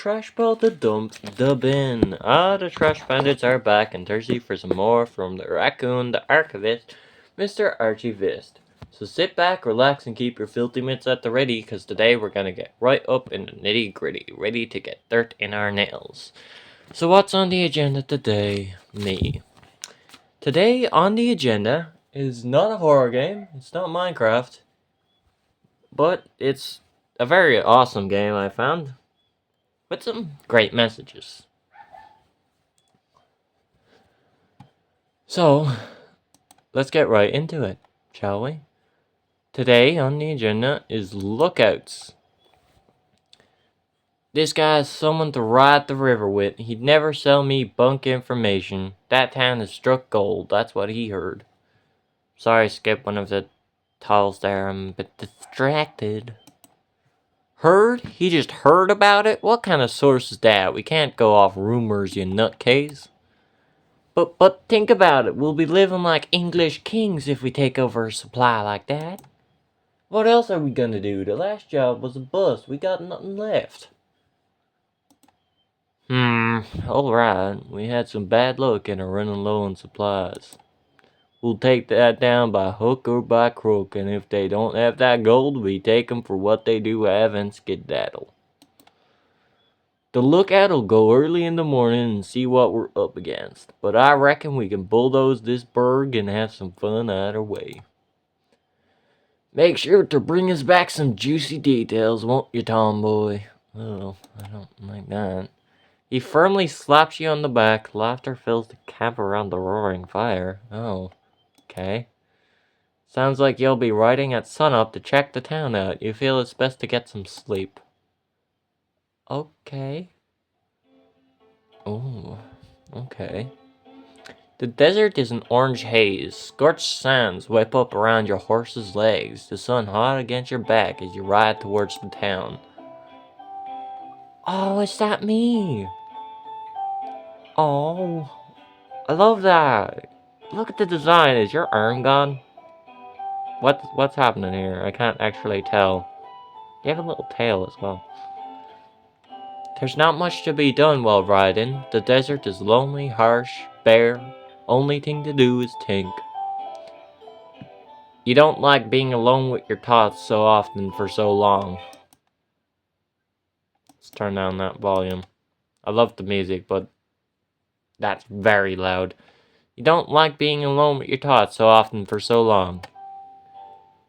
Trash ball to dump the bin. The trash bandits are back and thirsty for some more from the raccoon, the archivist, Mr. Archivist. So sit back, relax, and keep your filthy mitts at the ready, cause today we're gonna get right up in the nitty gritty, ready to get dirt in our nails. So what's on the agenda today? Me. Today on the agenda is not a horror game, it's not Minecraft, but it's a very awesome game I found, with some great messages. So, let's get right into it, shall we? Today on the agenda is lookouts. This guy's someone to ride the river with. He'd never sell me bunk information. That town has struck gold, that's what he heard. Sorry, skip one of the titles there, I'm a bit distracted. Heard? He just heard about it? What kind of source is that? We can't go off rumors, you nutcase. But think about it. We'll be living like English kings if we take over a supply like that. What else are we gonna do? The last job was a bust. We got nothing left. Alright. We had some bad luck and are running low on supplies. We'll take that down by hook or by crook, and if they don't have that gold, we take 'em for what they do have and skedaddle. The lookout'll go early in the morning and see what we're up against, but I reckon we can bulldoze this burg and have some fun either way. Make sure to bring us back some juicy details, won't you, tomboy? Oh, I don't like that. He firmly slaps you on the back. Laughter fills the camp around the roaring fire. Oh, okay. Sounds like you'll be riding at sunup to check the town out. You feel it's best to get some sleep. Okay. Oh, okay. The desert is an orange haze. Scorched sands wipe up around your horse's legs. The sun hot against your back as you ride towards the town. Oh, is that me? Oh, I love that. Look at the design. Is your arm gone? What's happening here? I can't actually tell. You have a little tail as well. There's not much to be done while riding. The desert is lonely, harsh, bare. Only thing to do is think. You don't like being alone with your thoughts so often for so long. Let's turn down that volume. I love the music, but that's very loud. You don't like being alone with your thoughts so often for so long.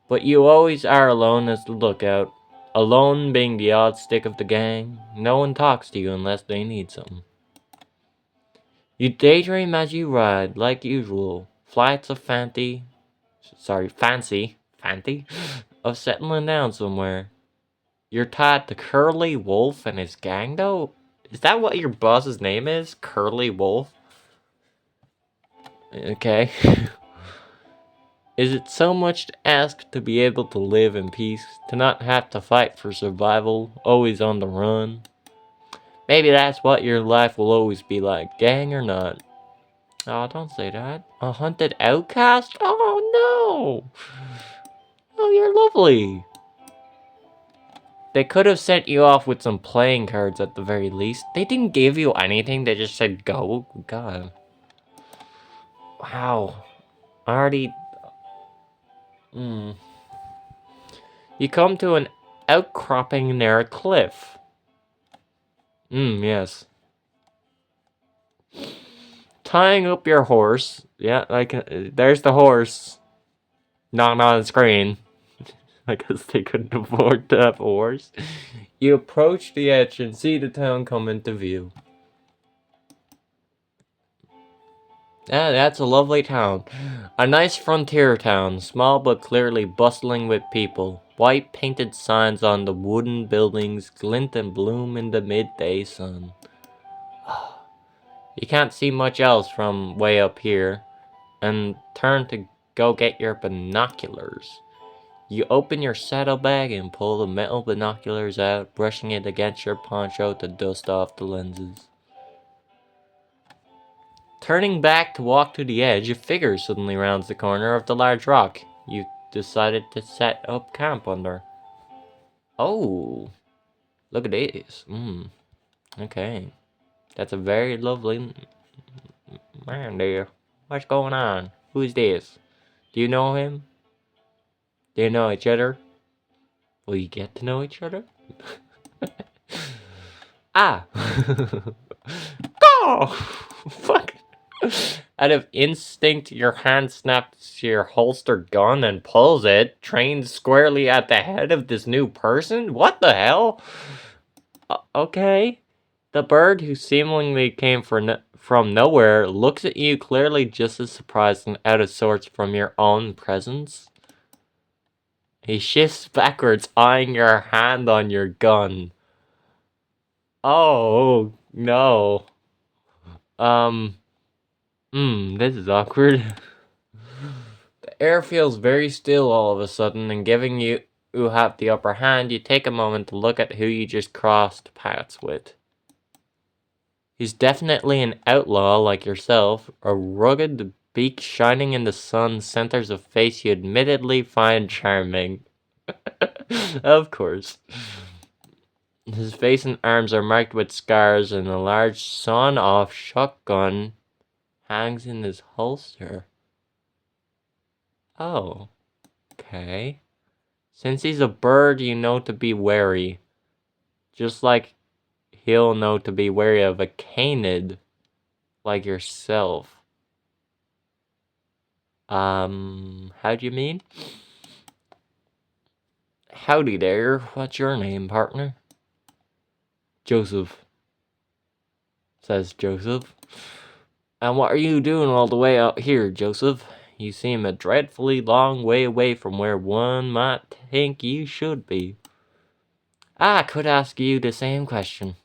But you always are alone as the lookout. Alone being the odd stick of the gang. No one talks to you unless they need something. You daydream as you ride, like usual. Flights of fancy, of settling down somewhere. You're tied to Curly Wolf and his gang, though? Is that what your boss's name is? Curly Wolf? Okay. Is it so much to ask to be able to live in peace? To not have to fight for survival? Always on the run? Maybe that's what your life will always be like, gang or not. Oh, don't say that. A hunted outcast? Oh, no! Oh, you're lovely. They could have sent you off with some playing cards at the very least. They didn't give you anything, they just said go. God. Wow. I already... You come to an outcropping near a cliff. Yes. Tying up your horse. Yeah, there's the horse. Not on the screen. I guess they couldn't afford to have a horse. You approach the edge and see the town come into view. Yeah, that's a lovely town. A nice frontier town, small but clearly bustling with people. White painted signs on the wooden buildings glint and bloom in the midday sun. You can't see much else from way up here, and turn to go get your binoculars. You open your saddlebag and pull the metal binoculars out, brushing it against your poncho to dust off the lenses. Turning back to walk to the edge, a figure suddenly rounds the corner of the large rock you decided to set up camp under. Oh, look at this. Okay. That's a very lovely man there. What's going on? Who's this? Do you know him? Do you know each other? Will you get to know each other? Ah! Go! Fuck! Out of instinct, your hand snaps to your holstered gun and pulls it, trained squarely at the head of this new person? What the hell? Okay. The bird, who seemingly came from nowhere, looks at you clearly just as surprised and out of sorts from your own presence. He shifts backwards, eyeing your hand on your gun. Oh, no. This is awkward. The air feels very still all of a sudden, and giving you who have the upper hand, you take a moment to look at who you just crossed paths with. He's definitely an outlaw like yourself, a rugged beak shining in the sun centers a face you admittedly find charming. Of course. His face and arms are marked with scars, and a large sawn-off shotgun hangs in his holster. Oh, okay. Since he's a bird, you know to be wary. Just like he'll know to be wary of a canid like yourself. How do you mean? Howdy there. What's your name, partner? Joseph, says Joseph. And what are you doing all the way out here, Joseph? You seem a dreadfully long way away from where one might think you should be. I could ask you the same question.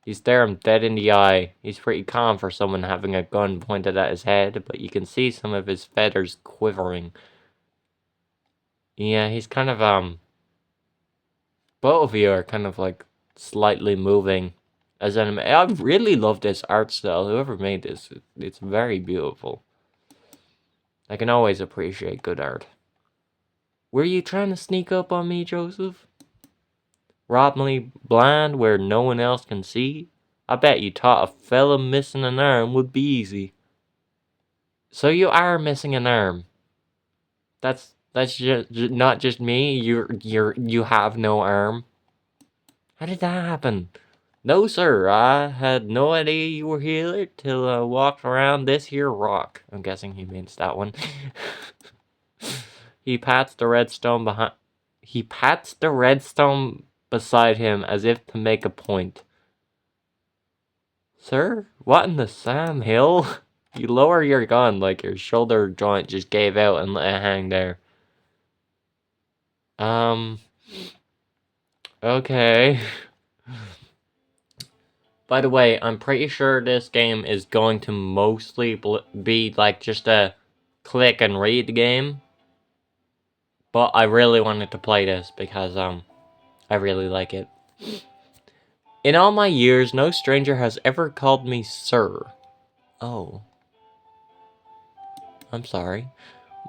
You stare him dead in the eye. He's pretty calm for someone having a gun pointed at his head, but you can see some of his feathers quivering. Yeah, he's kind of, both of you are kind of like slightly moving as anime. I really love this art style. Whoever made this, it's very beautiful. I can always appreciate good art. Were you trying to sneak up on me, Joseph? Rob me blind where no one else can see? I bet you thought a fella missing an arm would be easy. So you are missing an arm. That's just not just me. You have no arm. How did that happen? No, sir. I had no idea you were here till I walked around this here rock. I'm guessing he means that one. He pats the redstone behind. He pats the redstone beside him as if to make a point. Sir, what in the Sam Hill? You lower your gun like your shoulder joint just gave out and let it hang there. Okay. By the way, I'm pretty sure this game is going to mostly be like just a click and read game. But I really wanted to play this because, I really like it. In all my years, no stranger has ever called me sir. Oh. I'm sorry.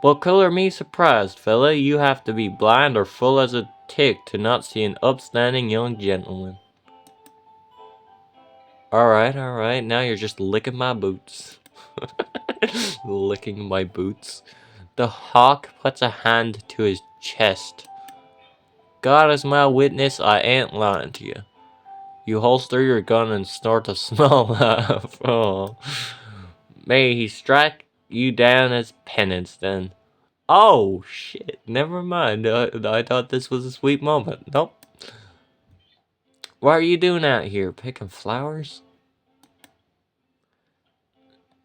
Well, color me surprised, fella. You have to be blind or full as a tick to not see an upstanding young gentleman. Alright, now you're just licking my boots. Licking my boots. The hawk puts a hand to his chest. God is my witness, I ain't lying to you. You holster your gun and snort a small laugh. Oh. May he strike you down as penance then. Oh, shit. Never mind. I thought this was a sweet moment. Nope. What are you doing out here? Picking flowers?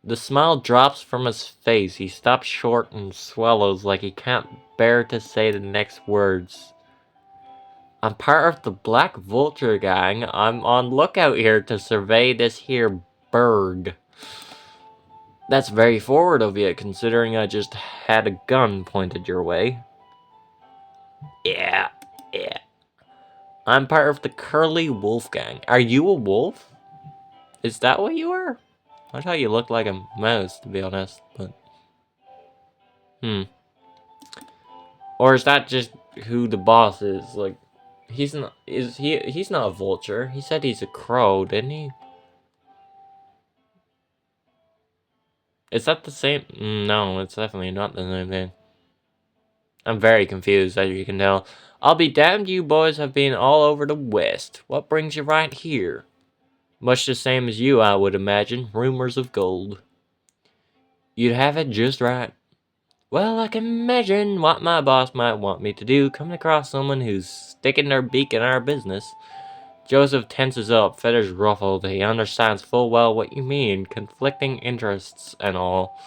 The smile drops from his face. He stops short and swallows like he can't bear to say the next words. I'm part of the Black Vulture gang. I'm on lookout here to survey this here bird. That's very forward of you, considering I just had a gun pointed your way. Yeah. I'm part of the Curly Wolf gang. Are you a wolf? Is that what you are? I thought you looked like a mouse, to be honest, but... Or is that just who the boss is? Like, He's not. Is he? He's not a vulture. He said he's a crow, didn't he? Is that the same? No, it's definitely not the same thing. I'm very confused, as you can tell. I'll be damned, you boys have been all over the West. What brings you right here? Much the same as you, I would imagine. Rumors of gold. You'd have it just right. Well, I can imagine what my boss might want me to do, coming across someone who's sticking their beak in our business. Joseph tenses up, feathers ruffled. He understands full well what you mean, conflicting interests and all.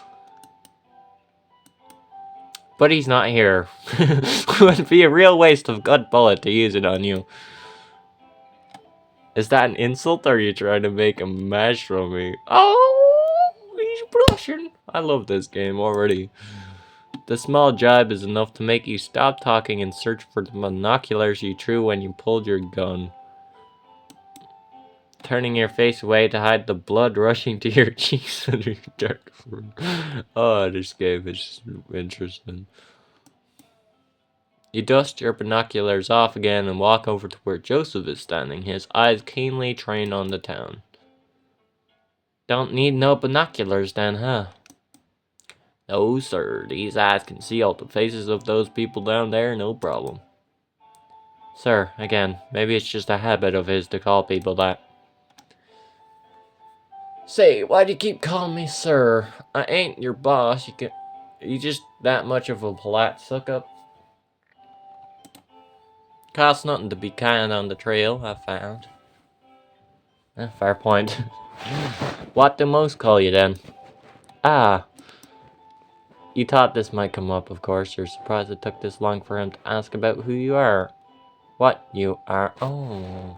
But he's not here. It would be a real waste of good bullet to use it on you. Is that an insult, or are you trying to make a mash from me? Oh, he's blushing. I love this game already. The small jibe is enough to make you stop talking and search for the binoculars you threw when you pulled your gun. Turning your face away to hide the blood rushing to your cheeks under your dark fur. Oh, this game is interesting. You dust your binoculars off again and walk over to where Joseph is standing, his eyes keenly trained on the town. Don't need no binoculars then, huh? No, sir. These eyes can see all the faces of those people down there, no problem. Sir, again, maybe it's just a habit of his to call people that. Say, why do you keep calling me sir? I ain't your boss. You just that much of a polite suck-up? Costs nothing to be kind on the trail, I found. Fair point. What do most call you then? Ah, you thought this might come up, of course. You're surprised it took this long for him to ask about who you are. What you are. Oh.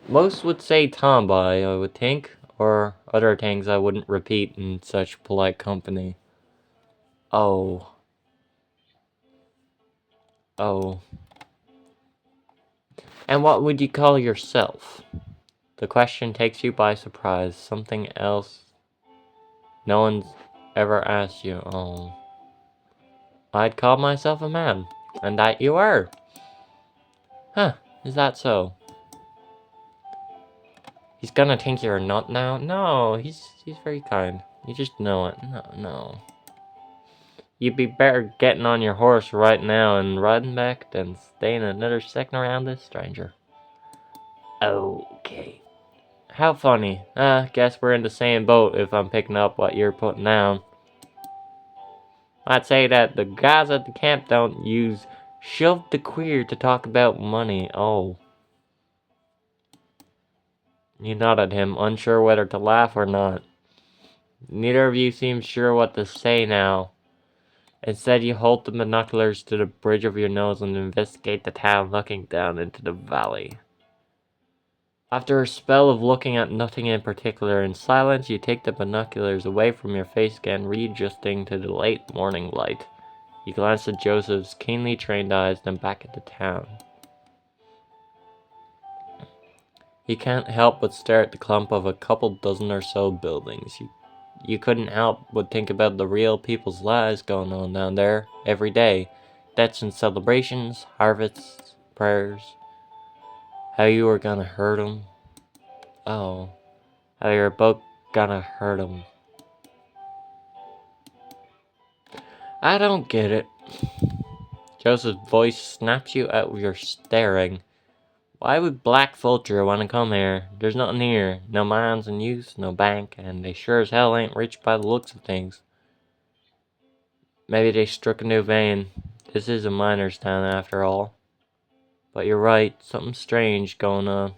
Most would say tomboy, I would think. Or other things I wouldn't repeat in such polite company. Oh. Oh. And what would you call yourself? The question takes you by surprise. Something else no one's ever asked you. Oh. I'd call myself a man. And that you are. Huh. Is that so? He's gonna think you're a nut now? No, he's very kind. You just know it. No. You'd be better getting on your horse right now and riding back than staying another second around this stranger. Okay. How funny. Guess we're in the same boat if I'm picking up what you're putting down. I'd say that the guys at the camp don't use shove the queer to talk about money. Oh. You nodded him, unsure whether to laugh or not. Neither of you seems sure what to say now. Instead, you hold the binoculars to the bridge of your nose and investigate the town, looking down into the valley. After a spell of looking at nothing in particular in silence, you take the binoculars away from your face again, readjusting to the late morning light. You glance at Joseph's keenly trained eyes, then back at the town. You can't help but stare at the clump of a couple dozen or so buildings. You couldn't help but think about the real people's lives going on down there every day. Deaths and celebrations, harvests, prayers. How you were gonna hurt 'em. Oh, how you're both gonna hurt 'em. I don't get it. Joseph's voice snaps you out of your staring. Why would Black Vulture want to come here? There's nothing here. No mines in use, no bank, and they sure as hell ain't rich by the looks of things. Maybe they struck a new vein. This is a miner's town after all. But you're right, something strange going on.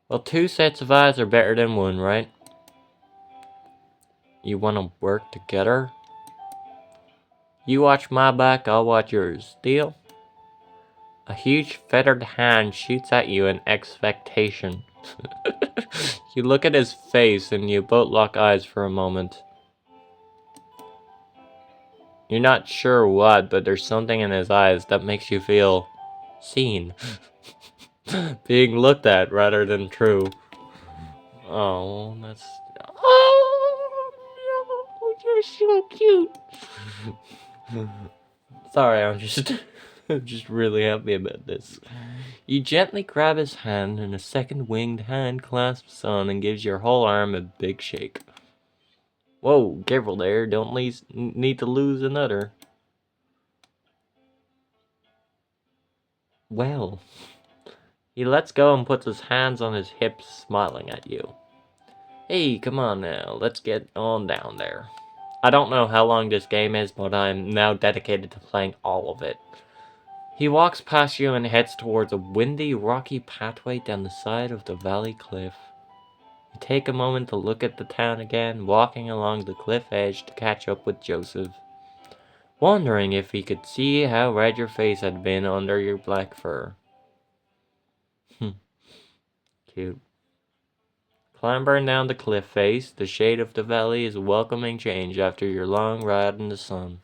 Well, two sets of eyes are better than one, right? You want to work together? You watch my back, I'll watch yours. Deal? A huge feathered hand shoots at you in expectation. You look at his face and you both lock eyes for a moment. You're not sure what, but there's something in his eyes that makes you feel seen. Being looked at rather than true. Oh, that's... Oh, no, you're so cute. Sorry, I'm just... I'm just really happy about this. You gently grab his hand, and a second winged hand clasps on and gives your whole arm a big shake. Whoa, careful there, don't need to lose another. Well, he lets go and puts his hands on his hips, smiling at you. Hey, come on now, let's get on down there. I don't know how long this game is, but I'm now dedicated to playing all of it. He walks past you and heads towards a windy, rocky pathway down the side of the valley cliff. You take a moment to look at the town again, walking along the cliff edge to catch up with Joseph, wondering if he could see how red your face had been under your black fur. Cute. Clambering down the cliff face, the shade of the valley is a welcoming change after your long ride in the sun.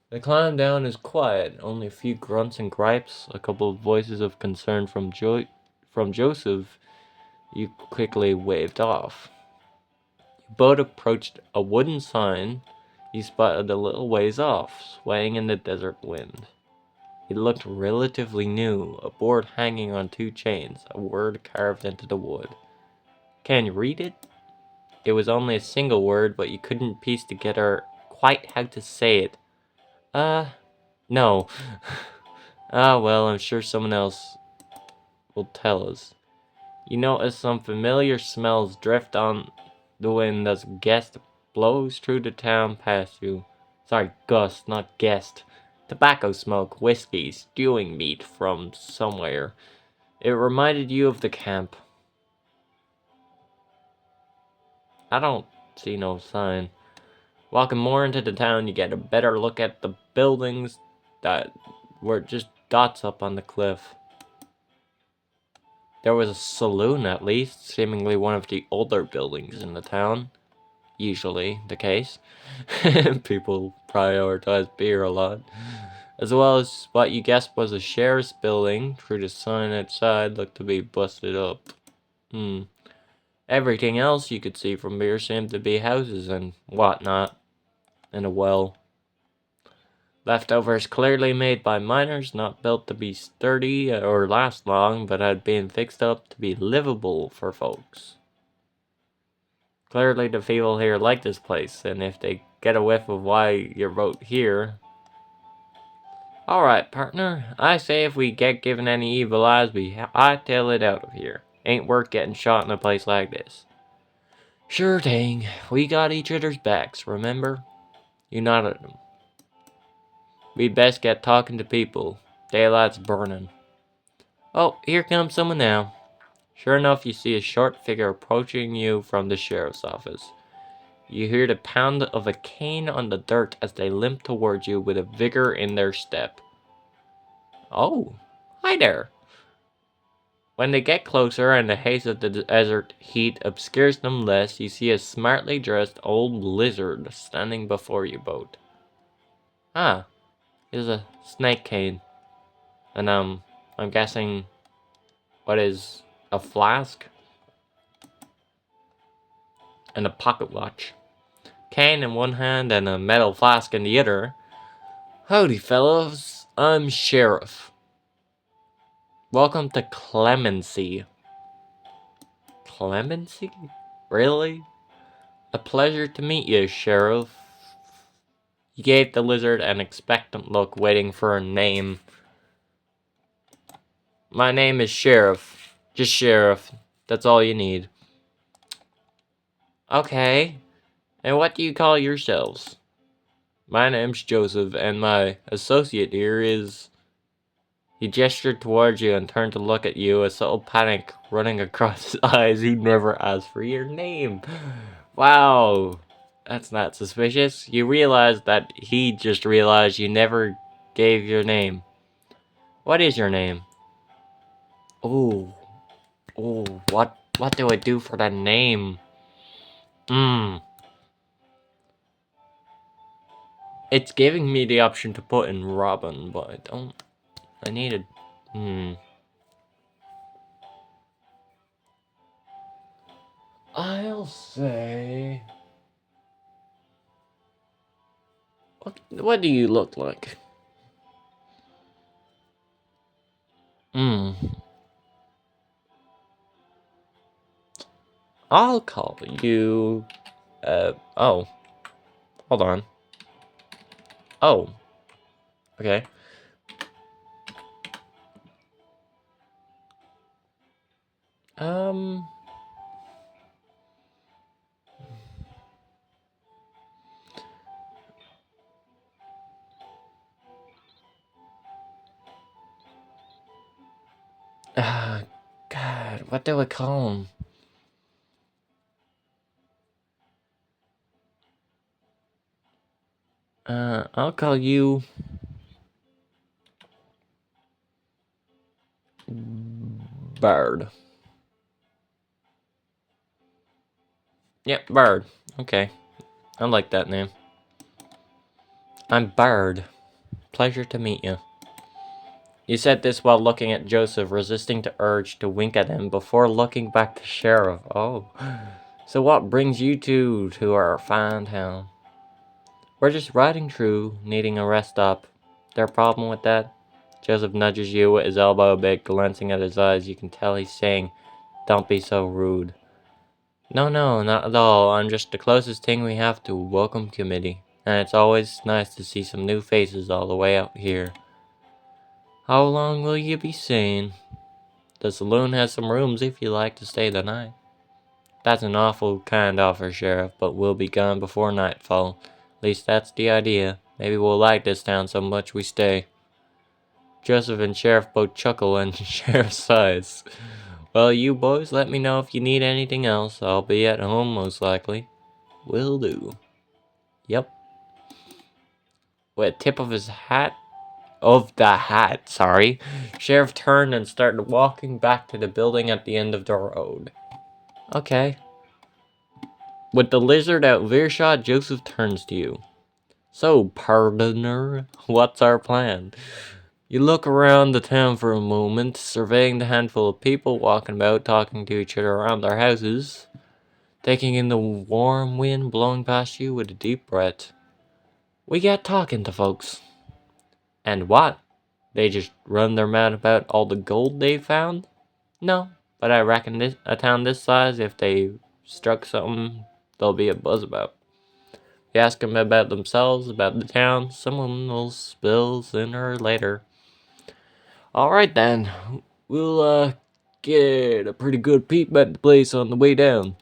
The climb down is quiet, only a few grunts and gripes, a couple of voices of concern from Joseph you quickly waved off. You both approached a wooden sign you spotted a little ways off, swaying in the desert wind. It looked relatively new, a board hanging on two chains, a word carved into the wood. Can you read it? It was only a single word, but you couldn't piece together quite how to say it. No. Well, I'm sure someone else will tell us. You notice some familiar smells drift on the wind as a gust blows through the town past you. Sorry, gust, not guest. Tobacco smoke, whiskey, stewing meat from somewhere. It reminded you of the camp. I don't see no sign. Walking more into the town, you get a better look at the buildings that were just dots up on the cliff. There was a saloon, at least, seemingly one of the older buildings in the town. Usually the case. People prioritize beer a lot. As well as what you guessed was a sheriff's building, through the sign outside looked to be busted up. Everything else you could see from here seemed to be houses and whatnot. And a well. Leftovers clearly made by miners, not built to be sturdy or last long, but had been fixed up to be livable for folks. Clearly the people here like this place, and if they get a whiff of why you wrote here... Alright, partner, I say if we get given any evil eyes, we hightail it out of here. Ain't worth getting shot in a place like this. Sure thing, we got each other's backs, remember? You nodded at him. We'd best get talking to people. Daylight's burning. Oh, here comes someone now. Sure enough, you see a short figure approaching you from the sheriff's office. You hear the pound of a cane on the dirt as they limp towards you with a vigor in their step. Oh, hi there. When they get closer and the haze of the desert heat obscures them less, you see a smartly dressed old lizard standing before you both. Ah, it's a snake cane. And I'm guessing what is a flask and a pocket watch. Cane in one hand and a metal flask in the other. Howdy, fellows. I'm Sheriff. Welcome to Clemency. Clemency? Really? A pleasure to meet you, Sheriff. He gave the lizard an expectant look, waiting for a name. My name is Sheriff. Just Sheriff. That's all you need. Okay. And what do you call yourselves? My name's Joseph, and my associate here is... He gestured towards you and turned to look at you, a subtle panic running across his eyes. He never asked for your name. Wow. That's not suspicious. You realize that he just realized you never gave your name. What is your name? Oh. Oh, what do I do for that name? It's giving me the option to put in Robin, but I don't... I need a... I'll say... What do you look like? Hmm. I'll call you. Oh. Hold on. Oh. Okay. Um. Uh, God, what do I call him? I'll call you Bird. Yep, Bird. Okay, I like that name. I'm Bird. Pleasure to meet you. You said this while looking at Joseph, resisting the urge to wink at him before looking back to Sheriff. Oh, so what brings you two to our fine town? We're just riding through, needing a rest stop. There a problem with that? Joseph nudges you with his elbow a bit, glancing at his eyes. You can tell he's saying, "Don't be so rude." No, no, not at all. I'm just the closest thing we have to a welcome committee. And it's always nice to see some new faces all the way out here. How long will you be staying? The saloon has some rooms if you like to stay the night. That's an awful kind offer, Sheriff, but we'll be gone before nightfall. At least that's the idea. Maybe we'll like this town so much we stay. Joseph and Sheriff both chuckle and Sheriff sighs. Well, you boys let me know if you need anything else. I'll be at home most likely. Will do. Yep. With a tip of his hat, sorry. Sheriff turned and started walking back to the building at the end of the road. Okay. With the lizard out of earshot, Joseph turns to you. So, pardoner, what's our plan? You look around the town for a moment, surveying the handful of people walking about, talking to each other around their houses, taking in the warm wind blowing past you with a deep breath. We get talking to folks. And what? They just run their mouth about all the gold they found? No, but I reckon a town this size, if they struck something, there'll be a buzz about. You ask them about themselves, about the town, someone will spill sooner or later. Alright then, we'll get a pretty good peep at the place on the way down.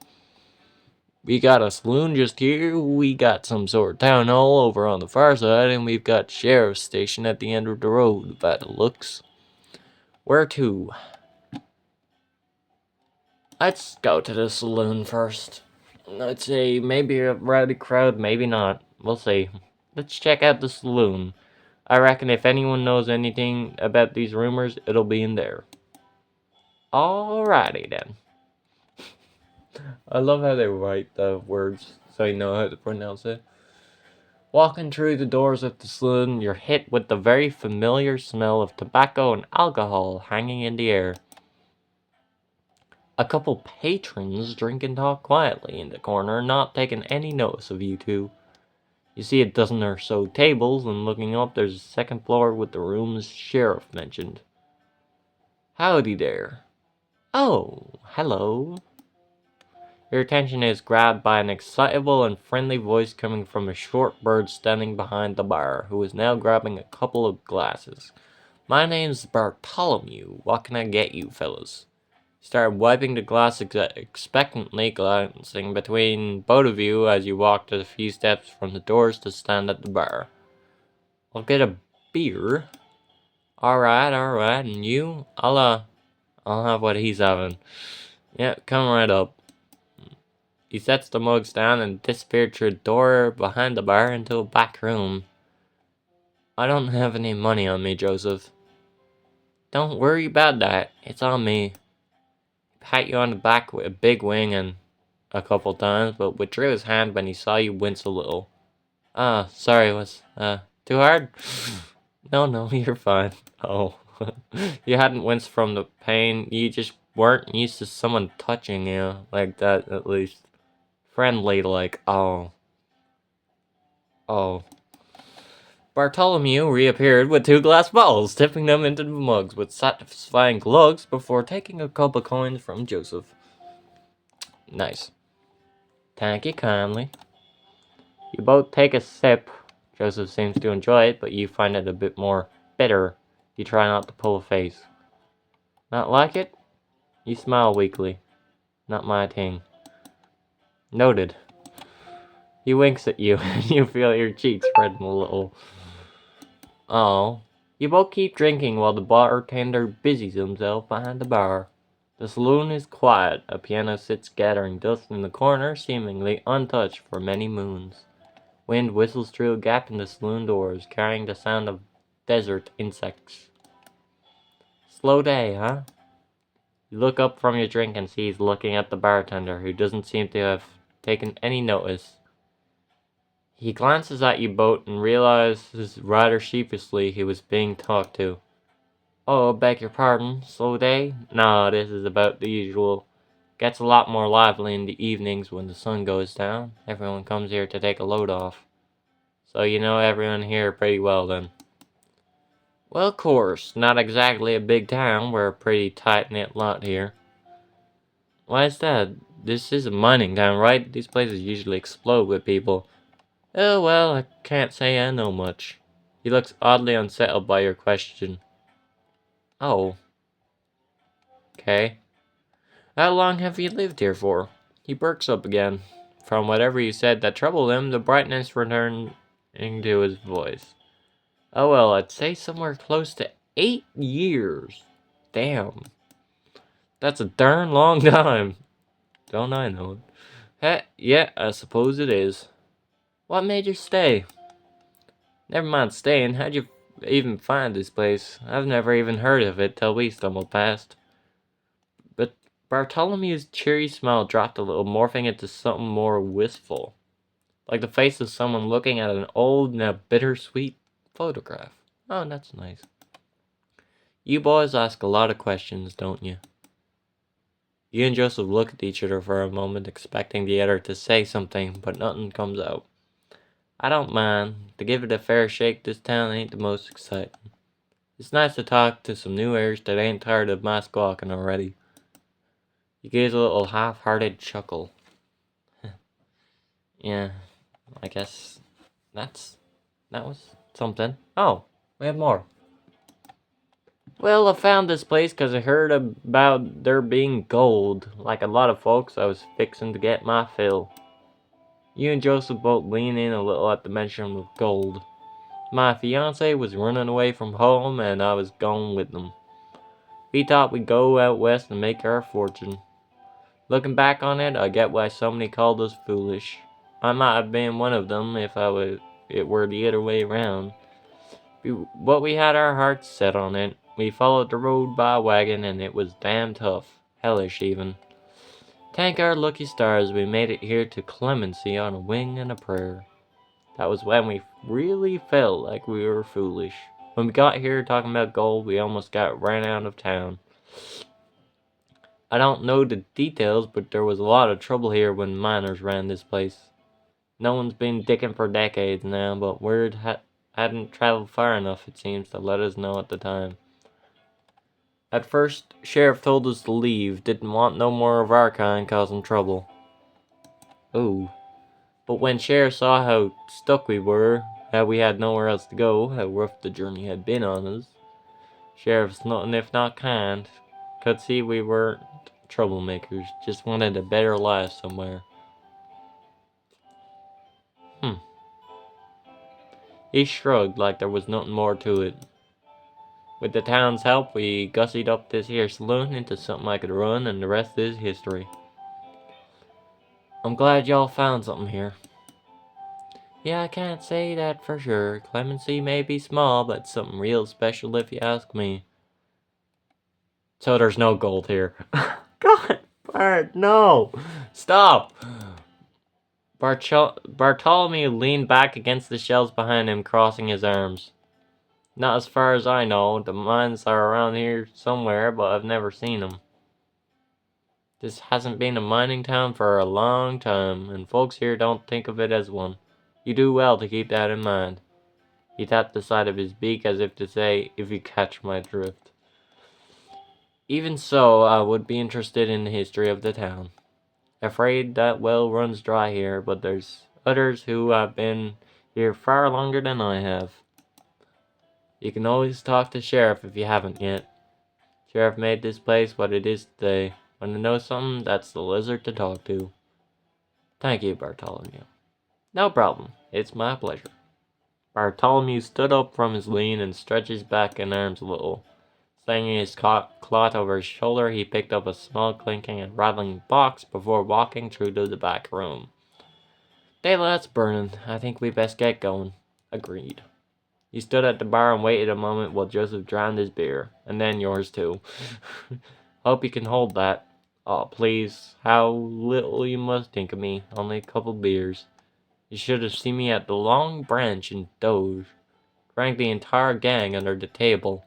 We got a saloon just here, we got some sort of town hall over on the far side, and we've got sheriff's station at the end of the road, by the looks. Where to? Let's go to the saloon first. I'd say maybe a rowdy crowd, maybe not. We'll see. Let's check out the saloon. I reckon if anyone knows anything about these rumors, it'll be in there. Alrighty then. I love how they write the words so you know how to pronounce it. Walking through the doors of the saloon, you're hit with the very familiar smell of tobacco and alcohol hanging in the air. A couple patrons drink and talk quietly in the corner, not taking any notice of you two. You see a dozen or so tables, and looking up, there's a second floor with the rooms Sheriff mentioned. Howdy there. Oh, hello. Your attention is grabbed by an excitable and friendly voice coming from a short bird standing behind the bar, who is now grabbing a couple of glasses. My name's Bartholomew. What can I get you, fellas? Started wiping the glass expectantly, glancing between both of you as you walked a few steps from the doors to stand at the bar. I'll get a beer. Alright, and you? I'll have what he's having. Yeah, come right up. He sets the mugs down and disappeared through a door behind the bar into a back room. I don't have any money on me, Joseph. Don't worry about that. It's on me. Pat you on the back with a big wing and a couple times, but withdrew his hand when he saw you wince a little. Ah, sorry, was too hard? No, no, you're fine. Oh. You hadn't winced from the pain, you just weren't used to someone touching you like that, at least. Friendly, like, oh. Oh. Bartholomew reappeared with 2 glass bottles, tipping them into the mugs with satisfying glugs before taking a couple coins from Joseph. Nice. Thank you kindly. You both take a sip. Joseph seems to enjoy it, but you find it a bit more bitter. You try not to pull a face. Not like it? You smile weakly. Not my thing. Noted. He winks at you, and you feel your cheeks redden a little. Oh. You both keep drinking while the bartender busies himself behind the bar. The saloon is quiet. A piano sits gathering dust in the corner, seemingly untouched for many moons. Wind whistles through a gap in the saloon doors, carrying the sound of desert insects. Slow day, huh? You look up from your drink and see he's looking at the bartender, who doesn't seem to have taken any notice. He glances at you both and realizes rather sheepishly he was being talked to. Oh, beg your pardon, slow day? Nah, this is about the usual. Gets a lot more lively in the evenings when the sun goes down. Everyone comes here to take a load off. So you know everyone here pretty well then. Well, of course, not exactly a big town. We're a pretty tight-knit lot here. Why is that? This is a mining town, right? These places usually explode with people. Oh, well, I can't say I know much. He looks oddly unsettled by your question. Oh, okay. How long have you lived here for? He perks up again. From whatever you said that troubled him, the brightness returned into his voice. Oh well, I'd say somewhere close to 8 years. Damn. That's a darn long time. Don't I know it? Yeah, I suppose it is. What made you stay? Never mind staying, how'd you even find this place? I've never even heard of it till we stumbled past. But Bartholomew's cheery smile dropped a little, morphing into something more wistful. Like the face of someone looking at an old and a bittersweet photograph. Oh, that's nice. You boys ask a lot of questions, don't you? You and Joseph look at each other for a moment, expecting the other to say something, but nothing comes out. I don't mind. To give it a fair shake, this town ain't the most exciting. It's nice to talk to some new heirs that ain't tired of my squawking already. He gives a little half-hearted chuckle. Yeah, I guess that was something. Oh, we have more. Well, I found this place 'cause I heard about there being gold. Like a lot of folks, I was fixing to get my fill. You and Joseph both lean in a little at the mention of gold. My fiance was running away from home and I was going with them. We thought we'd go out west and make our fortune. Looking back on it, I get why so many called us foolish. I might have been one of them if it were the other way around. But we had our hearts set on it. We followed the road by wagon and it was damn tough. Hellish even. Thank our lucky stars we made it here to Clemency on a wing and a prayer. That was when we really felt like we were foolish. When we got here talking about gold, we almost got ran out of town. I don't know the details, but there was a lot of trouble here when miners ran this place. No one's been dicking for decades now, but word hadn't traveled far enough, it seems, to let us know at the time. At first, Sheriff told us to leave, didn't want no more of our kind causing trouble. Oh. But when Sheriff saw how stuck we were, how we had nowhere else to go, how rough the journey had been on us, Sheriff's nothing if not kind, could see we weren't troublemakers, just wanted a better life somewhere. Hmm. He shrugged like there was nothing more to it. With the town's help, we gussied up this here saloon into something I could run, and the rest is history. I'm glad y'all found something here. Yeah, I can't say that for sure. Clemency may be small, but something real special if you ask me. So there's no gold here. God, Bart, no! Stop! Bartholomew leaned back against the shelves behind him, crossing his arms. Not as far as I know. The mines are around here somewhere, but I've never seen them. This hasn't been a mining town for a long time, and folks here don't think of it as one. You do well to keep that in mind. He tapped the side of his beak as if to say, if you catch my drift. Even so, I would be interested in the history of the town. Afraid that well runs dry here, but there's others who have been here far longer than I have. You can always talk to Sheriff if you haven't yet. Sheriff made this place what it is today. Want to know something? That's the lizard to talk to. Thank you, Bartholomew. No problem. It's my pleasure. Bartholomew stood up from his lean and stretched his back and arms a little. Slinging his cloth over his shoulder, he picked up a small clinking and rattling box before walking through to the back room. Daylight's burning. I think we best get going. Agreed. He stood at the bar and waited a moment while Joseph drowned his beer. And then yours too. Hope you can hold that. Oh, please. How little you must think of me. Only a couple beers. You should have seen me at the Long Branch in Doge. Drank the entire gang under the table.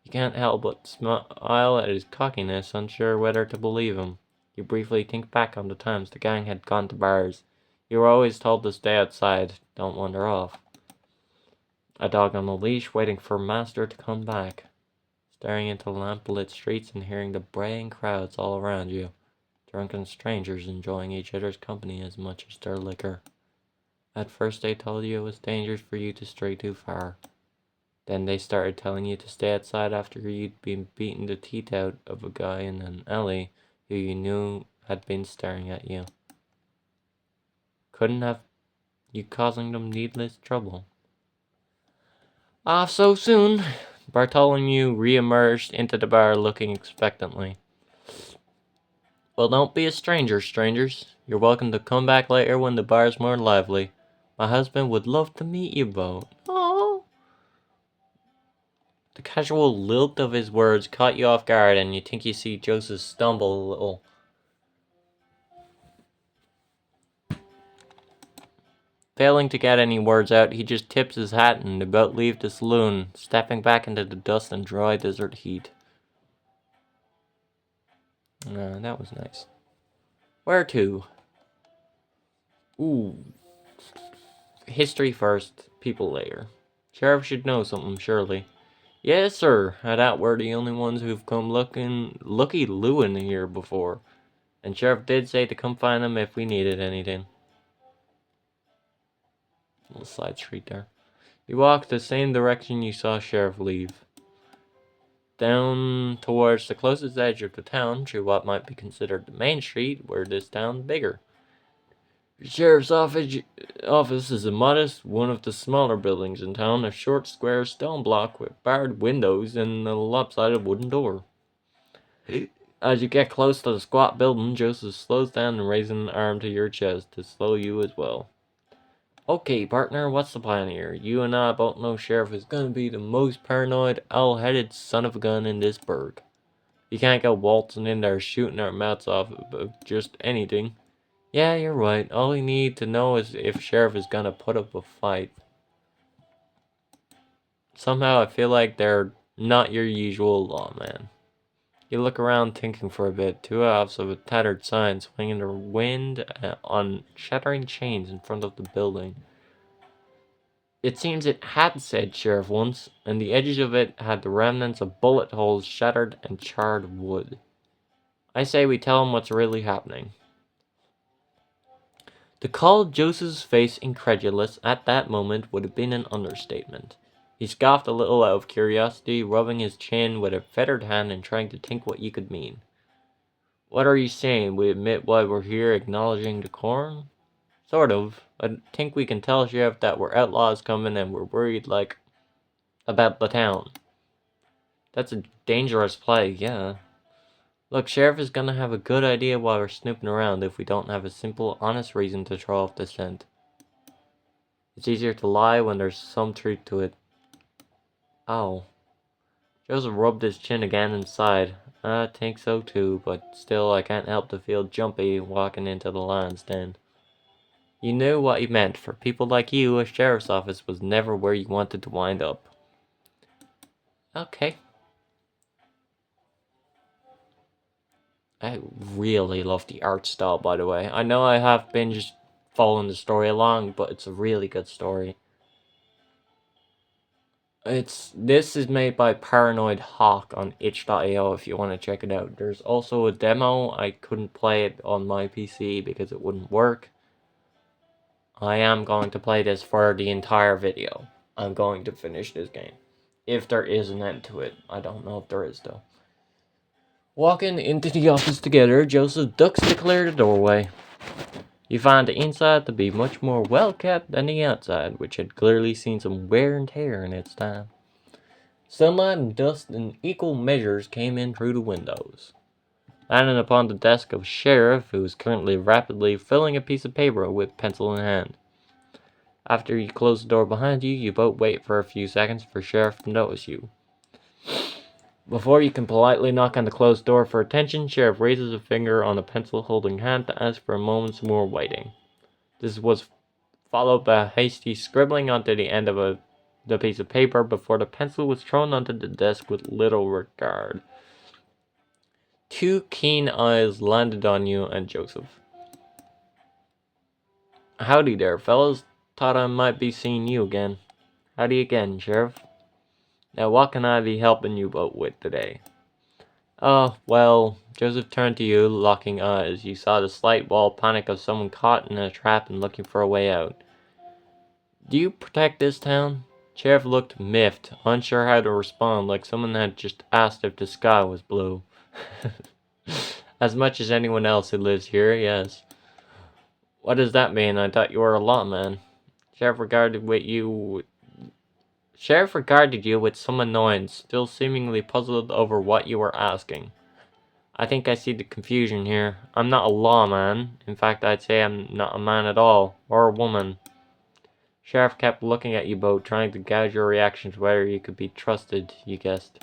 You can't help but smile at his cockiness, unsure whether to believe him. You briefly think back on the times the gang had gone to bars. You were always told to stay outside, don't wander off. A dog on a leash waiting for master to come back. Staring into lamp-lit streets and hearing the braying crowds all around you. Drunken strangers enjoying each other's company as much as their liquor. At first they told you it was dangerous for you to stray too far. Then they started telling you to stay outside after you'd been beating the teeth out of a guy in an alley who you knew had been staring at you. Couldn't have you causing them needless trouble. Off so soon? Bartholomew re-emerged into the bar looking expectantly. Well, don't be a stranger, strangers. You're welcome to come back later when the bar's more lively. My husband would love to meet you both. Oh. The casual lilt of his words caught you off guard, and you think you see Joseph stumble a little. Failing to get any words out, he just tips his hat and about leave the saloon, stepping back into the dust and dry desert heat. That was nice. Where to? Ooh. History first, people later. Sheriff should know something, surely. Yes, sir. I doubt we're the only ones who've come looky-loo in here before. And Sheriff did say to come find him if we needed anything. Little side street there. You walked the same direction you saw Sheriff leave. Down towards the closest edge of the town, to what might be considered the main street, where this town's bigger. The sheriff's office is a modest one of the smaller buildings in town, a short square stone block with barred windows and a lopsided wooden door. As you get close to the squat building, Joseph slows down and raises an arm to your chest to slow you as well. Okay, partner, what's the plan here? You and I both know Sheriff is gonna be the most paranoid, owl-headed son of a gun in this burg. You can't go waltzing in there shooting our mouths off about just anything. Yeah, you're right. All we need to know is if Sheriff is gonna put up a fight. Somehow I feel like they're not your usual lawman. You look around thinking for a bit. Two halves of a tattered sign swing in the wind on shattering chains in front of the building. It seems it had said Sheriff once, and the edges of it had the remnants of bullet holes, shattered and charred wood. I say we tell him what's really happening. To call Joseph's face incredulous at that moment would have been an understatement. He scoffed a little out of curiosity, rubbing his chin with a feathered hand and trying to think what you could mean. What are you saying? We admit why we're here, acknowledging the corn? Sort of. I think we can tell Sheriff that we're outlaws coming and we're worried, about the town. That's a dangerous play, yeah. Look, Sheriff is gonna have a good idea why we're snooping around if we don't have a simple, honest reason to throw off the scent. It's easier to lie when there's some truth to it. Ow. Joseph rubbed his chin again and sighed. I think so too, but still I can't help to feel jumpy walking into the lion's den. You knew what he meant. For people like you, a sheriff's office was never where you wanted to wind up. Okay. I really love the art style, by the way. I know I have been just following the story along, but it's a really good story. This is made by Paranoid Hawk on itch.io if you want to check it out. There's also a demo. I couldn't play it on my PC because it wouldn't work. I am going to play this for the entire video. I'm going to finish this game. If there is an end to it. I don't know if there is though. Walking into the office together, Joseph ducks to clear the doorway. You find the inside to be much more well kept than the outside, which had clearly seen some wear and tear in its time. Sunlight and dust in equal measures came in through the windows, landing upon the desk of a sheriff who was currently rapidly filling a piece of paper with pencil in hand. After you close the door behind you, you both wait for a few seconds for Sheriff to notice you. Before you can politely knock on the closed door for attention, Sheriff raises a finger on a pencil-holding hand to ask for a moment's more waiting. This was followed by a hasty scribbling onto the end of the piece of paper before the pencil was thrown onto the desk with little regard. Two keen eyes landed on you and Joseph. Howdy there, fellas. Thought I might be seeing you again. Howdy again, Sheriff. Now what can I be helping you both with today? Oh, well, Joseph turned to you, locking eyes. You saw the slight wall panic of someone caught in a trap and looking for a way out. Do you protect this town? Sheriff looked miffed, unsure how to respond, like someone had just asked if the sky was blue. As much as anyone else who lives here, yes. What does that mean? I thought you were a lawman. Sheriff regarded you with some annoyance, still seemingly puzzled over what you were asking. I think I see the confusion here. I'm not a lawman. In fact, I'd say I'm not a man at all, or a woman. Sheriff kept looking at you both, trying to gauge your reactions, whether you could be trusted, you guessed.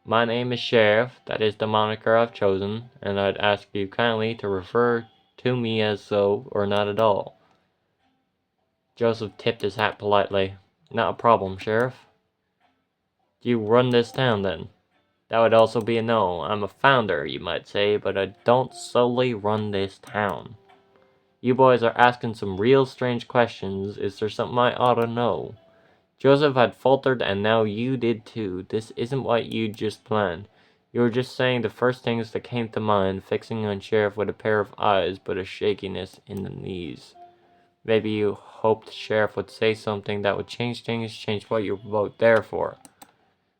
My name is Sheriff, that is the moniker I've chosen, and I'd ask you kindly to refer to me as so, or not at all. Joseph tipped his hat politely. Not a problem, Sheriff. Do you run this town, then? That would also be a no. I'm a founder, you might say, but I don't solely run this town. You boys are asking some real strange questions. Is there something I ought to know? Joseph had faltered, and now you did too. This isn't what you just planned. You were just saying the first things that came to mind, fixing on Sheriff with a pair of eyes, but a shakiness in the knees. Maybe you hoped Sheriff would say something that would change things, change what you were both there for.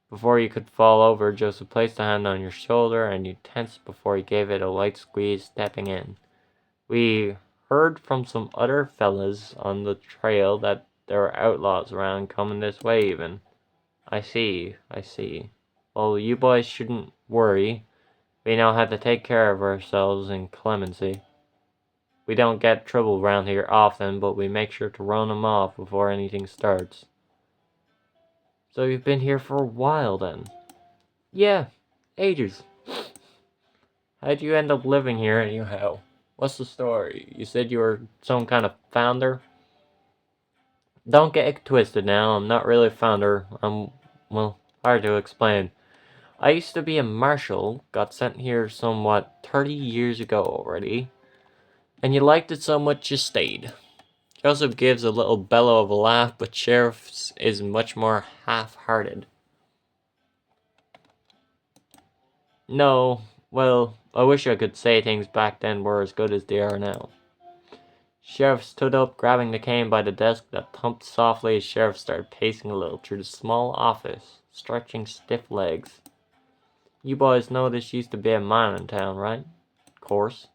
Before you could fall over, Joseph placed a hand on your shoulder, and you tensed before he gave it a light squeeze, stepping in. We heard from some other fellas on the trail that there were outlaws around, coming this way even. I see. Well, you boys shouldn't worry. We know how to take care of ourselves in clemency. We don't get trouble around here often, but we make sure to run 'em off before anything starts. So you've been here for a while then? Yeah, ages. How'd you end up living here anyhow? What's the story? You said you were some kind of founder? Don't get it twisted now, I'm not really a founder. Well, hard to explain. I used to be a marshal, got sent here somewhat 30 years ago already. And you liked it so much you stayed. Joseph gives a little bellow of a laugh, but Sheriff's is much more half-hearted. No, well, I wish I could say things back then were as good as they are now. Sheriff stood up, grabbing the cane by the desk that thumped softly as Sheriff started pacing a little through the small office, stretching stiff legs. You boys know this used to be a mining town, right? Course.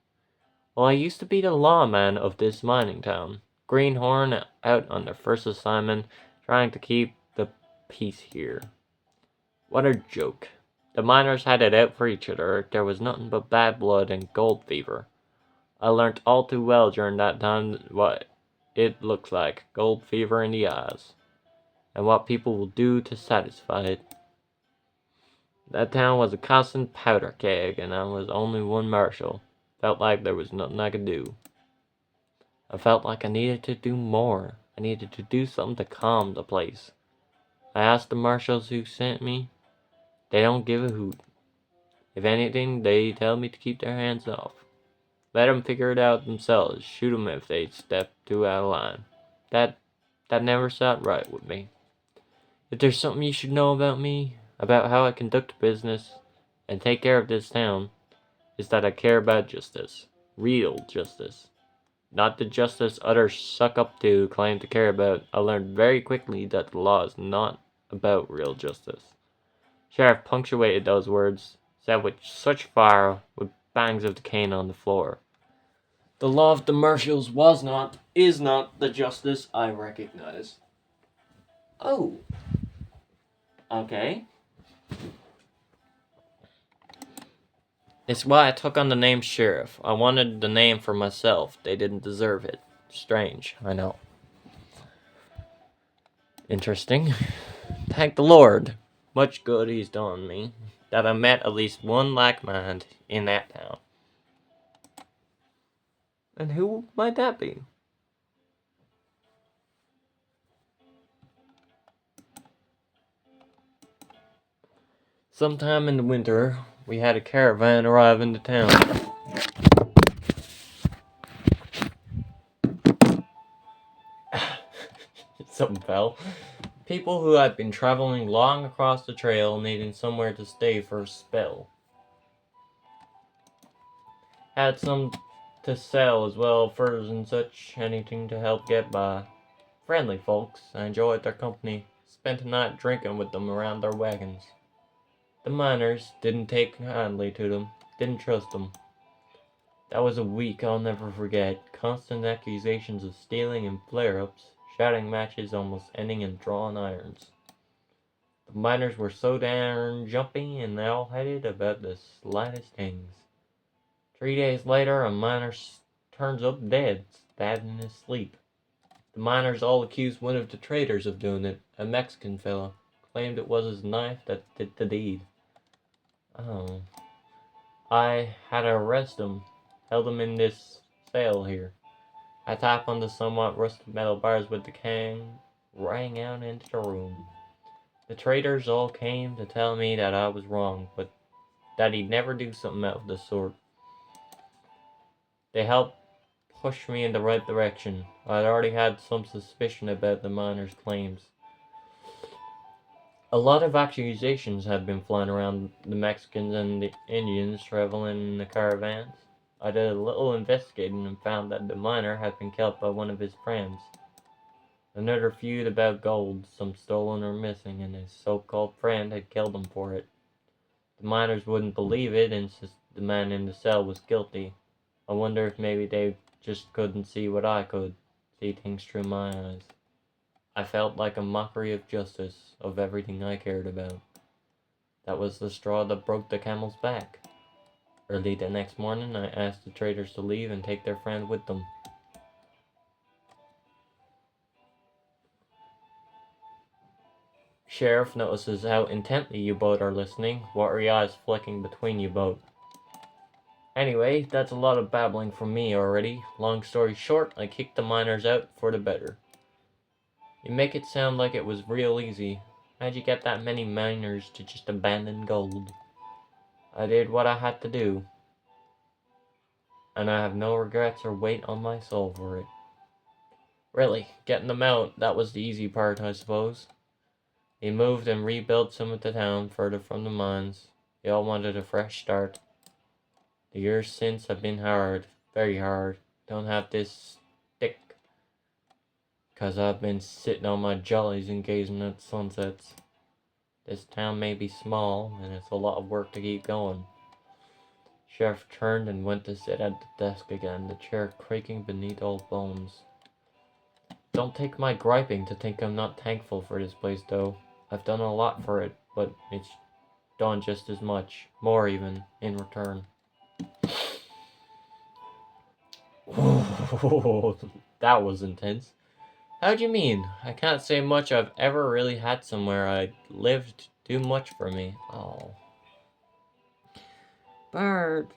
Well, I used to be the lawman of this mining town. Greenhorn out on their first assignment, trying to keep the peace here. What a joke. The miners had it out for each other. There was nothing but bad blood and gold fever. I learnt all too well during that time what it looks like, gold fever in the eyes, and what people will do to satisfy it. That town was a constant powder keg, and I was only one marshal. Felt like there was nothing I could do. I felt like I needed to do more. I needed to do something to calm the place. I asked the marshals who sent me. They don't give a hoot. If anything, they tell me to keep their hands off. Let 'em figure it out themselves. Shoot 'em if they step too out of line. That never sat right with me. If there's something you should know about me, about how I conduct business and take care of this town, is that I care about justice. Real justice. Not the justice others suck up to claim to care about. I learned very quickly that the law is not about real justice. Sheriff punctuated those words, said with such fire, with bangs of the cane on the floor. The law of the marshals is not the justice I recognize. Oh. Okay. It's why I took on the name Sheriff. I wanted the name for myself. They didn't deserve it. Strange, I know. Interesting. Thank the Lord. Much good he's done me. That I met at least one like mind in that town. And who might that be? Sometime in the winter, we had a caravan arrive into town. Something fell. People who had been traveling long across the trail needing somewhere to stay for a spell. Had some to sell as well, furs and such, anything to help get by. Friendly folks, I enjoyed their company, spent a night drinking with them around their wagons. The miners didn't take kindly to them, didn't trust them. That was a week I'll never forget. Constant accusations of stealing and flare-ups, shouting matches almost ending in drawn irons. The miners were so darn jumpy and all-headed about the slightest things. 3 days later, a miner turns up dead, stabbed in his sleep. The miners all accused one of the traders of doing it, a Mexican fellow. Claimed it was his knife that did the deed. Oh. I had to arrest him. Held him in this cell here. I tapped on the somewhat rusted metal bars with the cane, rang out into the room. The traders all came to tell me that I was wrong, but that he'd never do something of the sort. They helped push me in the right direction. I'd already had some suspicion about the miners' claims. A lot of accusations had been flying around the Mexicans and the Indians traveling in the caravans. I did a little investigating and found that the miner had been killed by one of his friends. Another feud about gold, some stolen or missing, and his so-called friend had killed him for it. The miners wouldn't believe it and insisted the man in the cell was guilty. I wonder if maybe they just couldn't see what I could, see things through my eyes. I felt like a mockery of justice, of everything I cared about. That was the straw that broke the camel's back. Early the next morning, I asked the traders to leave and take their friend with them. Sheriff notices how intently you both are listening. What are your eyes flicking between you both? Anyway, that's a lot of babbling from me already. Long story short, I kicked the miners out for the better. You make it sound like it was real easy. How'd you get that many miners to just abandon gold? I did what I had to do. And I have no regrets or weight on my soul for it. Really, getting them out, that was the easy part, I suppose. He moved and rebuilt some of the town further from the mines. They all wanted a fresh start. The years since have been hard, very hard. Don't have this stick, 'cause I've been sitting on my jollies and gazing at sunsets. This town may be small, and it's a lot of work to keep going. Sheriff turned and went to sit at the desk again, the chair creaking beneath old bones. Don't take my griping to think I'm not thankful for this place, though. I've done a lot for it, but it's done just as much, more even, in return. That was intense. How do you mean? I can't say much I've ever really had somewhere I lived do much for me. Oh. Bird,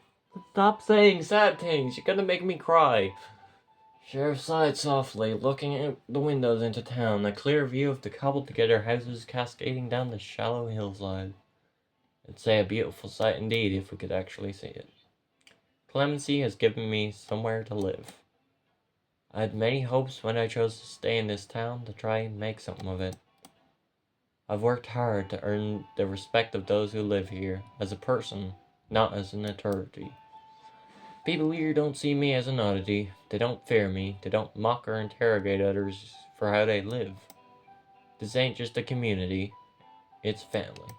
stop saying sad things. You're gonna make me cry. Sheriff sighed softly, looking out the windows into town, a clear view of the cobbled-together houses cascading down the shallow hillside. It'd say a beautiful sight indeed if we could actually see it. Clemency has given me somewhere to live. I had many hopes when I chose to stay in this town to try and make something of it. I've worked hard to earn the respect of those who live here, as a person, not as an authority. People here don't see me as an oddity. They don't fear me. They don't mock or interrogate others for how they live. This ain't just a community, it's family.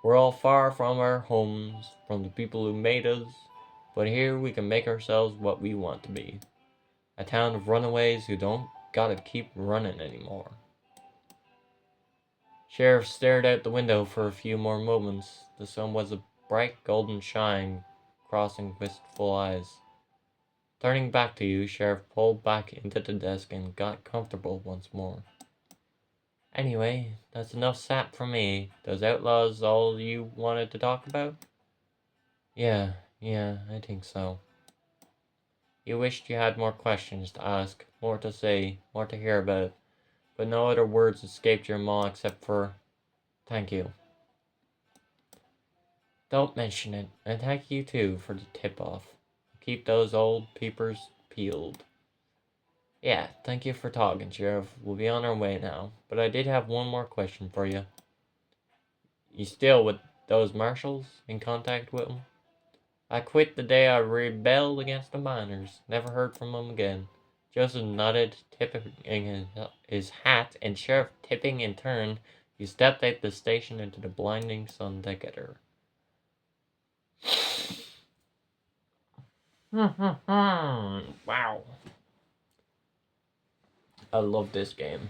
We're all far from our homes, from the people who made us, but here we can make ourselves what we want to be. A town of runaways who don't gotta keep running anymore. Sheriff stared out the window for a few more moments. The sun was a bright golden shine crossing wistful eyes. Turning back to you, Sheriff pulled back into the desk and got comfortable once more. Anyway, that's enough sap from me. Those outlaws all you wanted to talk about? Yeah, I think so. You wished you had more questions to ask, more to say, more to hear about, but no other words escaped your maw except for thank you. Don't mention it, and thank you too for the tip-off. Keep those old peepers peeled. Yeah, thank you for talking, Sheriff. We'll be on our way now, but I did have one more question for you. You still with those marshals? In contact with them? I quit the day I rebelled against the miners. Never heard from them again. Joseph nodded, tipping his hat, and Sheriff tipping in turn. He stepped out the station into the blinding sun together. Wow. I love this game.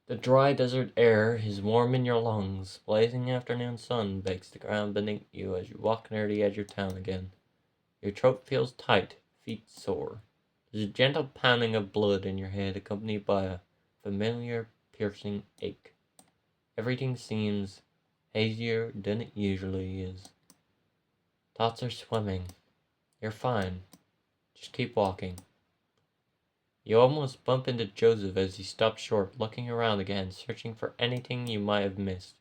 The dry desert air is warm in your lungs. Blazing afternoon sun bakes the ground beneath you as you walk near the edge of town again. Your throat feels tight, feet sore. There's a gentle pounding of blood in your head accompanied by a familiar piercing ache. Everything seems hazier than it usually is. Thoughts are swimming. You're fine. Just keep walking. You almost bump into Joseph as he stops short, looking around again, searching for anything you might have missed.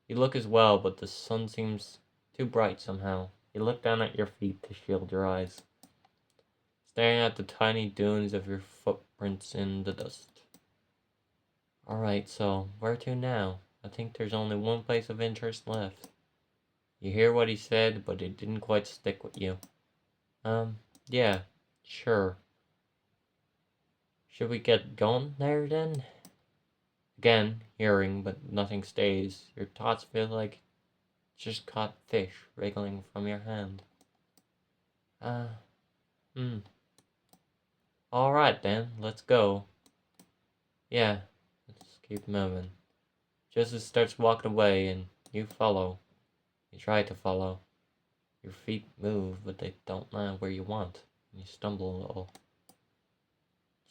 You look as well, but the sun seems too bright somehow. You look down at your feet to shield your eyes, staring at the tiny dunes of your footprints in the dust. Alright, so where to now? I think there's only one place of interest left. You hear what he said, but it didn't quite stick with you. Yeah, sure. Should we get going there then? Again, hearing, but nothing stays. Your thoughts feel like just caught fish wriggling from your hand. Uh, hmm. Alright then, let's go. Yeah, let's keep moving. Joseph starts walking away and you follow. You try to follow. Your feet move, but they don't land where you want. You stumble a little.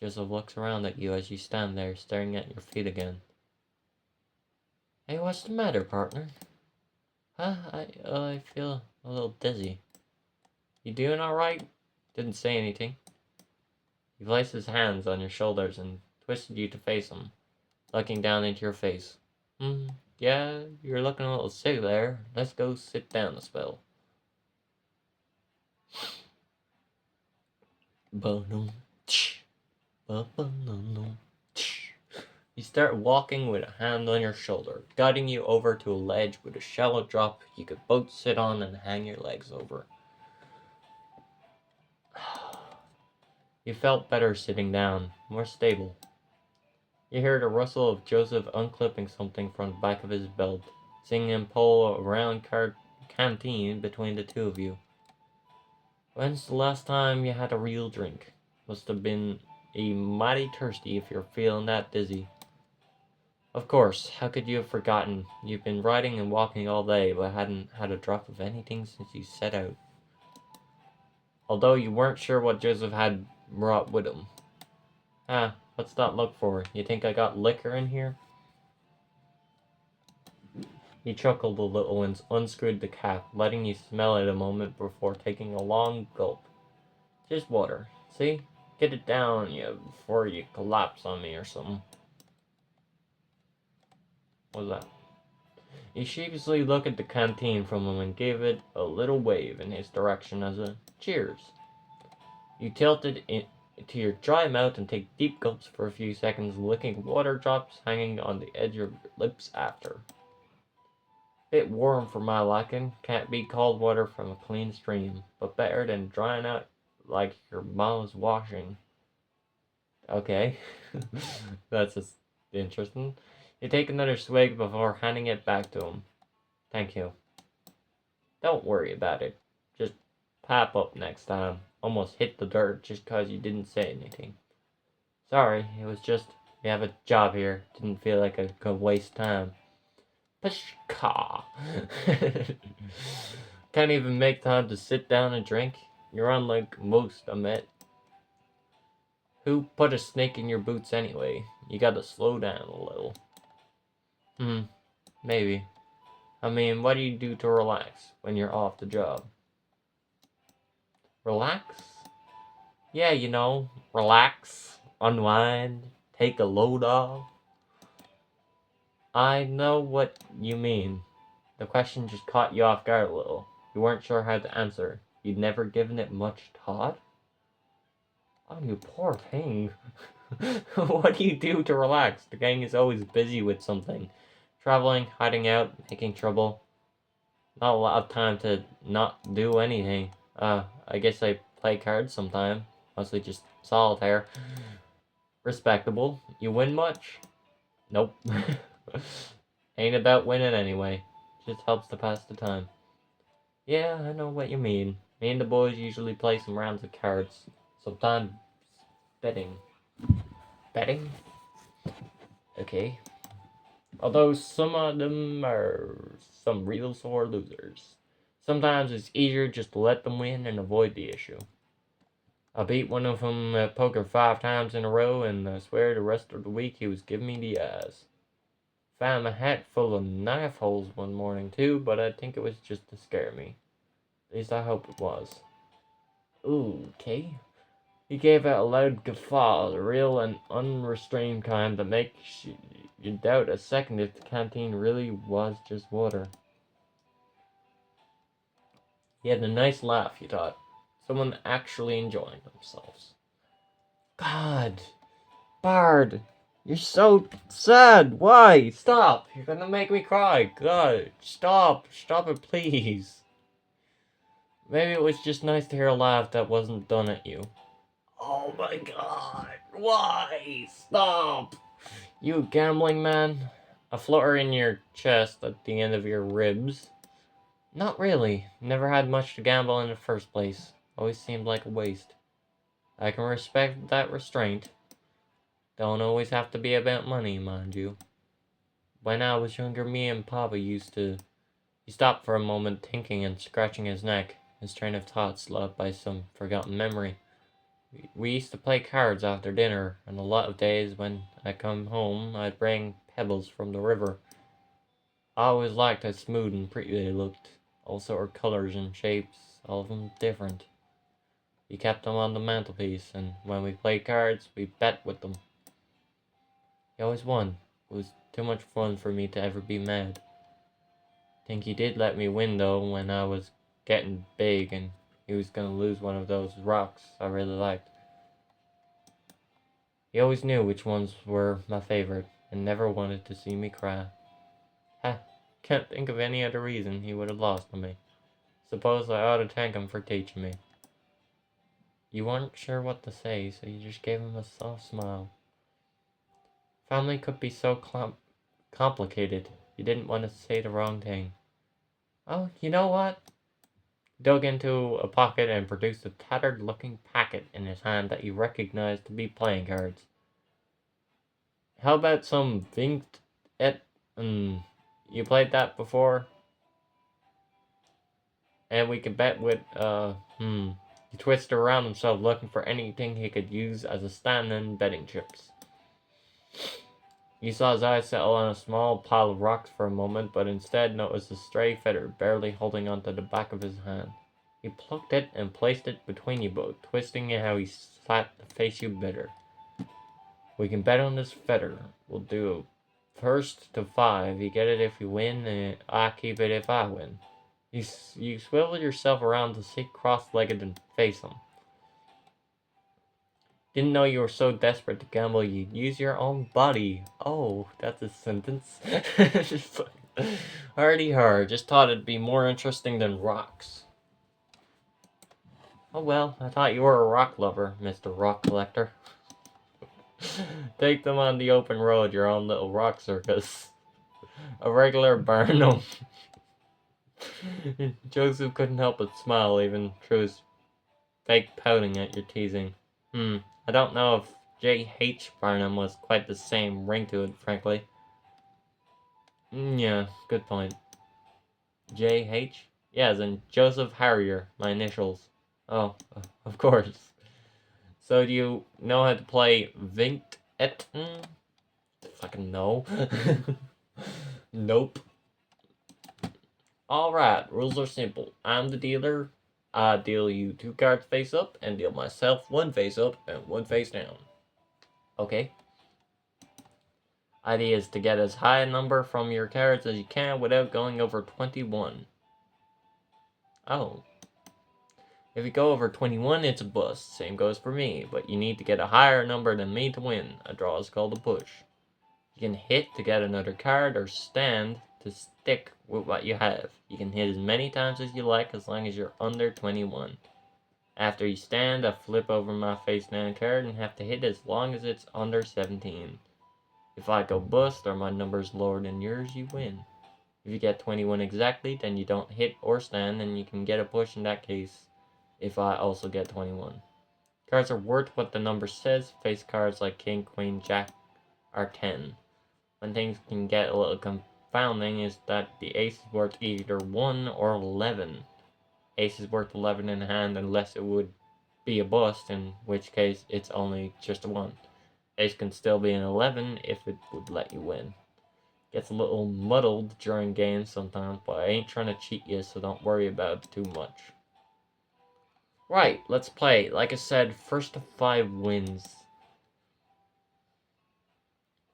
Joseph looks around at you as you stand there staring at your feet again. Hey, what's the matter, partner? Huh? I feel a little dizzy. You doing alright? Didn't say anything. He placed his hands on your shoulders and twisted you to face him, looking down into your face. Yeah, you're looking a little sick there. Let's go sit down a spell. You start walking with a hand on your shoulder, guiding you over to a ledge with a shallow drop you could both sit on and hang your legs over. You felt better sitting down, more stable. You heard a rustle of Joseph unclipping something from the back of his belt, seeing him pull a round canteen between the two of you. When's the last time you had a real drink? Must have been a mighty thirsty if you're feeling that dizzy. Of course, how could you have forgotten? You've been riding and walking all day, but hadn't had a drop of anything since you set out. Although you weren't sure what Joseph had brought with him. What's that look for? You think I got liquor in here? He chuckled a little and unscrewed the cap, letting you smell it a moment before taking a long gulp. Just water. See? Get it down you before you collapse on me or something. What was that? He sheepishly looked at the canteen from him and gave it a little wave in his direction as a cheers. You tilted into your dry mouth and take deep gulps for a few seconds, licking water drops hanging on the edge of your lips after. Bit warm for my liking. Can't beat cold water from a clean stream, but better than drying out like your mom's washing. Okay, that's just interesting. You take another swig before handing it back to him. Thank you. Don't worry about it. Just pop up next time. Almost hit the dirt just 'cause you didn't say anything. Sorry, it was just, we have a job here. Didn't feel like I could waste time. Pashka. Can't even make time to sit down and drink. You're unlike most I met. Who put a snake in your boots anyway? You gotta slow down a little. Maybe. I mean, what do you do to relax when you're off the job? Relax? Yeah, relax, unwind, take a load off. I know what you mean. The question just caught you off guard a little. You weren't sure how to answer. You'd never given it much thought? Oh, you poor thing. What do you do to relax? The gang is always busy with something. Traveling, hiding out, making trouble. Not a lot of time to not do anything. I guess I play cards sometime. Mostly just solitaire. Respectable. You win much? Nope. Ain't about winning anyway. Just helps to pass the time. Yeah, I know what you mean. Me and the boys usually play some rounds of cards. Sometimes betting. Betting? Okay. Although some of them are some real sore losers. Sometimes it's easier just to let them win and avoid the issue. I beat one of them at poker 5 times in a row, and I swear the rest of the week he was giving me the eyes. Found my hat full of knife holes one morning too, but I think it was just to scare me. At least I hope it was. Ooh, okay. He gave out a loud guffaw, the real and unrestrained kind that makes you doubt a second if the canteen really was just water. He had a nice laugh, you thought. Someone actually enjoying themselves. God, Bard, you're so sad. Why? Stop. You're gonna make me cry. God, stop. Stop it, please. Maybe it was just nice to hear a laugh that wasn't done at you. Oh my god. Why? Stop. You gambling man? A flutter in your chest at the end of your ribs. Not really. Never had much to gamble in the first place. Always seemed like a waste. I can respect that restraint. Don't always have to be about money, mind you. When I was younger, me and Papa used to... He stopped for a moment, thinking and scratching his neck, his train of thought slowed by some forgotten memory. We used to play cards after dinner, and a lot of days when I come home, I'd bring pebbles from the river. I always liked how smooth and pretty they looked. All sort of colors and shapes, all of them different. We kept them on the mantelpiece, and when we played cards, we bet with them. He always won. It was too much fun for me to ever be mad. Think he did let me win though when I was getting big and he was gonna lose one of those rocks I really liked. He always knew which ones were my favorite and never wanted to see me cry. Ha! Can't think of any other reason he would have lost to me. Suppose I ought to thank him for teaching me. You weren't sure what to say, so you just gave him a soft smile. Family could be so complicated. You didn't want to say the wrong thing. Oh, you know what? Dug into a pocket and produced a tattered-looking packet in his hand that he recognized to be playing cards. How about some Vingt et... you played that before? And we could bet with, He twisted around himself looking for anything he could use as a stand-in betting chips. You saw his eyes settle on a small pile of rocks for a moment, but instead noticed a stray feather barely holding onto the back of his hand. He plucked it and placed it between you both, twisting it how he sat to face you better. We can bet on this feather. We'll do first to 5. You get it if you win, and I keep it if I win. You swivel yourself around to sit cross-legged and face him. Didn't know you were so desperate to gamble you'd use your own body. Oh, that's a sentence. Hardy har, just thought it'd be more interesting than rocks. Oh well, I thought you were a rock lover, Mr. Rock Collector. Take them on the open road, your own little rock circus. A regular Barnum. Joseph couldn't help but smile, even through his fake pouting at your teasing. I don't know if J.H. Barnum was quite the same ring to it, frankly. Yeah, good point. J.H.? Yeah, as in Joseph Harrier, my initials. Oh, of course. So do you know how to play Vingt et? Fucking no. Nope. Alright, rules are simple. I'm the dealer. I deal you 2 cards face up, and deal myself 1 face up and 1 face down. Okay? Idea is to get as high a number from your cards as you can without going over 21. Oh. If you go over 21, it's a bust. Same goes for me, but you need to get a higher number than me to win. A draw is called a push. You can hit to get another card or stand to stick with what you have. You can hit as many times as you like as long as you're under 21. After you stand, I flip over my face down card and have to hit as long as it's under 17. If I go bust or my number's lower than yours, you win. If you get 21 exactly, then you don't hit or stand, and you can get a push in that case if I also get 21. Cards are worth what the number says. Face cards like King, Queen, Jack are 10. When things can get a little confounding is that the ace is worth either 1 or 11. Ace is worth 11 in hand unless it would be a bust, in which case it's only just a 1. Ace can still be an 11 if it would let you win. Gets a little muddled during games sometimes, but I ain't trying to cheat you, so don't worry about it too much. Right, let's play. Like I said, first to 5 wins.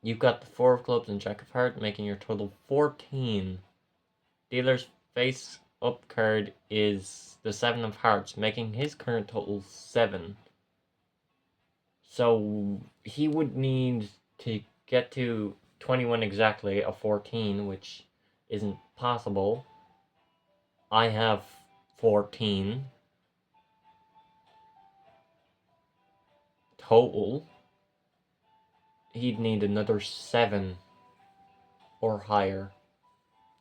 You've got the 4 of clubs and Jack of hearts, making your total 14. Dealer's face up card is the 7 of hearts, making his current total 7. So he would need to get to 21 exactly, a 14, which isn't possible. I have 14 total. He'd need another 7 or higher.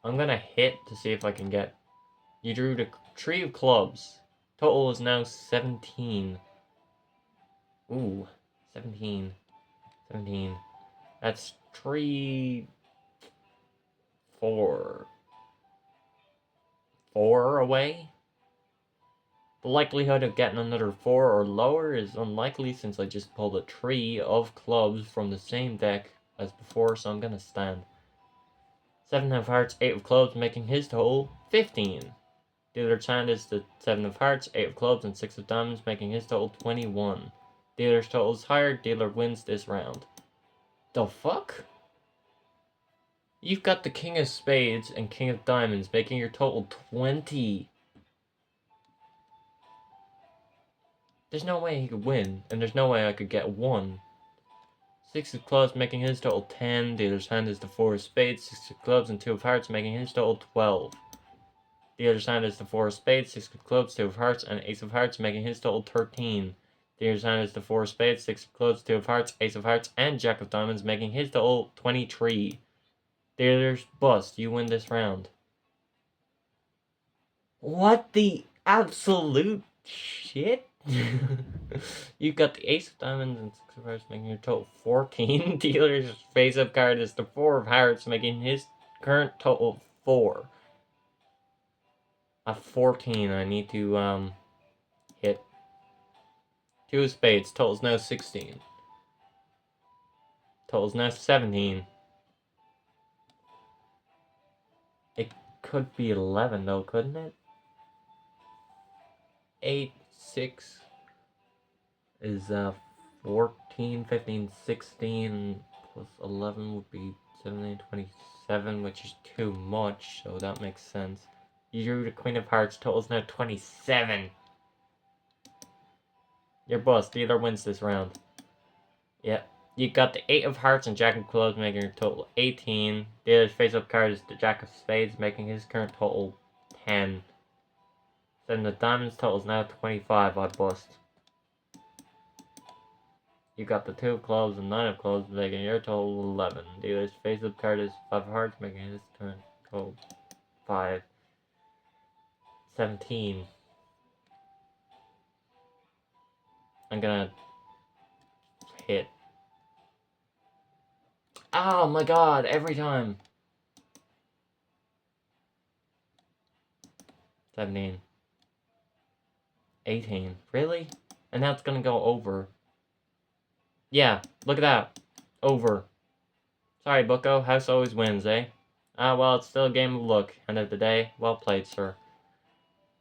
I'm gonna hit to see if I can get... You drew the tree of clubs. Total is now 17. Ooh, 17. 17. That's 3... 4 away? The likelihood of getting another 4 or lower is unlikely since I just pulled a tree of clubs from the same deck as before, so I'm gonna stand. 7 of hearts, 8 of clubs, making his total 15. Dealer's hand is the 7 of hearts, 8 of clubs, and 6 of diamonds, making his total 21. Dealer's total is higher, dealer wins this round. The fuck? You've got the king of spades and king of diamonds, making your total 20. There's no way he could win, and there's no way I could get 1. 6 of clubs, making his total 10. Dealer's hand is the 4 of spades, 6 of clubs, and 2 of hearts, making his total 12. Dealer's hand is the 4 of spades, 6 of clubs, 2 of hearts, and ace of hearts, making his total 13. Dealer's hand is the 4 of spades, 6 of clubs, 2 of hearts, ace of hearts, and jack of diamonds, making his total 23. Dealer's bust. You win this round. What the absolute shit? You've got the ace of diamonds and 6 of hearts, making your total 14. Dealer's face-up card is the 4 of hearts, making his current total 4. At 14, I need to hit 2 of spades. Total's now 16. Total's now 17. It could be 11 though, couldn't it? 8, 6 is 14, 15, 16 plus 11 would be 17, 27, which is too much, so that makes sense. You drew the queen of hearts. Total's now 27. Your boss, dealer wins this round. Yep. You got the 8 of hearts and Jack of clubs, making your total 18. The other face-up card is the Jack of spades, making his current total 10. Then the diamonds total is now 25. I bust. You got the 2 of clubs and 9 of clubs, making your total 11. The other's face-up card is 5 of hearts, making his turn total 5. 17. I'm gonna hit. Oh my god, every time. 17. 18. Really? And that's gonna go over. Yeah, look at that. Over. Sorry, Bucko. House always wins, eh? Ah, well, it's still a game of luck. End of the day. Well played, sir.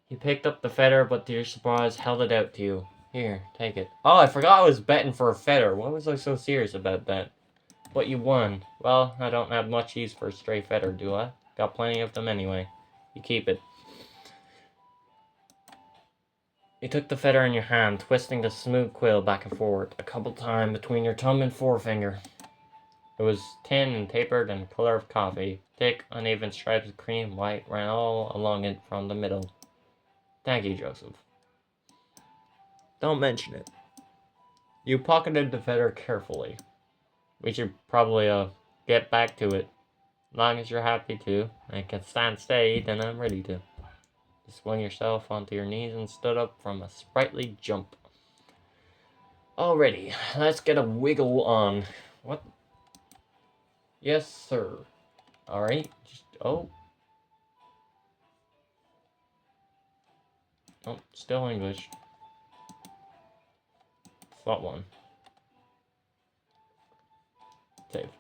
You picked up the feather, but to your surprise, held it out to you. Here, take it. Oh, I forgot I was betting for a feather. Why was I so serious about that? But you won. Well, I don't have much use for a stray feather, do I? Got plenty of them anyway. You keep it. You took the feather in your hand, twisting the smooth quill back and forward, a couple times between your thumb and forefinger. It was thin and tapered and the color of coffee. Thick, uneven stripes of cream white ran all along it from the middle. Thank you, Joseph. Don't mention it. You pocketed the feather carefully. We should probably, get back to it. As long as you're happy to, and can stand steady, then I'm ready to. You swung yourself onto your knees and stood up from a sprightly jump. Alrighty, let's get a wiggle on. What? Yes, sir. Alright, oh. Oh, still English. Thought one. Save.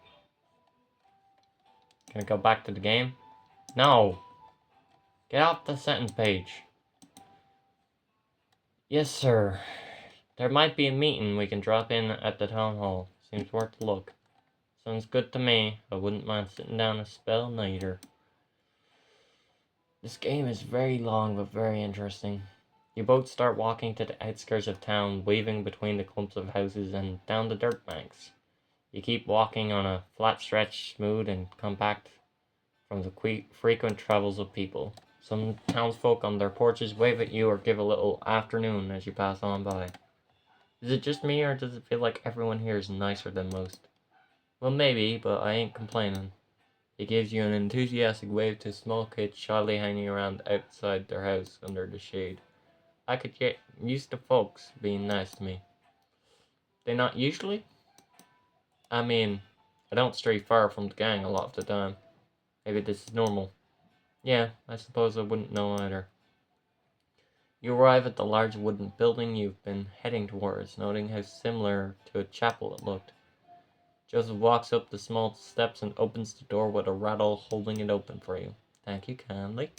Can I go back to the game? No! Get off the sentence page. Yes, sir. There might be a meeting we can drop in at the town hall. Seems worth a look. Sounds good to me. I wouldn't mind sitting down a spell neither. This game is very long but very interesting. You both start walking to the outskirts of town, weaving between the clumps of houses and down the dirt banks. You keep walking on a flat stretch, smooth and compact from the frequent travels of people. Some townsfolk on their porches wave at you or give a little afternoon as you pass on by. Is it just me, or does it feel like everyone here is nicer than most? Well, maybe, but I ain't complaining. It gives you an enthusiastic wave to small kids shyly hanging around outside their house under the shade. I could get used to folks being nice to me. They not usually? I mean, I don't stray far from the gang a lot of the time. Maybe this is normal. Yeah, I suppose I wouldn't know either. You arrive at the large wooden building you've been heading towards, noting how similar to a chapel it looked. Joseph walks up the small steps and opens the door with a rattle, holding it open for you. Thank you kindly.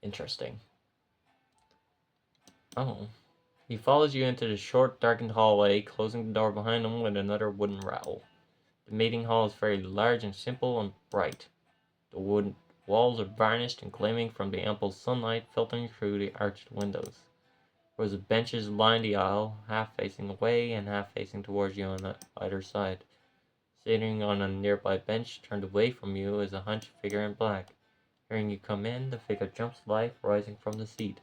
Interesting. Oh. He follows you into the short, darkened hallway, closing the door behind him with another wooden rattle. The meeting hall is very large and simple and bright. The wooden walls are varnished and gleaming from the ample sunlight filtering through the arched windows. Rows of benches line the aisle, half facing away and half facing towards you on either side. Sitting on a nearby bench, turned away from you, is a hunched figure in black. Hearing you come in, the figure jumps to life, rising from the seat.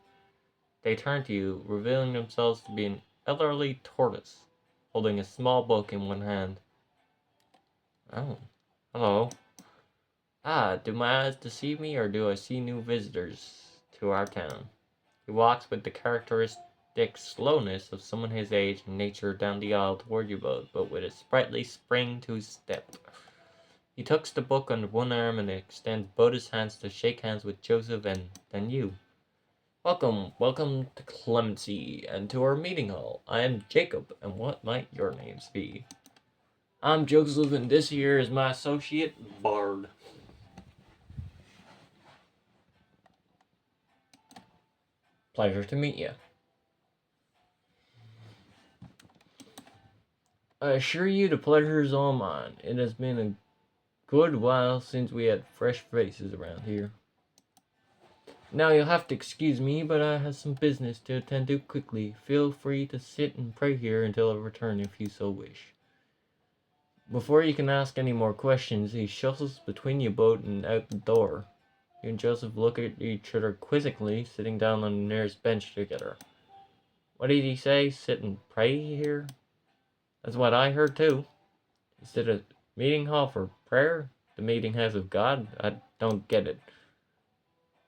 They turn to you, revealing themselves to be an elderly tortoise, holding a small book in one hand. Oh, hello. Ah, do my eyes deceive me, or do I see new visitors to our town? He walks with the characteristic slowness of someone his age and nature down the aisle toward you both, but with a sprightly spring to his step. He tucks the book under one arm and extends both his hands to shake hands with Joseph and then you. Welcome to Clemency and to our meeting hall. I am Jacob, and what might your names be? I'm Joseph, and this here is my associate, Bard. Pleasure to meet you. I assure you the pleasure is all mine. It has been a good while since we had fresh faces around here. Now you'll have to excuse me, but I have some business to attend to quickly. Feel free to sit and pray here until I return if you so wish. Before you can ask any more questions, he shuffles between you both and out the door. You and Joseph look at each other quizzically, sitting down on the nearest bench together. What did he say? Sit and pray here? That's what I heard too. Is it a meeting hall for prayer? The meeting house of God? I don't get it.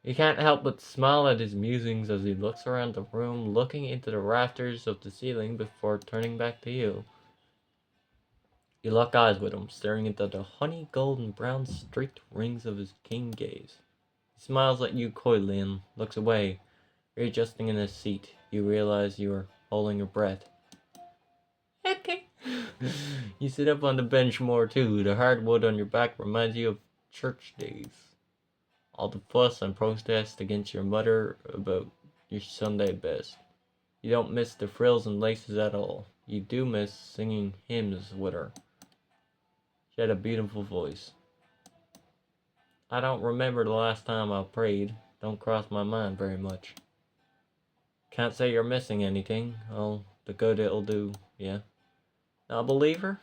You can't help but smile at his musings as he looks around the room, looking into the rafters of the ceiling before turning back to you. You lock eyes with him, staring into the honey gold and brown streaked rings of his keen gaze. He smiles at you coyly and looks away. Readjusting in his seat, you realize you are holding your breath. Okay. You sit up on the bench more too. The hardwood on your back reminds you of church days. All the fuss and protest against your mother about your Sunday best. You don't miss the frills and laces at all. You do miss singing hymns with her. She had a beautiful voice. I don't remember the last time I prayed. Don't cross my mind very much. Can't say you're missing anything. Oh, the good it'll do, yeah. Not a believer?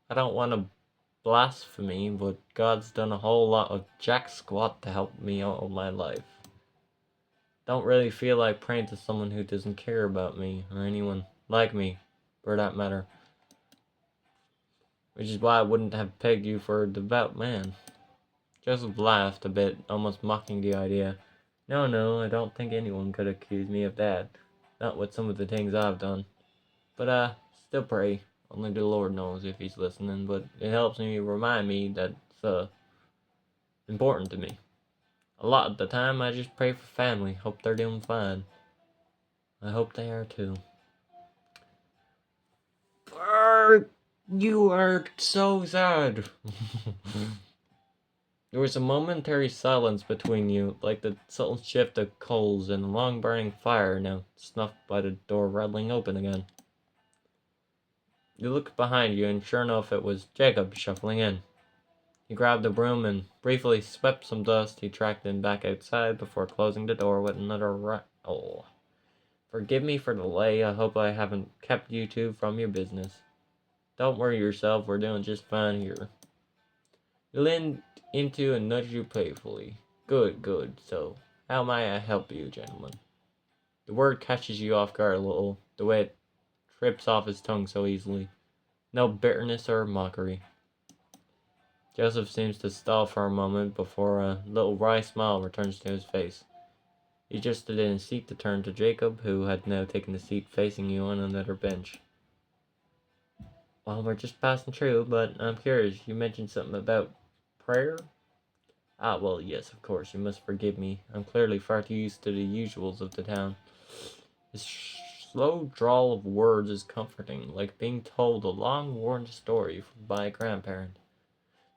I don't want to blasphemy, but God's done a whole lot of jack squat to help me all my life. Don't really feel like praying to someone who doesn't care about me, or anyone like me, for that matter. Which is why I wouldn't have pegged you for a devout man. Joseph laughed a bit, almost mocking the idea. No, I don't think anyone could accuse me of that. Not with some of the things I've done. But, still pray. Only the Lord knows if he's listening, but it helps me remind me that it's, important to me. A lot of the time, I just pray for family, hope they're doing fine. I hope they are too. You are so sad. There was a momentary silence between you, like the subtle shift of coals in a long burning fire, now snuffed by the door rattling open again. You looked behind you, and sure enough, it was Jacob shuffling in. He grabbed a broom and briefly swept some dust. He tracked him back outside before closing the door with another rattle. Forgive me for the delay. I hope I haven't kept you two from your business. Don't worry yourself. We're doing just fine here. He leaned into and nudged you playfully. Good. So, how may I help you, gentlemen? The word catches you off guard a little, the way it trips off his tongue so easily. No bitterness or mockery. Joseph seems to stall for a moment before a little wry smile returns to his face. He adjusted in his seat to turn to Jacob, who had now taken a seat facing you on another bench. Well, we're just passing through, but I'm curious. You mentioned something about prayer? Ah, well, yes, of course. You must forgive me. I'm clearly far too used to the usuals of the town. His slow drawl of words is comforting, like being told a long-worn story by a grandparent.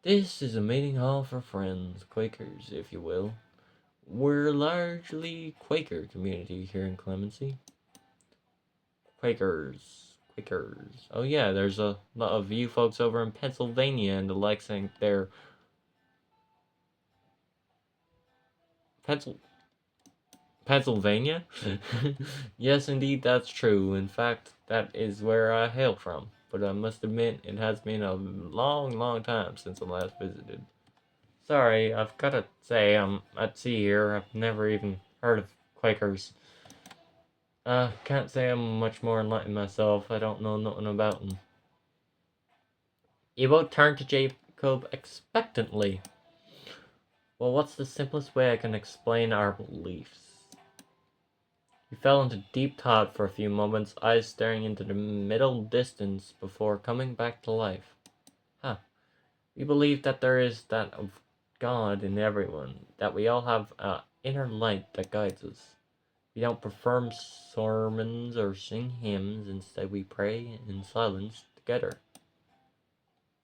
This is a meeting hall for friends, Quakers, if you will. We're largely Quaker community here in Clemency. Quakers. Oh yeah, there's a lot of you folks over in Pennsylvania and the like saying they're Pennsylvania? Yes, indeed, that's true. In fact, that is where I hail from. But I must admit, it has been a long time since I last visited. Sorry, I've gotta say, I'm at sea here. I've never even heard of Quakers. Can't say I'm much more enlightened myself. I don't know nothing about them. You both turned to Jacob expectantly. Well, what's the simplest way I can explain our beliefs? He fell into deep thought for a few moments, eyes staring into the middle distance before coming back to life. We believe that there is that of God in everyone, that we all have an inner light that guides us. We don't perform sermons or sing hymns, instead we pray in silence together.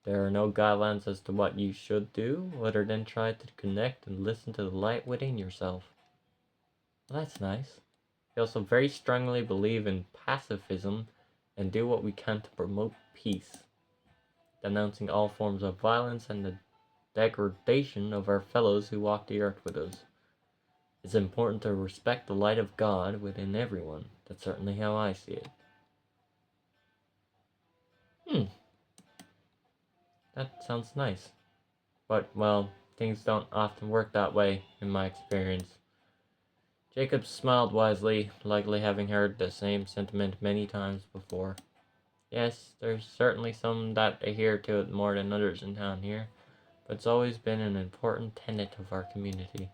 There are no guidelines as to what you should do, other than try to connect and listen to the light within yourself. Well, that's nice. We also very strongly believe in pacifism and do what we can to promote peace, denouncing all forms of violence and the degradation of our fellows who walk the earth with us. It's important to respect the light of God within everyone. That's certainly how I see it. Hmm, that sounds nice. But, well, things don't often work that way, in my experience. Jacob smiled wisely, likely having heard the same sentiment many times before. Yes, there's certainly some that adhere to it more than others in town here, but it's always been an important tenet of our community.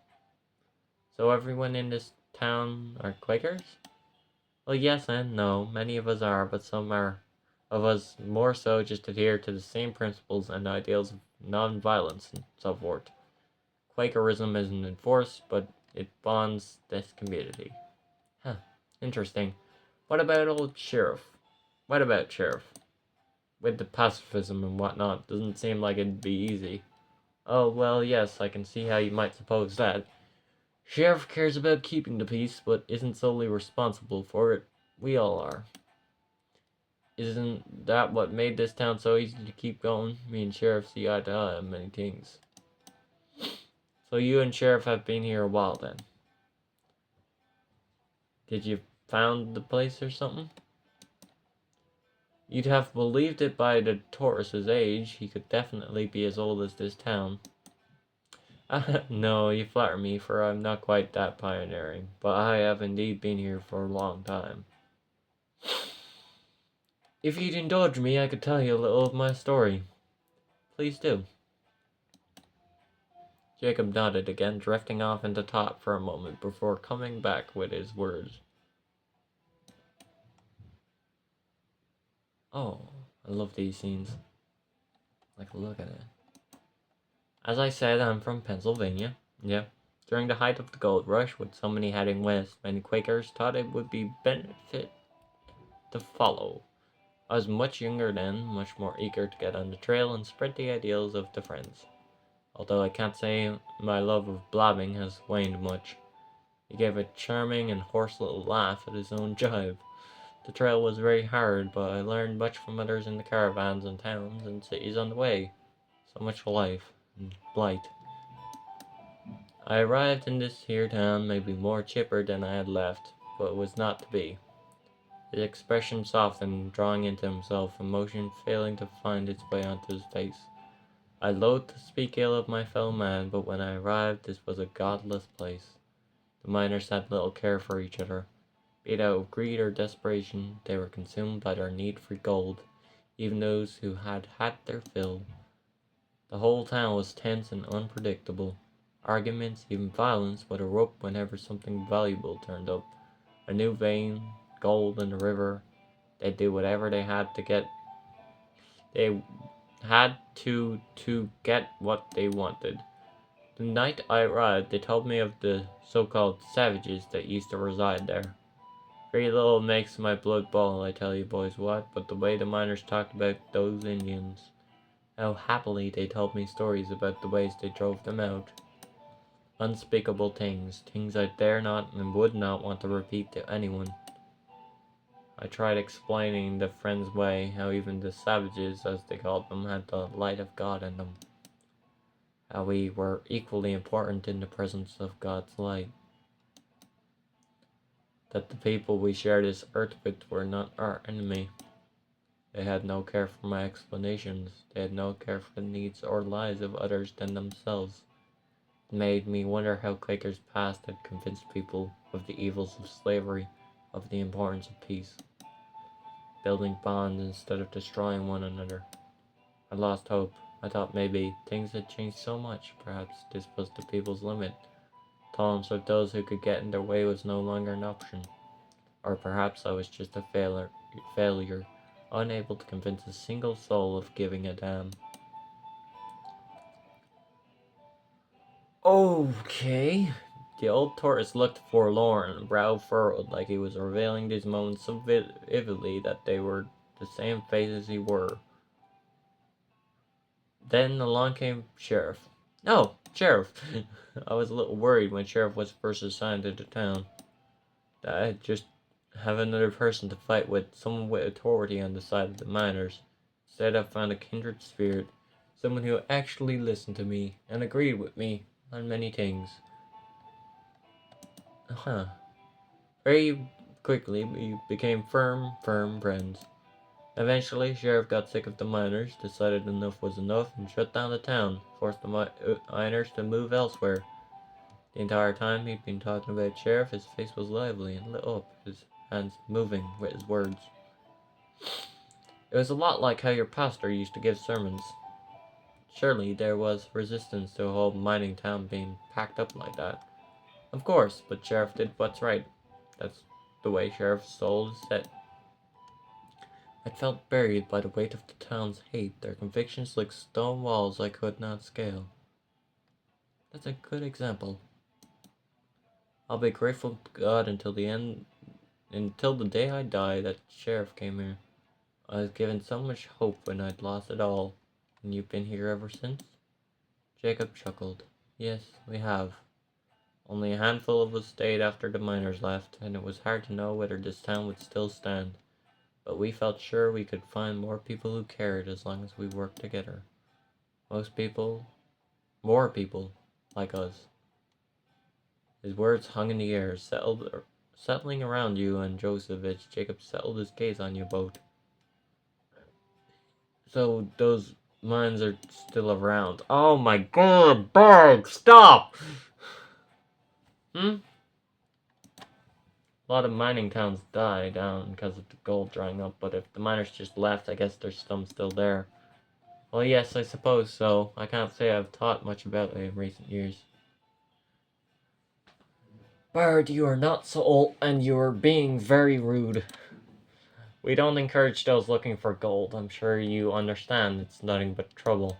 So everyone in this town are Quakers? Well, yes and no. Many of us are, but some are of us more so just adhere to the same principles and ideals of non-violence and so forth. Quakerism isn't enforced, but it bonds this community. Huh. Interesting. What about old Sheriff? What about Sheriff? With the pacifism and whatnot, doesn't seem like it'd be easy. Oh, well, yes, I can see how you might suppose that. Sheriff cares about keeping the peace, but isn't solely responsible for it. We all are. Isn't that what made this town so easy to keep going? Me and Sheriff see eye to eye on many things. So you and Sheriff have been here a while then. Did you found the place or something? You'd have believed it by the Taurus's age. He could definitely be as old as this town. No, you flatter me, for I'm not quite that pioneering, but I have indeed been here for a long time. If you'd indulge me, I could tell you a little of my story. Please do. Jacob nodded again, drifting off into thought for a moment before coming back with his words. Oh, I love these scenes. Like, look at it. As I said, I'm from Pennsylvania. Yeah. During the height of the gold rush, with so many heading west, many Quakers thought it would be benefit to follow. I was much younger then, much more eager to get on the trail and spread the ideals of the friends. Although I can't say my love of blabbing has waned much. He gave a charming and hoarse little laugh at his own jibe. The trail was very hard, but I learned much from others in the caravans and towns and cities on the way. So much life and blight. I arrived in this here town maybe more chipper than I had left, but it was not to be. His expression softened, drawing into himself, emotion failing to find its way onto his face. I loathed to speak ill of my fellow man, but when I arrived this was a godless place. The miners had little care for each other. Be it out of greed or desperation, they were consumed by their need for gold, even those who had had their fill. The whole town was tense and unpredictable. Arguments, even violence, would erupt whenever something valuable turned up. A new vein, gold in the river. They'd do whatever they had to get what they wanted. The night I arrived, they told me of the so-called savages that used to reside there. Very little makes my blood boil, I tell you boys what, but the way the miners talked about those Indians. How happily they told me stories about the ways they drove them out. Unspeakable things, things I dare not and would not want to repeat to anyone. I tried explaining the friend's way, how even the savages, as they called them, had the light of God in them. How we were equally important in the presence of God's light. That the people we share this earth with were not our enemy. They had no care for my explanations. They had no care for the needs or lives of others than themselves. It made me wonder how Quakers past had convinced people of the evils of slavery, of the importance of peace, building bonds instead of destroying one another. I lost hope. I thought maybe things had changed so much. Perhaps this was the people's limit. Tolerance of those who could get in their way was no longer an option. Or perhaps I was just a failure, unable to convince a single soul of giving a damn. Okay. The old tortoise looked forlorn and brow furrowed, like he was revealing these moments so vividly that they were the same faces he wore. Then along came Sheriff. No, Sheriff! I was a little worried when Sheriff was first assigned to the town. That I'd just have another person to fight with, someone with authority on the side of the miners. Instead, I found a kindred spirit, someone who actually listened to me and agreed with me on many things. Huh. Very quickly, we became firm friends. Eventually, Sheriff got sick of the miners, decided enough was enough, and shut down the town, forced the miners to move elsewhere. The entire time he'd been talking about Sheriff, his face was lively and lit up, his hands moving with his words. It was a lot like how your pastor used to give sermons. Surely there was resistance to a whole mining town being packed up like that. Of course, but Sheriff did what's right. That's the way Sheriff's soul is set. I felt buried by the weight of the town's hate, their convictions like stone walls I could not scale. That's a good example. I'll be grateful to God until the day I die that Sheriff came here. I was given so much hope when I'd lost it all. And you've been here ever since? Jacob chuckled. Yes, we have. Only a handful of us stayed after the miners left, and it was hard to know whether this town would still stand. But we felt sure we could find more people who cared as long as we worked together. More people, like us. His words hung in the air, settling around you and Joseph as Jacob settled his gaze on you both. So those mines are still around. Oh my god, Berg, stop! A lot of mining towns die down because of the gold drying up, but if the miners just left, I guess there's some still there. Well, yes, I suppose so. I can't say I've taught much about it in recent years. Bard, you are not so old, and you are being very rude. We don't encourage those looking for gold. I'm sure you understand it's nothing but trouble.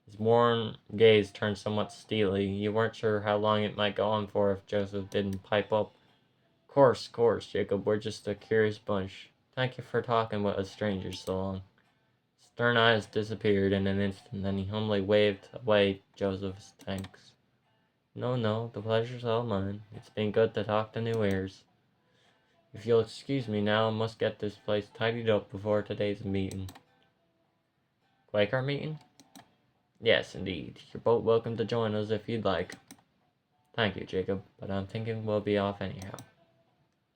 His worn gaze turned somewhat steely. You weren't sure how long it might go on for if Joseph didn't pipe up. Course, Jacob. We're just a curious bunch. Thank you for talking with us strangers so long. Stern eyes disappeared in an instant, and he humbly waved away Joseph's thanks. No, the pleasure's all mine. It's been good to talk to new ears. If you'll excuse me now, I must get this place tidied up before today's meeting. Quaker meeting? Yes, indeed. You're both welcome to join us if you'd like. Thank you, Jacob, but I'm thinking we'll be off anyhow.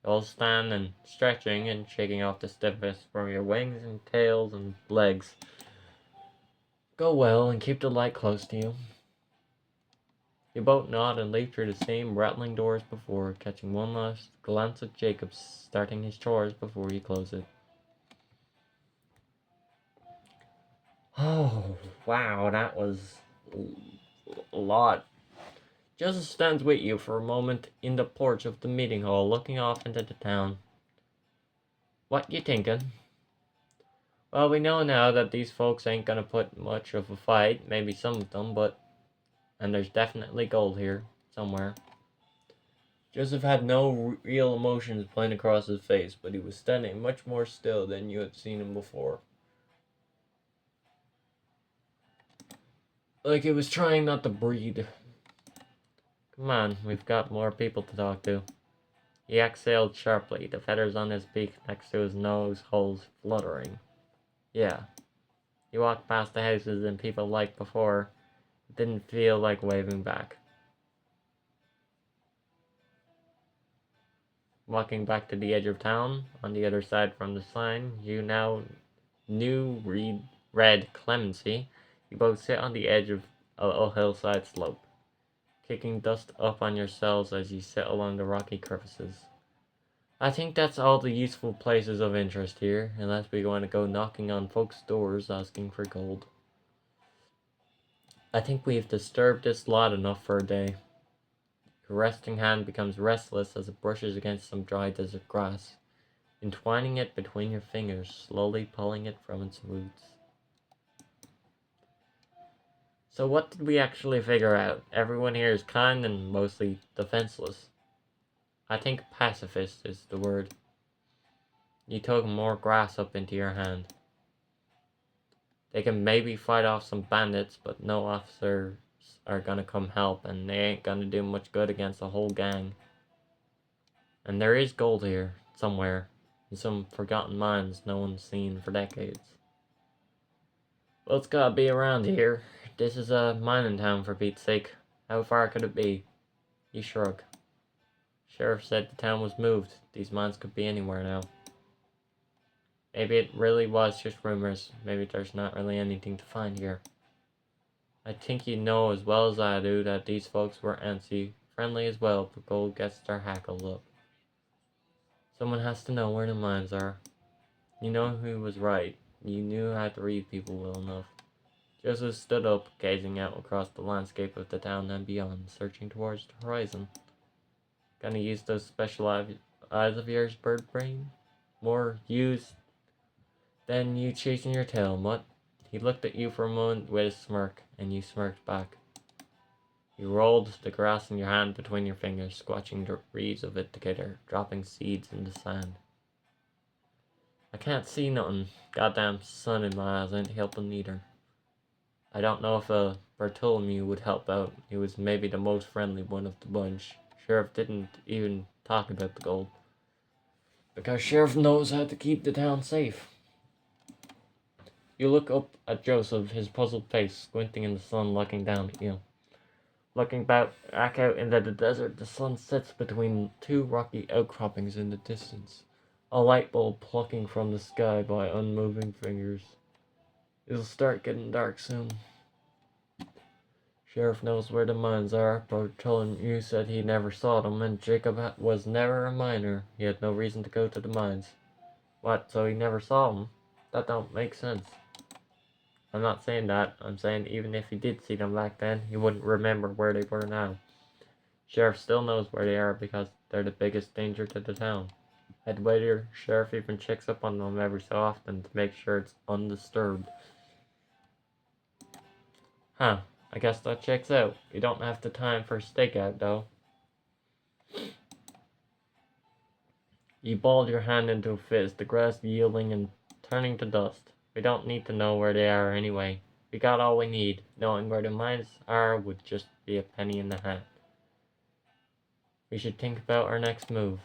You'll stand and stretching and shaking off the stiffness from your wings and tails and legs. Go well and keep the light close to you. You both nod and leap through the same rattling door as before, catching one last glance at Jacob starting his chores before you close it. Oh, wow, that was a lot. Joseph stands with you for a moment in the porch of the meeting hall, looking off into the town. What you thinking? Well, we know now that these folks ain't gonna put much of a fight, maybe some of them, and there's definitely gold here, somewhere. Joseph had no real emotions playing across his face, but he was standing much more still than you had seen him before. Like he was trying not to breathe. Come on, we've got more people to talk to. He exhaled sharply, the feathers on his beak next to his nose holes fluttering. Yeah. You walked past the houses and people like before. It didn't feel like waving back. Walking back to the edge of town, on the other side from the sign, you now read Clemency. You both sit on the edge of a little hillside slope, kicking dust up on yourselves as you sit along the rocky crevices. I think that's all the useful places of interest here, unless we want to go knocking on folks' doors asking for gold. I think we've disturbed this lot enough for a day. Your resting hand becomes restless as it brushes against some dry desert grass, entwining it between your fingers, slowly pulling it from its roots. So what did we actually figure out? Everyone here is kind and mostly defenseless. I think pacifist is the word. You took more grass up into your hand. They can maybe fight off some bandits, but no officers are gonna come help, and they ain't gonna do much good against a whole gang. And there is gold here, somewhere, in some forgotten mines no one's seen for decades. Well, it's gotta be around here. This is a mining town, for Pete's sake. How far could it be? You shrug. Sheriff said the town was moved. These mines could be anywhere now. Maybe it really was just rumors. Maybe there's not really anything to find here. I think you know as well as I do that these folks were antsy, friendly as well, but gold gets their hackles up. Someone has to know where the mines are. You know who was right. You knew how to read people well enough. Joseph stood up, gazing out across the landscape of the town and beyond, searching towards the horizon. Gonna use those special eyes of yours, bird brain? More used than you chasing your tail, mutt. He looked at you for a moment with a smirk, and you smirked back. You rolled the grass in your hand between your fingers, squashing the reeds of it together, dropping seeds in the sand. I can't see nothing. Goddamn sun in my eyes ain't helping neither. I don't know if Bartholomew would help out. He was maybe the most friendly one of the bunch. Sheriff didn't even talk about the gold. Because Sheriff knows how to keep the town safe. You look up at Joseph, his puzzled face squinting in the sun, looking down at you. Looking back out into the desert, the sun sits between two rocky outcroppings in the distance. A light bulb plucking from the sky by unmoving fingers. It'll start getting dark soon. Sheriff knows where the mines are. Bartholomew said he never saw them, and Jacob was never a miner. He had no reason to go to the mines. What, so he never saw them? That don't make sense. I'm not saying that. I'm saying even if he did see them back then, he wouldn't remember where they were now. Sheriff still knows where they are because they're the biggest danger to the town. I'd wager Sheriff even checks up on them every so often to make sure it's undisturbed. Huh, I guess that checks out. You don't have the time for a stakeout, though. You balled your hand into a fist, the grass yielding and turning to dust. We don't need to know where they are anyway. We got all we need. Knowing where the mines are would just be a penny in the hat. We should think about our next move.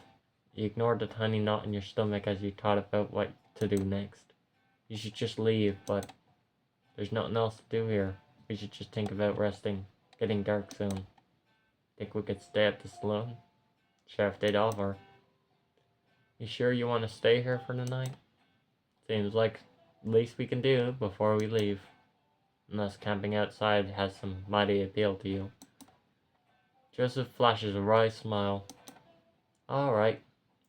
You ignored the tiny knot in your stomach as you thought about what to do next. You should just leave, but there's nothing else to do here. We should just think about resting. Getting dark soon. Think we could stay at the saloon? Sheriff did offer. You sure you want to stay here for the night? Seems like the least we can do before we leave. Unless camping outside has some mighty appeal to you. Joseph flashes a wry smile. Alright,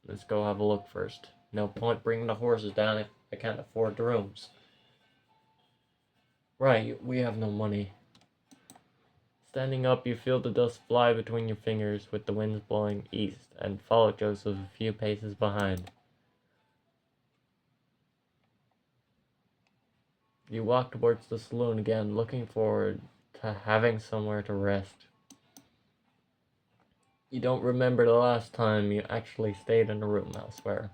let's go have a look first. No point bringing the horses down if I can't afford the rooms. Right, we have no money. Standing up, you feel the dust fly between your fingers with the winds blowing east and follow Joseph a few paces behind. You walk towards the saloon again, looking forward to having somewhere to rest. You don't remember the last time you actually stayed in a room elsewhere.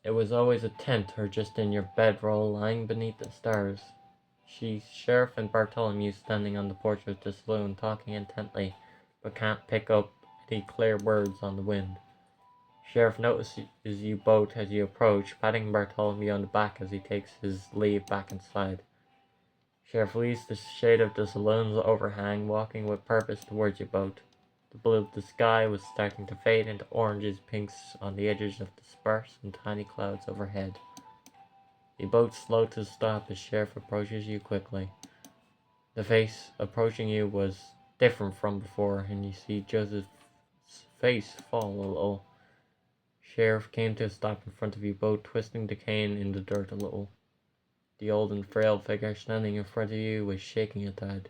It was always a tent or just in your bedroll lying beneath the stars. Sheriff and Bartholomew standing on the porch of the saloon talking intently, but can't pick up any clear words on the wind. Sheriff notices you both as you approach, patting Bartholomew on the back as he takes his leave back inside. Sheriff leaves the shade of the saloon's overhang, walking with purpose towards you both. The blue of the sky was starting to fade into oranges, pinks on the edges of the sparse and tiny clouds overhead. You both slow to stop as Sheriff approaches you quickly. The face approaching you was different from before, and you see Joseph's face fall a little. Sheriff came to a stop in front of you both, twisting the cane in the dirt a little. The old and frail figure standing in front of you was shaking a tad.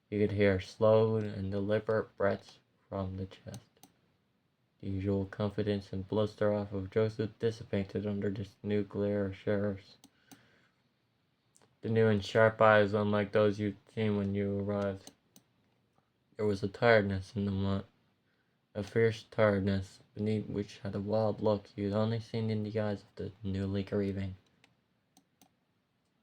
You could hear slow and deliberate breaths from the chest. The usual confidence and bluster off of Joseph dissipated under this new glare of Sheriff's. The new and sharp eyes unlike those you'd seen when you arrived. There was a tiredness in them, a fierce tiredness, beneath which had a wild look you'd only seen in the eyes of the newly grieving.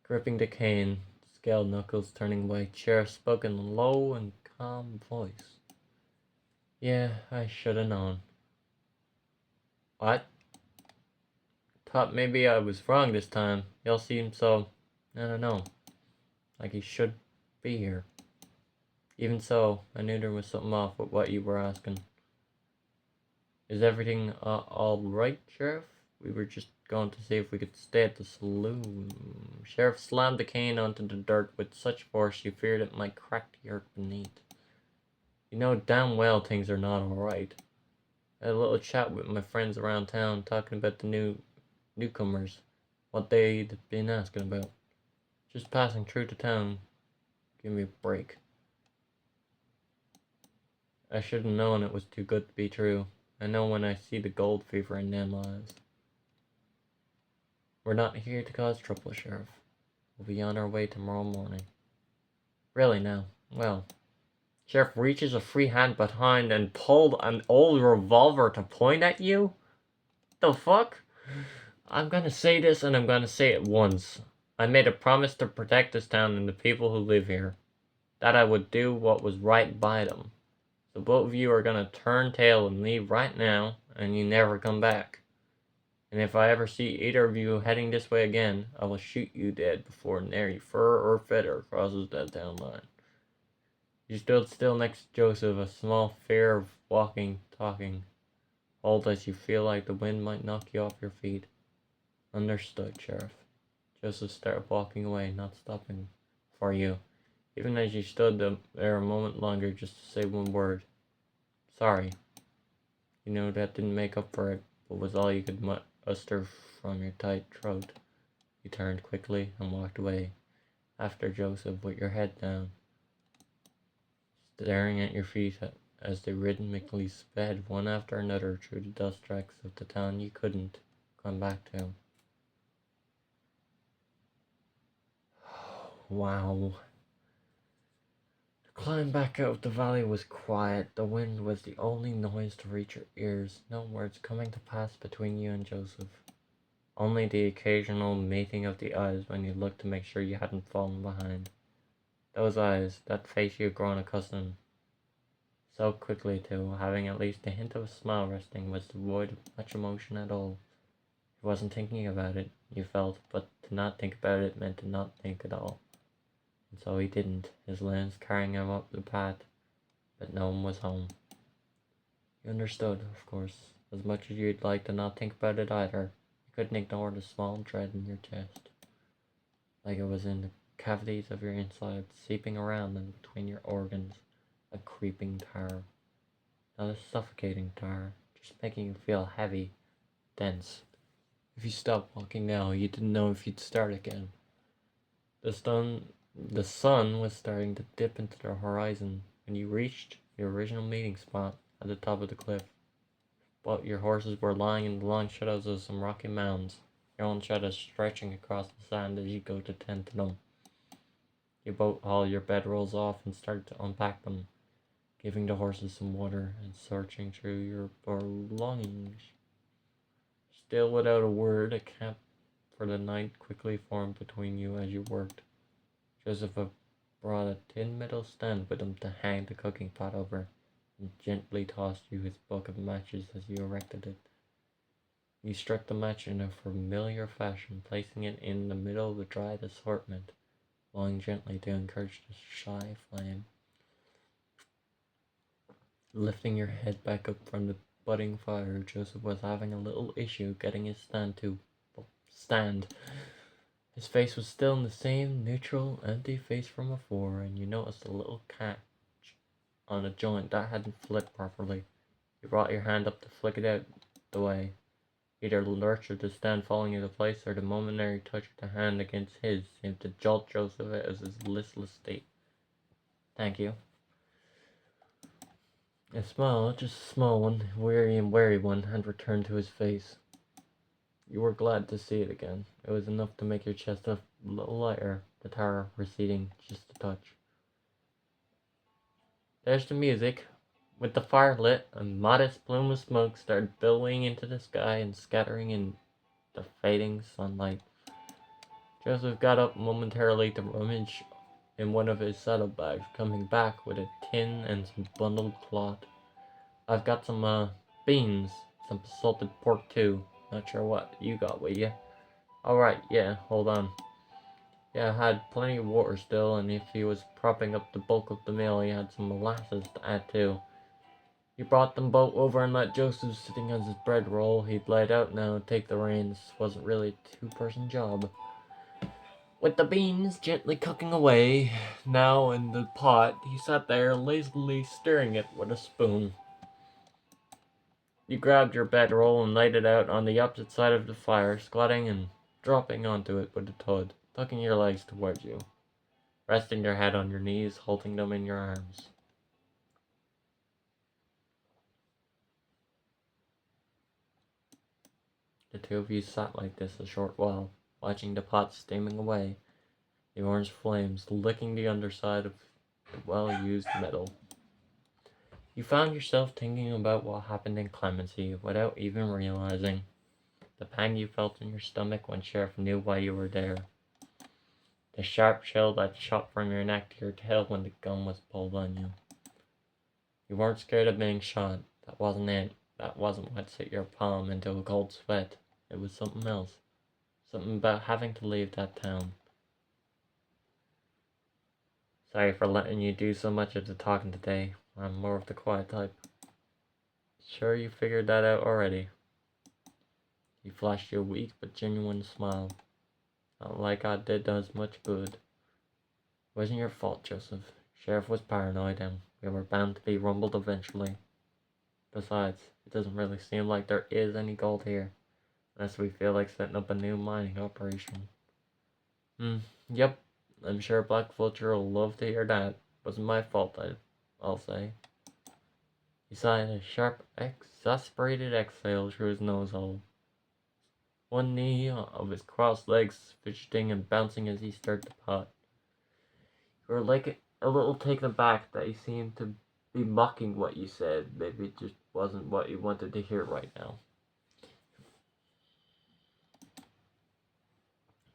Gripping the cane, scaled knuckles turning white, Sheriff spoke in a low and calm voice. Yeah, I should have known. What? Thought maybe I was wrong this time. Y'all seem so, I don't know, like he should be here. Even so, I knew there was something off with what you were asking. Is everything all right, Sheriff? We were just going to see if we could stay at the saloon. Sheriff slammed the cane onto the dirt with such force you feared it might crack the earth beneath. You know damn well things are not all right. I had a little chat with my friends around town, talking about the newcomers, what they'd been asking about. Just passing through the town. Give me a break. I should have known it was too good to be true. I know when I see the gold fever in them eyes. We're not here to cause trouble, Sheriff. We'll be on our way tomorrow morning. Really now? Well. Sheriff reaches a free hand behind and pulled an old revolver to point at you? The fuck? I'm gonna say this and I'm gonna say it once. I made a promise to protect this town and the people who live here. That I would do what was right by them. So both of you are gonna turn tail and leave right now, and you never come back. And if I ever see either of you heading this way again, I will shoot you dead before nary fur or feather crosses that town line. You stood still next to Joseph, a small fear of walking, talking. Hold as you feel like the wind might knock you off your feet. Understood, Sheriff. Joseph started walking away, not stopping for you, even as you stood there a moment longer just to say one word. Sorry. You know that didn't make up for it, but was all you could muster from your tight throat. You turned quickly and walked away, after Joseph with your head down, staring at your feet as they rhythmically sped one after another through the dust tracks of the town you couldn't come back to. Wow. The climb back out of the valley was quiet. The wind was the only noise to reach your ears. No words coming to pass between you and Joseph. Only the occasional meeting of the eyes when you looked to make sure you hadn't fallen behind. Those eyes, that face you had grown accustomed so quickly to, having at least a hint of a smile resting, was devoid of much emotion at all. He wasn't thinking about it, you felt, but to not think about it meant to not think at all. And so he didn't, his lens carrying him up the path, but no one was home. You understood, of course, as much as you'd like to not think about it either. You couldn't ignore the small dread in your chest, like it was in the cavities of your insides, seeping around and between your organs, a creeping terror. Not a suffocating terror, just making you feel heavy, dense. If you stopped walking now, you didn't know if you'd start again. The sun was starting to dip into the horizon when you reached your original meeting spot at the top of the cliff. But your horses were lying in the long shadows of some rocky mounds, your own shadows stretching across the sand as you go to tend to them. You both haul your bedrolls off and start to unpack them, giving the horses some water and searching through your belongings. Still without a word, a camp for the night quickly formed between you as you worked. Joseph brought a tin metal stand with him to hang the cooking pot over, and gently tossed you his book of matches as you erected it. You struck the match in a familiar fashion, placing it in the middle of the dried assortment, blowing gently to encourage the shy flame. Lifting your head back up from the budding fire, Joseph was having a little issue getting his stand to stand. His face was still in the same neutral, empty face from before, and you noticed a little catch on a joint that hadn't flipped properly. You brought your hand up to flick it out the way. Either the lurch of the stand falling into place or the momentary touch of the hand against his seemed to jolt Joseph out of his listless state. Thank you. A smile, just a small one, weary and wary one, had returned to his face. You were glad to see it again. It was enough to make your chest a little lighter, the terror receding just a touch. There's the music. With the fire lit, a modest plume of smoke started billowing into the sky and scattering in the fading sunlight. Joseph got up momentarily to rummage in one of his saddlebags, coming back with a tin and some bundled cloth. I've got some beans, some salted pork too. Not sure what you got with you. Alright, yeah, hold on. Yeah, had plenty of water still, and if he was propping up the bulk of the meal, he had some molasses to add too. He brought them both over and let Joseph, sitting on his bread roll he'd laid out now, take the reins. Wasn't really a two-person job. With the beans gently cooking away now in the pot, he sat there lazily stirring it with a spoon. You grabbed your bedroll and laid it out on the opposite side of the fire, squatting and dropping onto it with a thud, tucking your legs towards you, resting your head on your knees, holding them in your arms. The two of you sat like this a short while, watching the pot steaming away, the orange flames licking the underside of the well-used metal. You found yourself thinking about what happened in Clemency without even realizing the pang you felt in your stomach when Sheriff knew why you were there. The sharp chill that shot from your neck to your tail when the gun was pulled on you. You weren't scared of being shot. That wasn't it. That wasn't what set your palm into a cold sweat. It was something else. Something about having to leave that town. Sorry for letting you do so much of the talking today. I'm more of the quiet type. Sure you figured that out already. He flashed you a weak but genuine smile. Not like I did us much good. It wasn't your fault, Joseph. Sheriff was paranoid and we were bound to be rumbled eventually. Besides, it doesn't really seem like there is any gold here, unless we feel like setting up a new mining operation. Yep, I'm sure Black Vulture will love to hear that. Wasn't my fault, I'll say. He sighed a sharp, exasperated exhale through his nose hole. One knee of his crossed legs fidgeting and bouncing as he stirred the pot. You were like a little taken aback that he seemed to be mocking what you said. Maybe it just wasn't what you wanted to hear right now.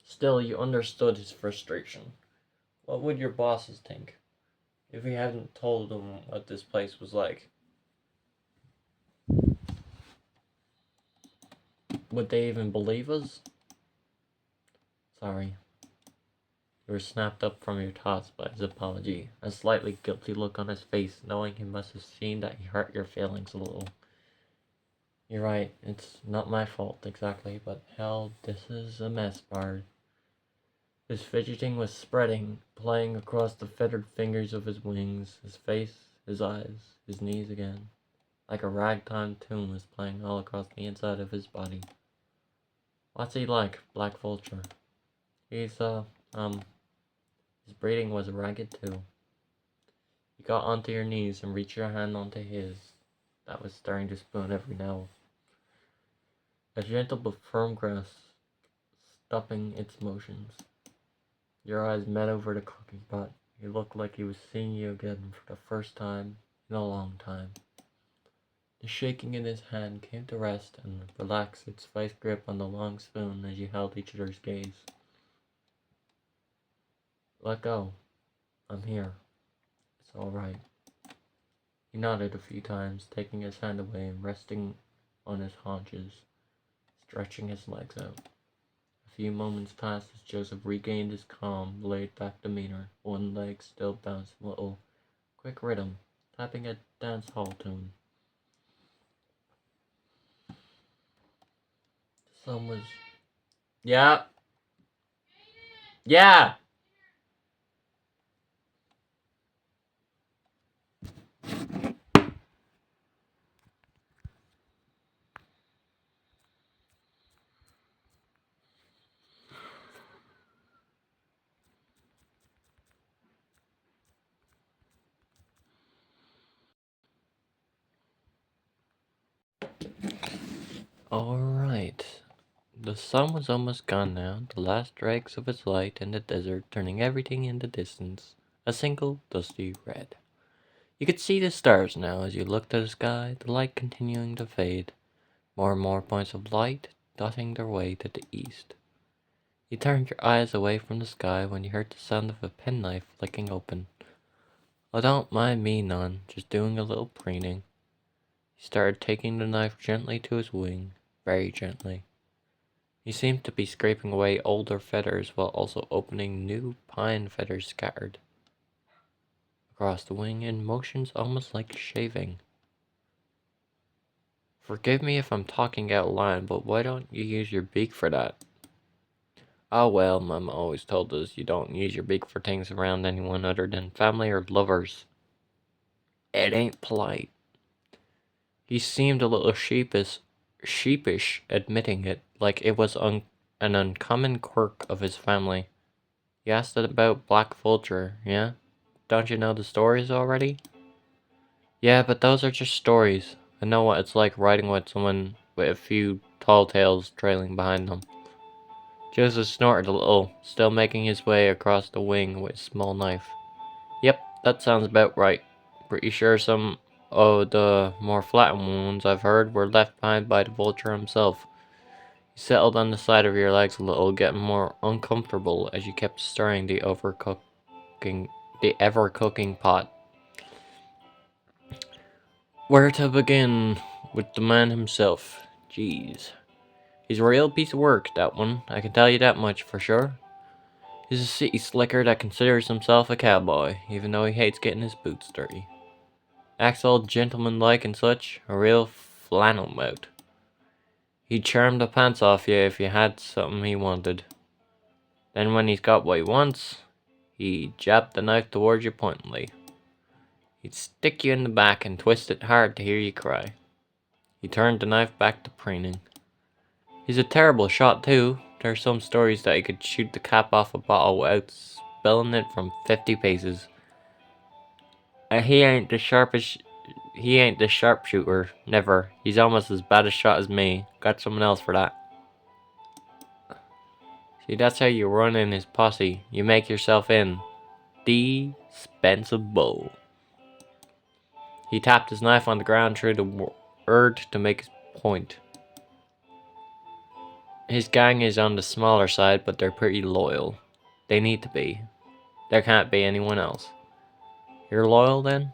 Still, you understood his frustration. What would your bosses think if we hadn't told them what this place was like? Would they even believe us? Sorry. You were snapped up from your thoughts by his apology, a slightly guilty look on his face, knowing he must have seen that he hurt your feelings a little. You're right, it's not my fault exactly, but hell, this is a mess, Bard. His fidgeting was spreading, playing across the fettered fingers of his wings, his face, his eyes, his knees again. Like a ragtime tune was playing all across the inside of his body. What's he like, Black Vulture? He's, his breathing was ragged too. You got onto your knees and reached your hand onto his, that was stirring the spoon every now. A gentle but firm grasp, stopping its motions. Your eyes met over the cooking pot. He looked like he was seeing you again for the first time in a long time. The shaking in his hand came to rest and relax its vice grip on the long spoon as you held each other's gaze. Let go. I'm here. It's all right. He nodded a few times, taking his hand away and resting on his haunches, stretching his legs out. A few moments passed as Joseph regained his calm, laid-back demeanor, one leg still bouncing a little, quick rhythm, tapping a dance hall tune. The sun was... Yeah! Yeah! Alright. The sun was almost gone now, the last dregs of its light in the desert turning everything in the distance a single dusty red. You could see the stars now as you looked at the sky, the light continuing to fade, more and more points of light dotting their way to the east. You turned your eyes away from the sky when you heard the sound of a penknife flicking open. Oh, don't mind me none, just doing a little preening. He started taking the knife gently to his wing, very gently. He seemed to be scraping away older feathers while also opening new pine feathers scattered across the wing in motions almost like shaving. Forgive me if I'm talking out loud, but why don't you use your beak for that? Oh well, Mama always told us you don't use your beak for things around anyone other than family or lovers. It ain't polite. He seemed a little sheepish admitting it, like it was an uncommon quirk of his family. You asked about Black Vulture, yeah? Don't you know the stories already? Yeah, but those are just stories. I know what it's like riding with someone with a few tall tales trailing behind them. Joseph snorted a little, still making his way across the wing with a small knife. Yep, that sounds about right. Pretty sure some of the more flattened wounds I've heard were left behind by the vulture himself. He settled on the side of your legs a little, getting more uncomfortable as you kept stirring the ever cooking pot. Where to begin with the man himself? Jeez. He's a real piece of work, that one. I can tell you that much for sure. He's a city slicker that considers himself a cowboy, even though he hates getting his boots dirty. Acts all gentlemanlike and such, a real flannel mouth. He'd charm the pants off you if you had something he wanted. Then when he's got what he wants, he'd jab the knife towards you pointedly. He'd stick you in the back and twist it hard to hear you cry. He turned the knife back to preening. He's a terrible shot too. There's some stories that he could shoot the cap off a bottle without spilling it from 50 paces. He ain't the sharpest. He ain't the sharpshooter. Never. He's almost as bad a shot as me. Got someone else for that. See, that's how you run in his posse. You make yourself indispensable. He tapped his knife on the ground through the earth to make his point. His gang is on the smaller side, but they're pretty loyal. They need to be. There can't be anyone else. You're loyal then?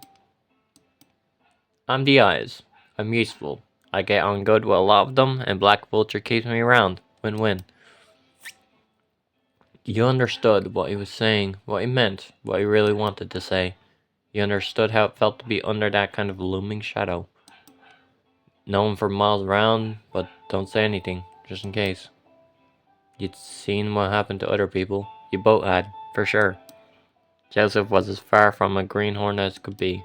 I'm the eyes. I'm useful. I get on good with a lot of them, and Black Vulture keeps me around. Win-win. You understood what he was saying, what he meant, what he really wanted to say. You understood how it felt to be under that kind of looming shadow. Know him for miles around, but don't say anything, just in case. You'd seen what happened to other people. You both had, for sure. Joseph was as far from a greenhorn as could be.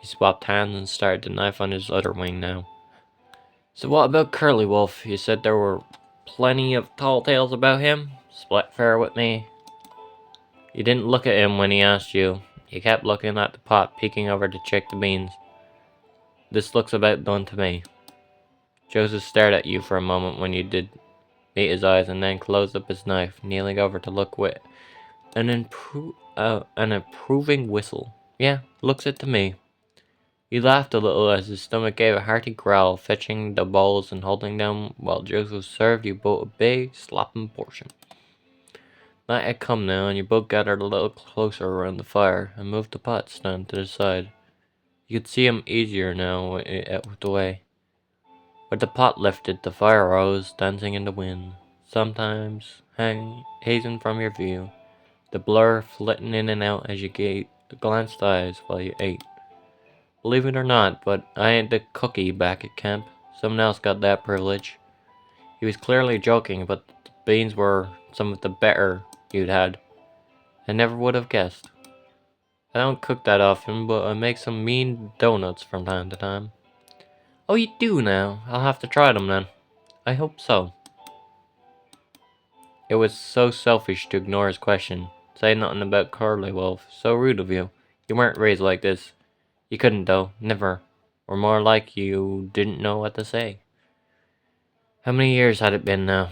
He swapped hands and started the knife on his other wing now. So what about Curly Wolf? You said there were plenty of tall tales about him? Split fair with me? You didn't look at him when he asked you. You kept looking at the pot, peeking over to check the beans. This looks about done to me. Joseph stared at you for a moment when you did meet his eyes and then closed up his knife, kneeling over to look with an approving whistle. Yeah, looks it to me. He laughed a little as his stomach gave a hearty growl, fetching the bowls and holding them while Joseph served you both a big, slopping portion. Night had come now, and you both gathered a little closer around the fire and moved the pot stand to the side. You could see him easier now out of the way. With the pot lifted, the fire rose, dancing in the wind, sometimes hazing from your view, the blur flitting in and out as you glanced eyes while you ate. Believe it or not, but I ain't the cookie back at camp. Someone else got that privilege. He was clearly joking, but the beans were some of the better you'd had. I never would have guessed. I don't cook that often, but I make some mean donuts from time to time. Oh, you do now? I'll have to try them then. I hope so. It was so selfish to ignore his question. Say nothing about Curly Wolf. So rude of you. You weren't raised like this. You couldn't though. Never. Or more like you didn't know what to say. How many years had it been now?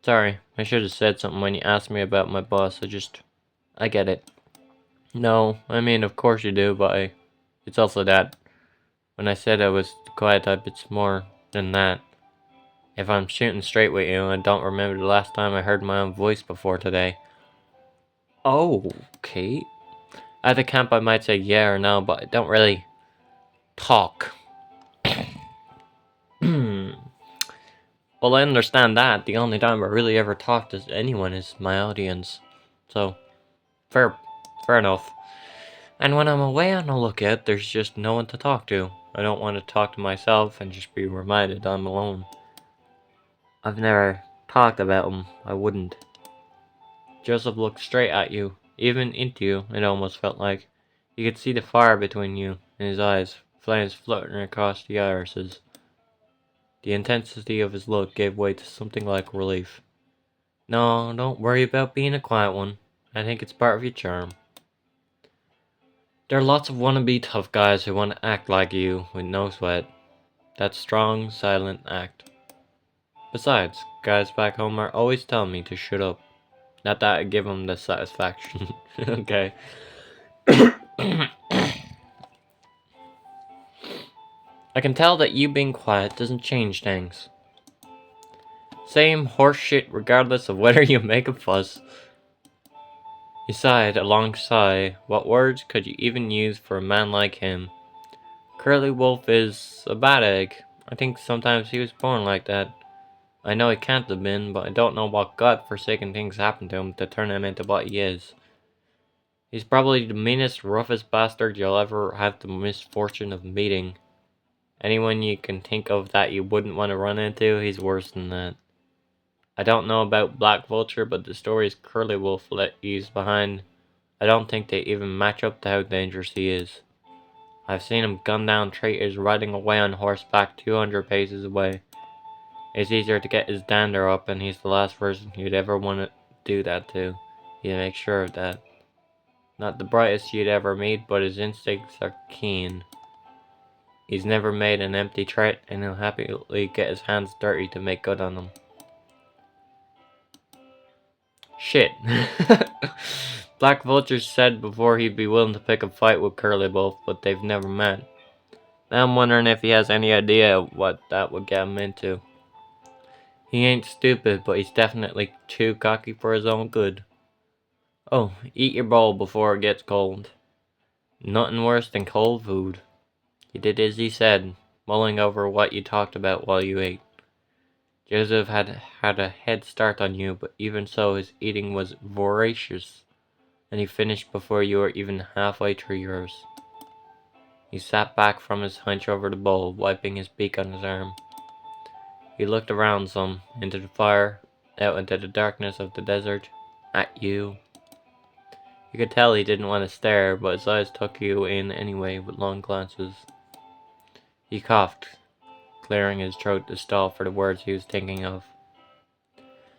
Sorry, I should have said something when you asked me about my boss. I get it. No, I mean, of course you do, but it's also that. When I said I was the quiet type, it's more than that. If I'm shooting straight with you, I don't remember the last time I heard my own voice before today. Oh, Kate? At the camp I might say yeah or no, but I don't really talk. Well, I understand that. The only time I really ever talk to anyone is my audience. So, fair, fair enough. And when I'm away on a lookout, there's just no one to talk to. I don't want to talk to myself and just be reminded I'm alone. I've never talked about him. I wouldn't. Joseph looked straight at you, even into you, it almost felt like. You could see the fire between you and his eyes, flames fluttering across the irises. The intensity of his look gave way to something like relief. No, don't worry about being a quiet one. I think it's part of your charm. There are lots of wannabe tough guys who want to act like you with no sweat. That strong, silent act. Besides, guys back home are always telling me to shut up. Not that I give them the satisfaction. Okay. I can tell that you being quiet doesn't change things. Same horse shit regardless of whether you make a fuss. He sighed a long sigh. What words could you even use for a man like him? Curly Wolf is a bad egg. I think sometimes he was born like that. I know he can't have been, but I don't know what god-forsaken things happened to him to turn him into what he is. He's probably the meanest, roughest bastard you'll ever have the misfortune of meeting. Anyone you can think of that you wouldn't want to run into, he's worse than that. I don't know about Black Vulture, but the stories Curly Wolf leaves behind, I don't think they even match up to how dangerous he is. I've seen him gun down traitors riding away on horseback 200 paces away. It's easier to get his dander up, and he's the last person you'd ever want to do that to. You make sure of that. Not the brightest you'd ever meet, but his instincts are keen. He's never made an empty threat, and he'll happily get his hands dirty to make good on them. Shit. Black Vulture said before he'd be willing to pick a fight with Curly Wolf, but they've never met. Now I'm wondering if he has any idea what that would get him into. He ain't stupid, but he's definitely too cocky for his own good. Oh, eat your bowl before it gets cold. Nothing worse than cold food. You did as he said, mulling over what you talked about while you ate. Joseph had a head start on you, but even so his eating was voracious, and he finished before you were even halfway through yours. He sat back from his hunch over the bowl, wiping his beak on his arm. He looked around some, into the fire, out into the darkness of the desert, at you. You could tell he didn't want to stare, but his eyes took you in anyway with long glances. He coughed, clearing his throat to stall for the words he was thinking of.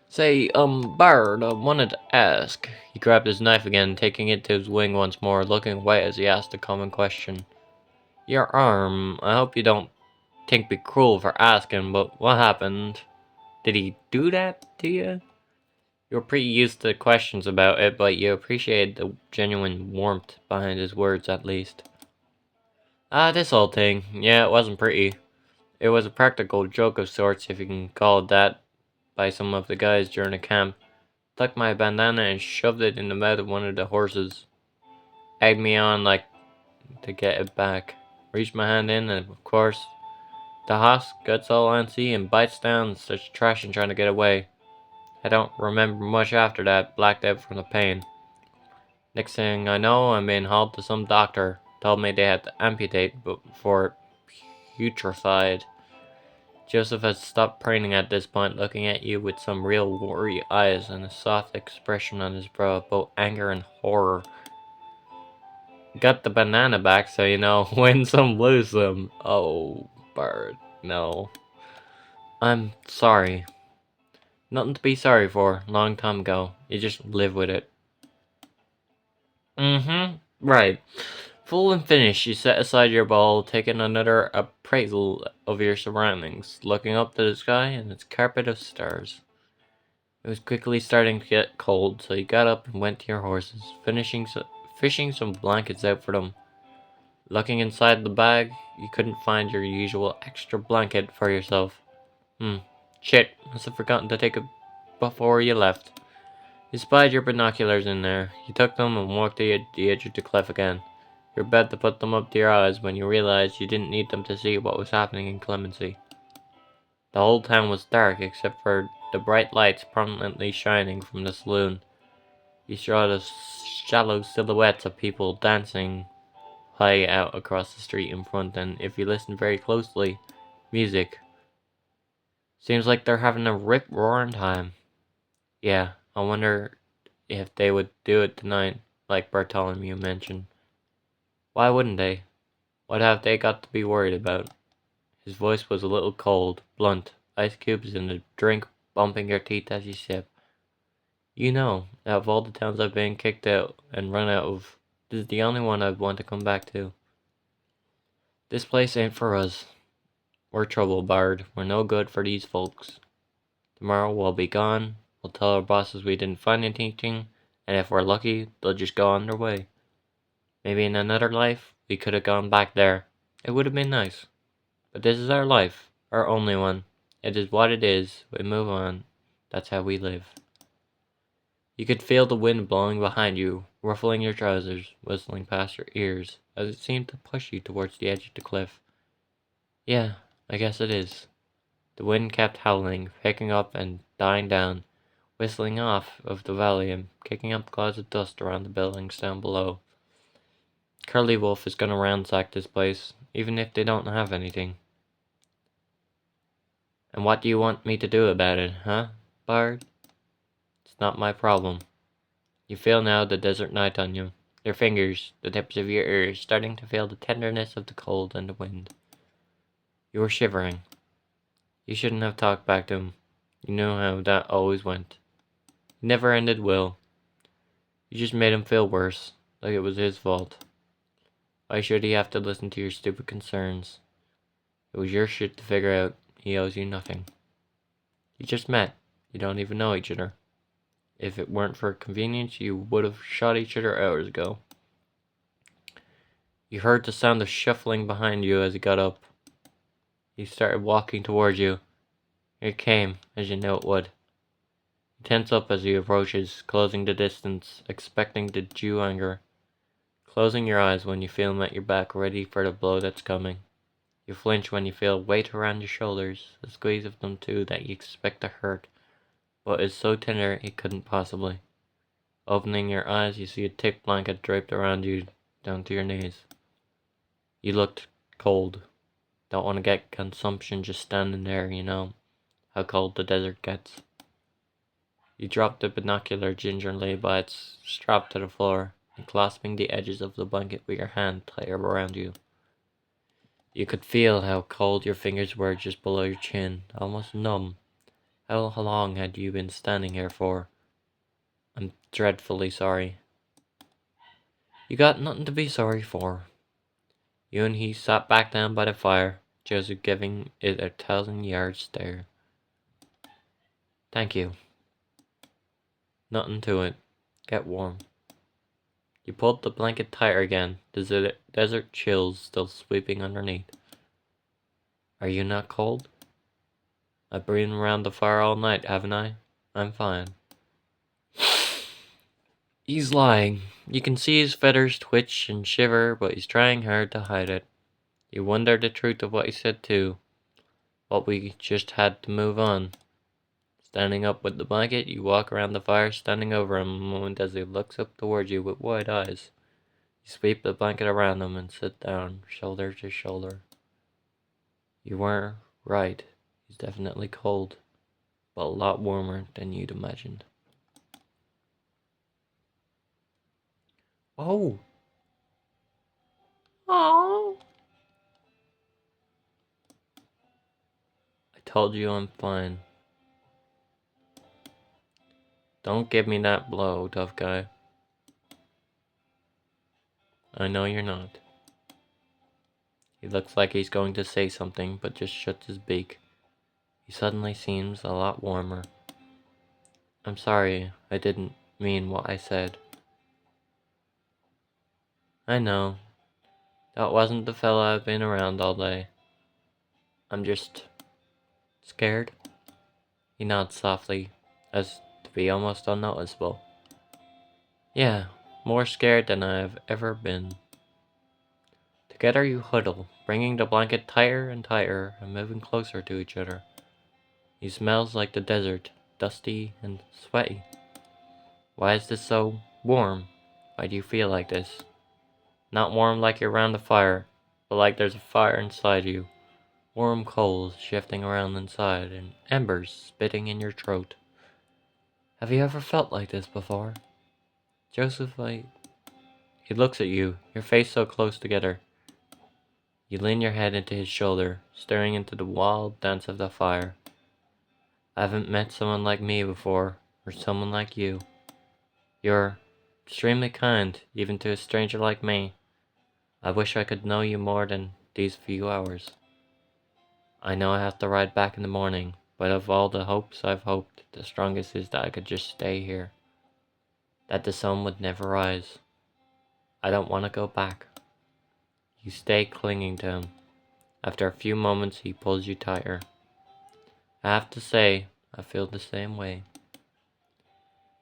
Say, Bard, I wanted to ask. He grabbed his knife again, taking it to his wing once more, looking away as he asked a common question. Your arm, I hope you don't think me cruel for asking, but what happened? Did he do that to you? You were pretty used to questions about it, but you appreciated the genuine warmth behind his words at least. This old thing. Yeah, it wasn't pretty. It was a practical joke of sorts, if you can call it that, by some of the guys during the camp. Took my bandana and shoved it in the mouth of one of the horses. Egged me on like to get it back. Reached my hand in, and of course, the hoss gets all antsy and bites down such trash and trying to get away. I don't remember much after that, blacked out from the pain. Next thing I know, I'm being hauled to some doctor. Told me they had to amputate before it putrefied. Joseph had stopped preening at this point, looking at you with some real worry eyes and a soft expression on his brow of both anger and horror. Got the banana back, so you know, win some, lose some. Oh, Bart, no. I'm sorry. Nothing to be sorry for. Long time ago. You just live with it. Right. Full and finished, you set aside your ball, taking another appraisal of your surroundings, looking up to the sky and its carpet of stars. It was quickly starting to get cold, so you got up and went to your horses, fishing some blankets out for them. Looking inside the bag, you couldn't find your usual extra blanket for yourself. Shit, must have forgotten to take it before you left. You spied your binoculars in there. You took them and walked to the edge of the cliff again. You're about to put them up to your eyes when you realized you didn't need them to see what was happening in Clemency. The whole town was dark except for the bright lights prominently shining from the saloon. You saw the shallow silhouettes of people dancing high out across the street in front, and if you listen very closely, music. Seems like they're having a rip-roaring time. Yeah, I wonder if they would do it tonight, like Bartholomew mentioned. Why wouldn't they? What have they got to be worried about? His voice was a little cold, blunt, ice cubes in the drink bumping your teeth as you sip. You know, out of all the towns I've been kicked out and run out of, this is the only one I'd want to come back to. This place ain't for us. We're trouble, Bard. We're no good for these folks. Tomorrow we'll be gone. We'll tell our bosses we didn't find anything, and if we're lucky, they'll just go on their way. Maybe in another life, we could have gone back there. It would have been nice. But this is our life, our only one. It is what it is. We move on. That's how we live. You could feel the wind blowing behind you, ruffling your trousers, whistling past your ears, as it seemed to push you towards the edge of the cliff. Yeah, I guess it is. The wind kept howling, picking up and dying down, whistling off of the valley and kicking up clouds of dust around the buildings down below. Curly Wolf is gonna ransack this place, even if they don't have anything. And what do you want me to do about it, huh, Bard? It's not my problem. You feel now the desert night on you. Your fingers, the tips of your ears, starting to feel the tenderness of the cold and the wind. You were shivering. You shouldn't have talked back to him. You knew how that always went. It never ended well. You just made him feel worse, like it was his fault. Why should he have to listen to your stupid concerns? It was your shit to figure out. He owes you nothing. You just met. You don't even know each other. If it weren't for convenience, you would have shot each other hours ago. You heard the sound of shuffling behind you as he got up. He started walking towards you. It came, as you knew it would. You tense up as he approaches, closing the distance, expecting the due anger. Closing your eyes when you feel him at your back, ready for the blow that's coming. You flinch when you feel weight around your shoulders, a squeeze of them too that you expect to hurt, but is so tender it couldn't possibly. Opening your eyes, you see a thick blanket draped around you down to your knees. You looked cold. Don't want to get consumption just standing there, you know how cold the desert gets. You dropped the binocular gingerly by its strap to the floor, and clasping the edges of the blanket with your hand tighter around you. You could feel how cold your fingers were just below your chin, almost numb. How long had you been standing here for? I'm dreadfully sorry. You got nothing to be sorry for. You and he sat back down by the fire, Joseph giving it a 1,000-yard stare. Thank you. Nothing to it. Get warm. You pulled the blanket tighter again, the desert chills still sweeping underneath. Are you not cold? I've been around the fire all night, haven't I? I'm fine. He's lying. You can see his feathers twitch and shiver, but he's trying hard to hide it. You wonder the truth of what he said too. But we just had to move on. Standing up with the blanket, you walk around the fire, standing over him a moment as he looks up towards you with wide eyes. You sweep the blanket around him and sit down, shoulder to shoulder. You were right. He's definitely cold, but a lot warmer than you'd imagined. Oh! Oh! I told you I'm fine. Don't give me that blow, tough guy. I know you're not. He looks like he's going to say something, but just shuts his beak. He suddenly seems a lot warmer. I'm sorry, I didn't mean what I said. I know. That wasn't the fella I've been around all day. I'm just scared. He nods softly, as to be almost unnoticeable. Yeah, more scared than I've ever been. Together you huddle, bringing the blanket tighter and tighter and moving closer to each other. He smells like the desert, dusty and sweaty. Why is this so warm? Why do you feel like this? Not warm like you're around a fire, but like there's a fire inside you. Warm coals shifting around inside and embers spitting in your throat. Have you ever felt like this before? Joseph, He looks at you, your face so close together. You lean your head into his shoulder, staring into the wild dance of the fire. I haven't met someone like me before, or someone like you. You're extremely kind, even to a stranger like me. I wish I could know you more than these few hours. I know I have to ride back in the morning, but of all the hopes I've hoped, the strongest is that I could just stay here. That the sun would never rise. I don't want to go back. You stay clinging to him. After a few moments, he pulls you tighter. I have to say, I feel the same way.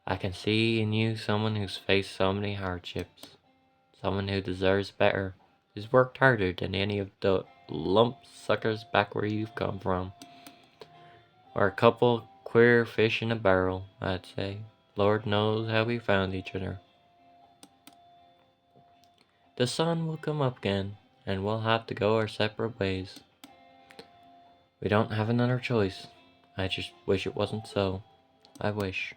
I can see in you someone who's faced so many hardships. Someone who deserves better. Who's worked harder than any of the lump suckers back where you've come from. Or a couple queer fish in a barrel, I'd say. Lord knows how we found each other. The sun will come up again, and we'll have to go our separate ways. We don't have another choice. I just wish it wasn't so. I wish.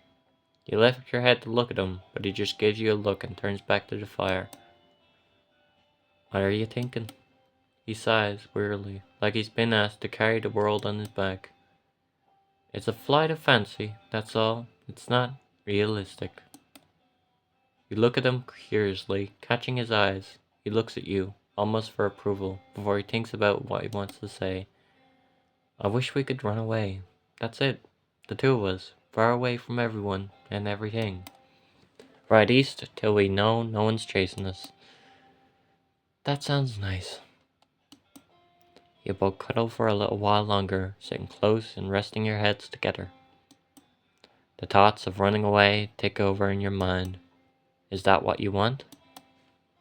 You lift your head to look at him, but he just gives you a look and turns back to the fire. What are you thinking? He sighs wearily, like he's been asked to carry the world on his back. It's a flight of fancy, that's all. It's not realistic. You look at him curiously, catching his eyes. He looks at you, almost for approval, before he thinks about what he wants to say. I wish we could run away. That's it. The two of us, far away from everyone and everything. Ride east till we know no one's chasing us. That sounds nice. You both cuddle for a little while longer, sitting close and resting your heads together. The thoughts of running away take over in your mind. Is that what you want?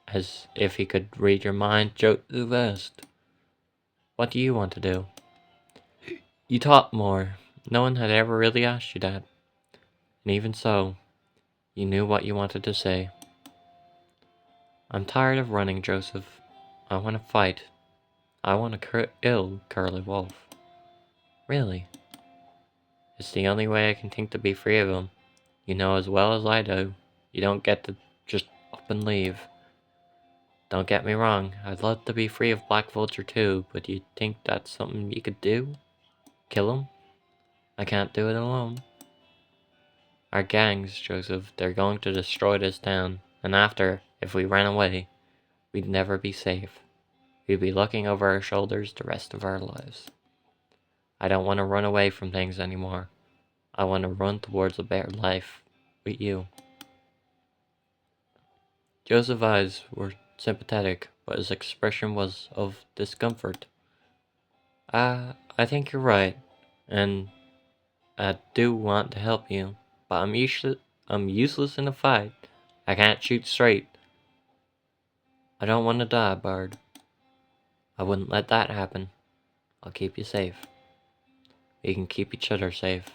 As if he could read your mind, Joseph asked. What do you want to do? You thought more. No one had ever really asked you that. And even so, you knew what you wanted to say. I'm tired of running, Joseph. I want to fight. I want to kill Curly Wolf. Really? It's the only way I can think to be free of him. You know as well as I do. You don't get to just up and leave. Don't get me wrong, I'd love to be free of Black Vulture too, but you think that's something you could do? Kill him? I can't do it alone. Our gangs, Joseph, they're going to destroy this town, and after, if we ran away, we'd never be safe. We'd be looking over our shoulders the rest of our lives. I don't want to run away from things anymore. I want to run towards a better life with you. Joseph's eyes were sympathetic, but his expression was of discomfort. I think you're right, and I do want to help you, but I'm useless in a fight. I can't shoot straight. I don't want to die, Bard. I wouldn't let that happen. I'll keep you safe. We can keep each other safe.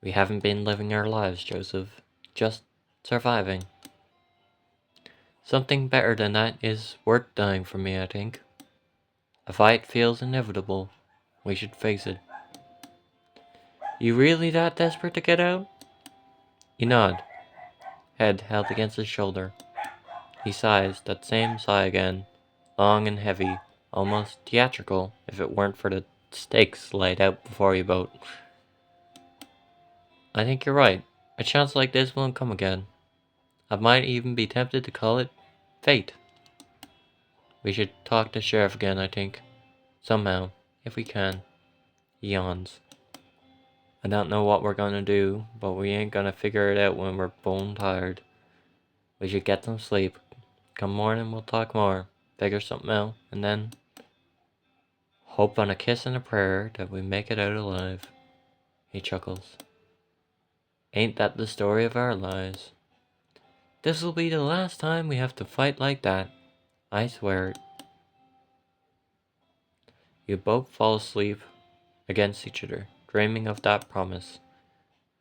We haven't been living our lives, Joseph. Just surviving. Something better than that is worth dying for me, I think. A fight feels inevitable. We should face it. You really that desperate to get out? You nod, head held against his shoulder. He sighs, that same sigh again, long and heavy, almost theatrical if it weren't for the stakes laid out before you both. I think you're right. A chance like this won't come again. I might even be tempted to call it fate. We should talk to Sheriff again, I think. Somehow, if we can. He yawns. I don't know what we're gonna do, but we ain't gonna figure it out when we're bone tired. We should get some sleep. Come morning, we'll talk more, figure something out, and then hope on a kiss and a prayer that we make it out alive. He chuckles. Ain't that the story of our lives? This'll be the last time we have to fight like that. I swear it. You both fall asleep, against each other, dreaming of that promise,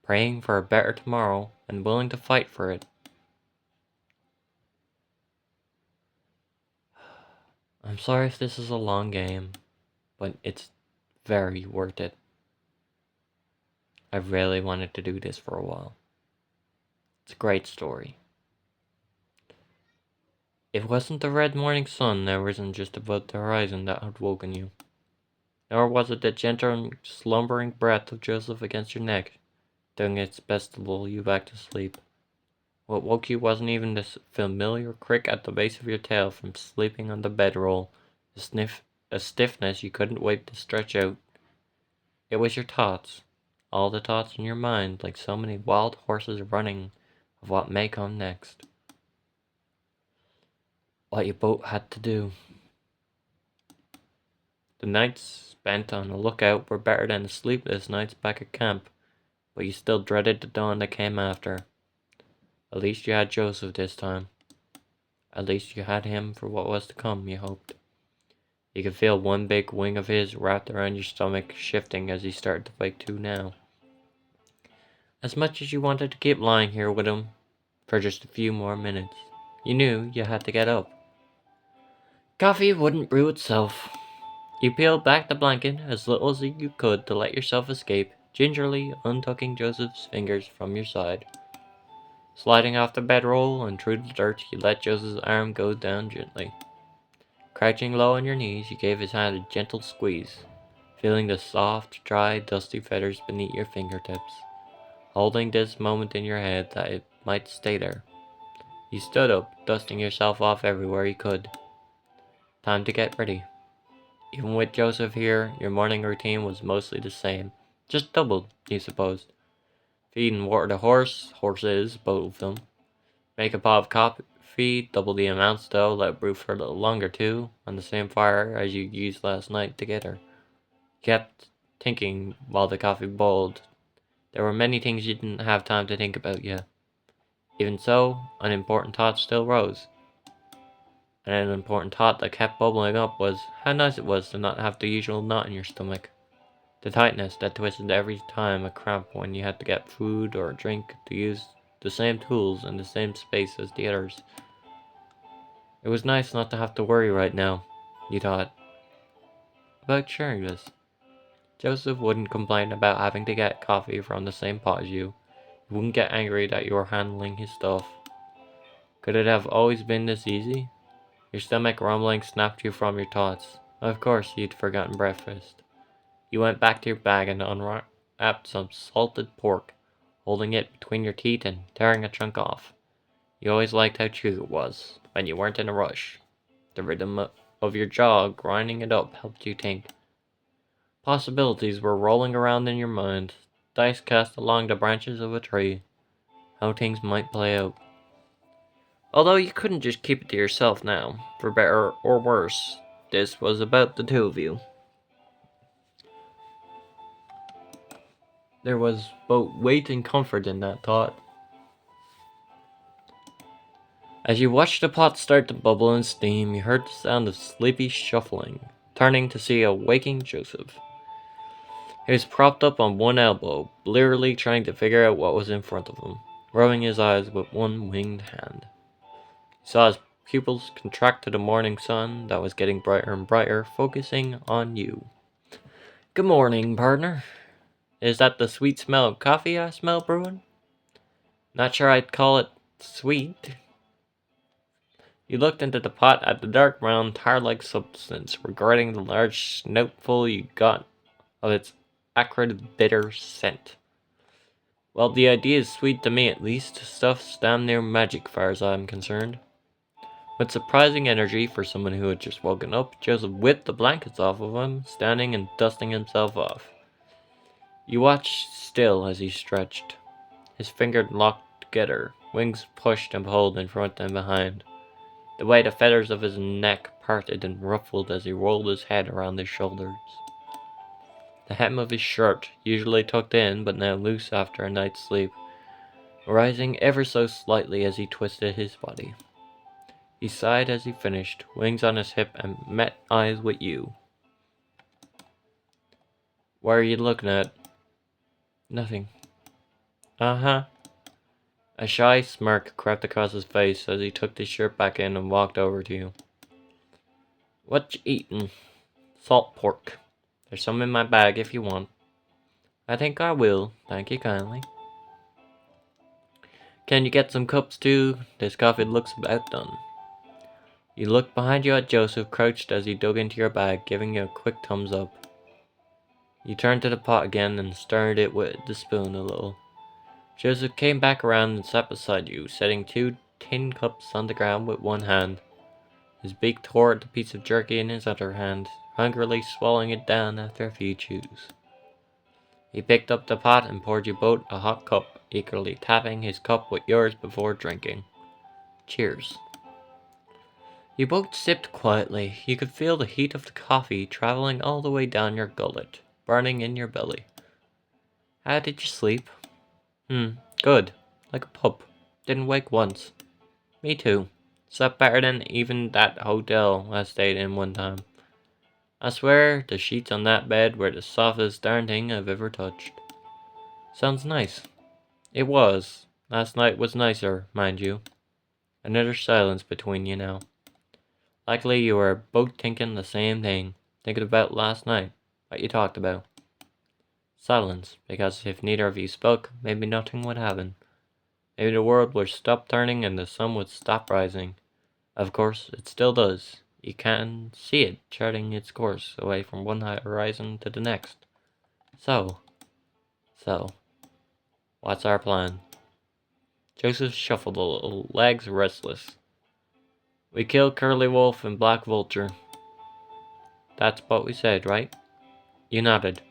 praying for a better tomorrow, and willing to fight for it. I'm sorry if this is a long game, but it's very worth it. I really wanted to do this for a while. It's a great story. It wasn't the red morning sun that risen just above the horizon that had woken you, nor was it the gentle, slumbering breath of Joseph against your neck, doing its best to lull you back to sleep. What woke you wasn't even this familiar crick at the base of your tail from sleeping on the bedroll, a stiffness you couldn't wait to stretch out. It was your thoughts, all the thoughts in your mind, like so many wild horses running, of what may come next. What you both had to do. The nights spent on a lookout were better than the sleepless nights back at camp, but you still dreaded the dawn that came after. At least you had Joseph this time. At least you had him for what was to come, you hoped. You could feel one big wing of his wrapped around your stomach, shifting as he started to wake too now. As much as you wanted to keep lying here with him for just a few more minutes, you knew you had to get up. Coffee wouldn't brew itself. You peeled back the blanket as little as you could to let yourself escape, gingerly untucking Joseph's fingers from your side. Sliding off the bedroll and through the dirt, you let Joseph's arm go down gently. Crouching low on your knees, you gave his hand a gentle squeeze, feeling the soft, dry, dusty feathers beneath your fingertips, holding this moment in your head that it might stay there. You stood up, dusting yourself off everywhere you could. Time to get ready. Even with Joseph here, your morning routine was mostly the same, just doubled, you supposed. Feed and water the horses, both of them. Make a pot of coffee, double the amounts though, let it brew for a little longer too, on the same fire as you used last night to get her. You kept thinking while the coffee boiled. There were many things you didn't have time to think about yet. Even so, an important thought still rose. And an important thought that kept bubbling up was how nice it was to not have the usual knot in your stomach. The tightness that twisted every time a cramp when you had to get food or drink to use the same tools in the same space as the others. It was nice not to have to worry right now, you thought, about sharing this. Joseph wouldn't complain about having to get coffee from the same pot as you. He wouldn't get angry that you were handling his stuff. Could it have always been this easy? Your stomach rumbling snapped you from your thoughts. Of course, you'd forgotten breakfast. You went back to your bag and unwrapped some salted pork, holding it between your teeth and tearing a chunk off. You always liked how chewy it was, when you weren't in a rush. The rhythm of your jaw grinding it up helped you think. Possibilities were rolling around in your mind, dice cast along the branches of a tree, how things might play out. Although you couldn't just keep it to yourself now, for better or worse, this was about the two of you. There was both weight and comfort in that thought. As you watched the pot start to bubble and steam, you heard the sound of sleepy shuffling, turning to see a waking Joseph. He was propped up on one elbow, blearily trying to figure out what was in front of him, rubbing his eyes with one winged hand. He saw his pupils contract to the morning sun that was getting brighter and brighter, focusing on you. Good morning, partner. Is that the sweet smell of coffee I smell brewing? Not sure I'd call it sweet. You looked into the pot at the dark brown tar-like substance, regretting the large snoutful you got of its acrid, bitter scent. Well, the idea is sweet to me at least. Stuff's damn near magic far as I'm concerned. With surprising energy for someone who had just woken up, Joseph whipped the blankets off of him, standing and dusting himself off. You watched still as he stretched, his fingers locked together, wings pushed and pulled in front and behind. The way the feathers of his neck parted and ruffled as he rolled his head around his shoulders. The hem of his shirt, usually tucked in but now loose after a night's sleep, rising ever so slightly as he twisted his body. He sighed as he finished, wings on his hip, and met eyes with you. What are you looking at? Nothing. Uh-huh. A shy smirk crept across his face as he tucked his shirt back in and walked over to you. What you eatin'? Salt pork. There's some in my bag if you want. I think I will, thank you kindly. Can you get some cups too? This coffee looks about done. You looked behind you at Joseph, crouched as he dug into your bag, giving you a quick thumbs up. You turned to the pot again and stirred it with the spoon a little. Joseph came back around and sat beside you, setting 2 tin cups on the ground with one hand. His beak tore at the piece of jerky in his other hand, hungrily swallowing it down after a few chews. He picked up the pot and poured you both a hot cup, eagerly tapping his cup with yours before drinking. Cheers. You both sipped quietly. You could feel the heat of the coffee traveling all the way down your gullet, burning in your belly. How did you sleep? Good. Like a pup. Didn't wake once. Me too. Slept better than even that hotel I stayed in one time. I swear, the sheets on that bed were the softest darn thing I've ever touched. Sounds nice. It was. Last night was nicer, mind you. Another silence between you now. Likely you were both thinking the same thing. Thinking about last night. What you talked about. Silence, because if neither of you spoke, maybe nothing would happen. Maybe the world would stop turning and the sun would stop rising. Of course, it still does. You can see it charting its course away from one horizon to the next. So, what's our plan? Joseph shuffled a little, legs restless. We killed Curly Wolf and Black Vulture. That's what we said, right? You nodded.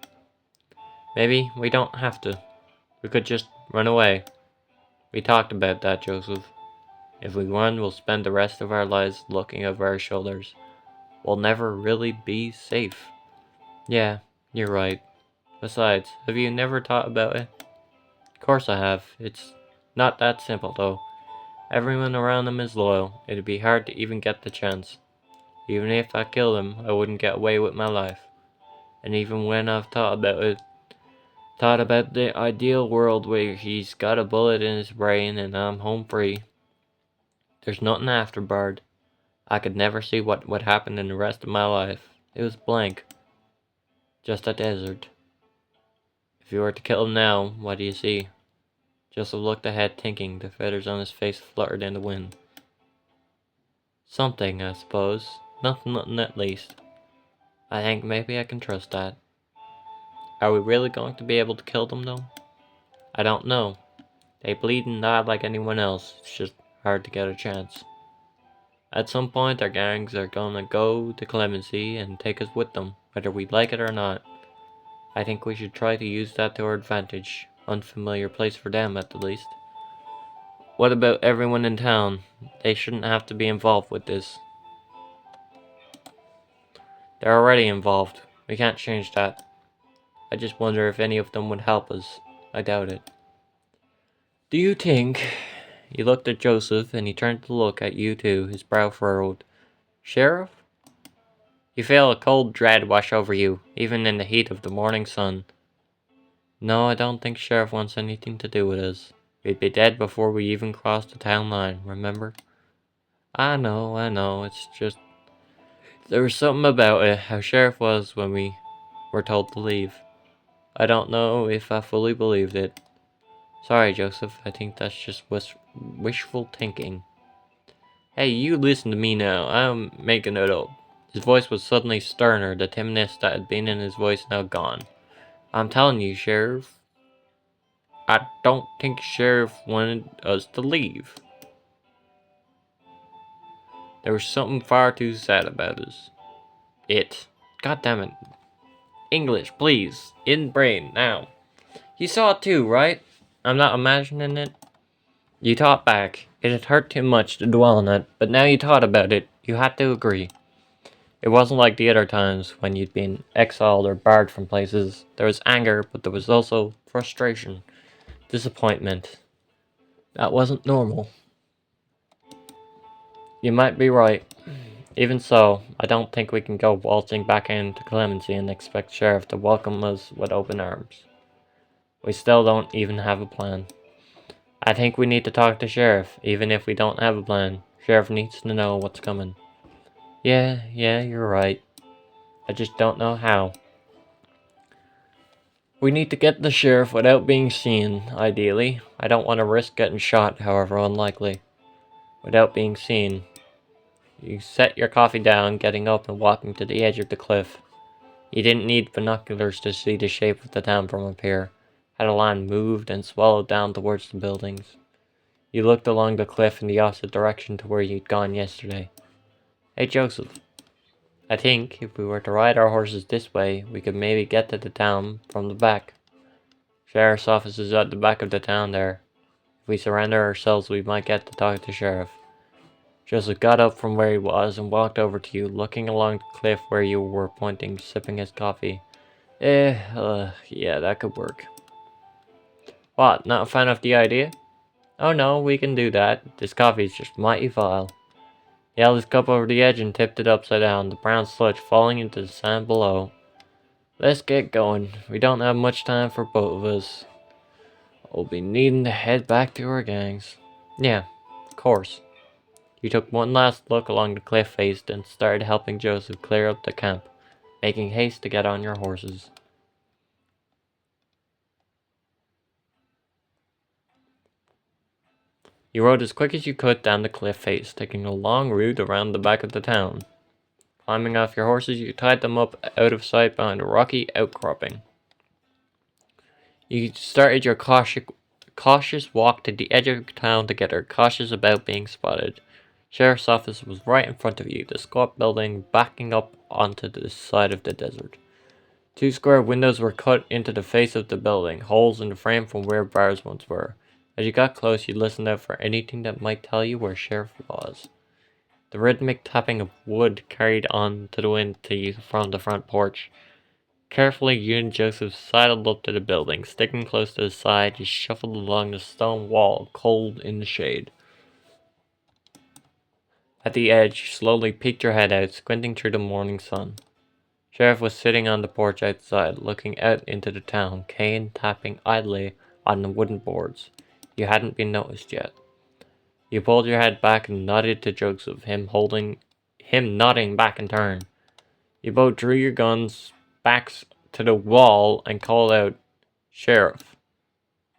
Maybe we don't have to. We could just run away. We talked about that, Joseph. If we run, we'll spend the rest of our lives looking over our shoulders. We'll never really be safe. Yeah, you're right. Besides, have you never thought about it? Of course I have. It's not that simple, though. Everyone around them is loyal. It'd be hard to even get the chance. Even if I killed him, I wouldn't get away with my life. And even when I've thought about the ideal world where he's got a bullet in his brain and I'm home free, there's nothing afterbird. I could never see what would happen in the rest of my life. It was blank. Just a desert. If you were to kill him now, what do you see? Joseph looked ahead, thinking. The feathers on his face fluttered in the wind. Something, I suppose. Nothing at least. I think maybe I can trust that. Are we really going to be able to kill them, though? I don't know. They bleed and die like anyone else. It's just hard to get a chance. At some point, our gangs are gonna go to Clemency and take us with them, whether we like it or not. I think we should try to use that to our advantage. Unfamiliar place for them, at the least. What about everyone in town? They shouldn't have to be involved with this. They're already involved. We can't change that. I just wonder if any of them would help us. I doubt it. Do you think... He looked at Joseph, and he turned to look at you too, his brow furrowed. Sheriff? You feel a cold dread wash over you, even in the heat of the morning sun. No, I don't think Sheriff wants anything to do with us. We'd be dead before we even crossed the town line, remember? I know, it's just... There was something about it, how Sheriff was when we were told to leave. I don't know if I fully believed it. Sorry, Joseph, I think that's just wishful thinking. Hey, you listen to me now, I'm making it up. His voice was suddenly sterner, the timidness that had been in his voice now gone. I'm telling you, Sheriff, I don't think Sheriff wanted us to leave. There was something far too sad about us. God damn it. English, please. In brain, now. You saw it too, right? I'm not imagining it. You thought back. It had hurt too much to dwell on it, but now you thought about it, you had to agree. It wasn't like the other times when you'd been exiled or barred from places. There was anger, but there was also frustration, disappointment. That wasn't normal. You might be right. Even so, I don't think we can go waltzing back into Clemency and expect Sheriff to welcome us with open arms. We still don't even have a plan. I think we need to talk to Sheriff, even if we don't have a plan. Sheriff needs to know what's coming. Yeah, you're right. I just don't know how. We need to get the Sheriff without being seen, ideally. I don't want to risk getting shot, however unlikely. Without being seen. You set your coffee down, getting up and walking to the edge of the cliff. You didn't need binoculars to see the shape of the town from up here. How the land moved and swallowed down towards the buildings. You looked along the cliff in the opposite direction to where you'd gone yesterday. Hey Joseph, I think if we were to ride our horses this way, we could maybe get to the town from the back. Sheriff's office is at the back of the town there. If we surrender ourselves, we might get to talk to the sheriff. Joseph got up from where he was and walked over to you, looking along the cliff where you were pointing, sipping his coffee. Yeah, that could work. What, not a fan of the idea? Oh no, we can do that. This coffee's just mighty vile. He held his cup over the edge and tipped it upside down, the brown sludge falling into the sand below. Let's get going. We don't have much time for both of us. We'll be needing to head back to our gangs. Yeah, of course. You took one last look along the cliff face, then started helping Joseph clear up the camp, making haste to get on your horses. You rode as quick as you could down the cliff face, taking a long route around the back of the town. Climbing off your horses, you tied them up out of sight behind a rocky outcropping. You started your cautious walk to the edge of town together, cautious about being spotted. Sheriff's office was right in front of you, the squat building backing up onto the side of the desert. Two square windows were cut into the face of the building, holes in the frame from where bars once were. As you got close, you listened out for anything that might tell you where Sheriff was. The rhythmic tapping of wood carried on to the wind to you from the front porch. Carefully, you and Joseph sidled up to the building. Sticking close to the side, you shuffled along the stone wall, cold in the shade. At the edge, you slowly peeked your head out, squinting through the morning sun. Sheriff was sitting on the porch outside, looking out into the town, cane tapping idly on the wooden boards. You hadn't been noticed yet. You pulled your head back and nodded to Joseph, him nodding back in turn. You both drew your guns backs to the wall and called out, "Sheriff."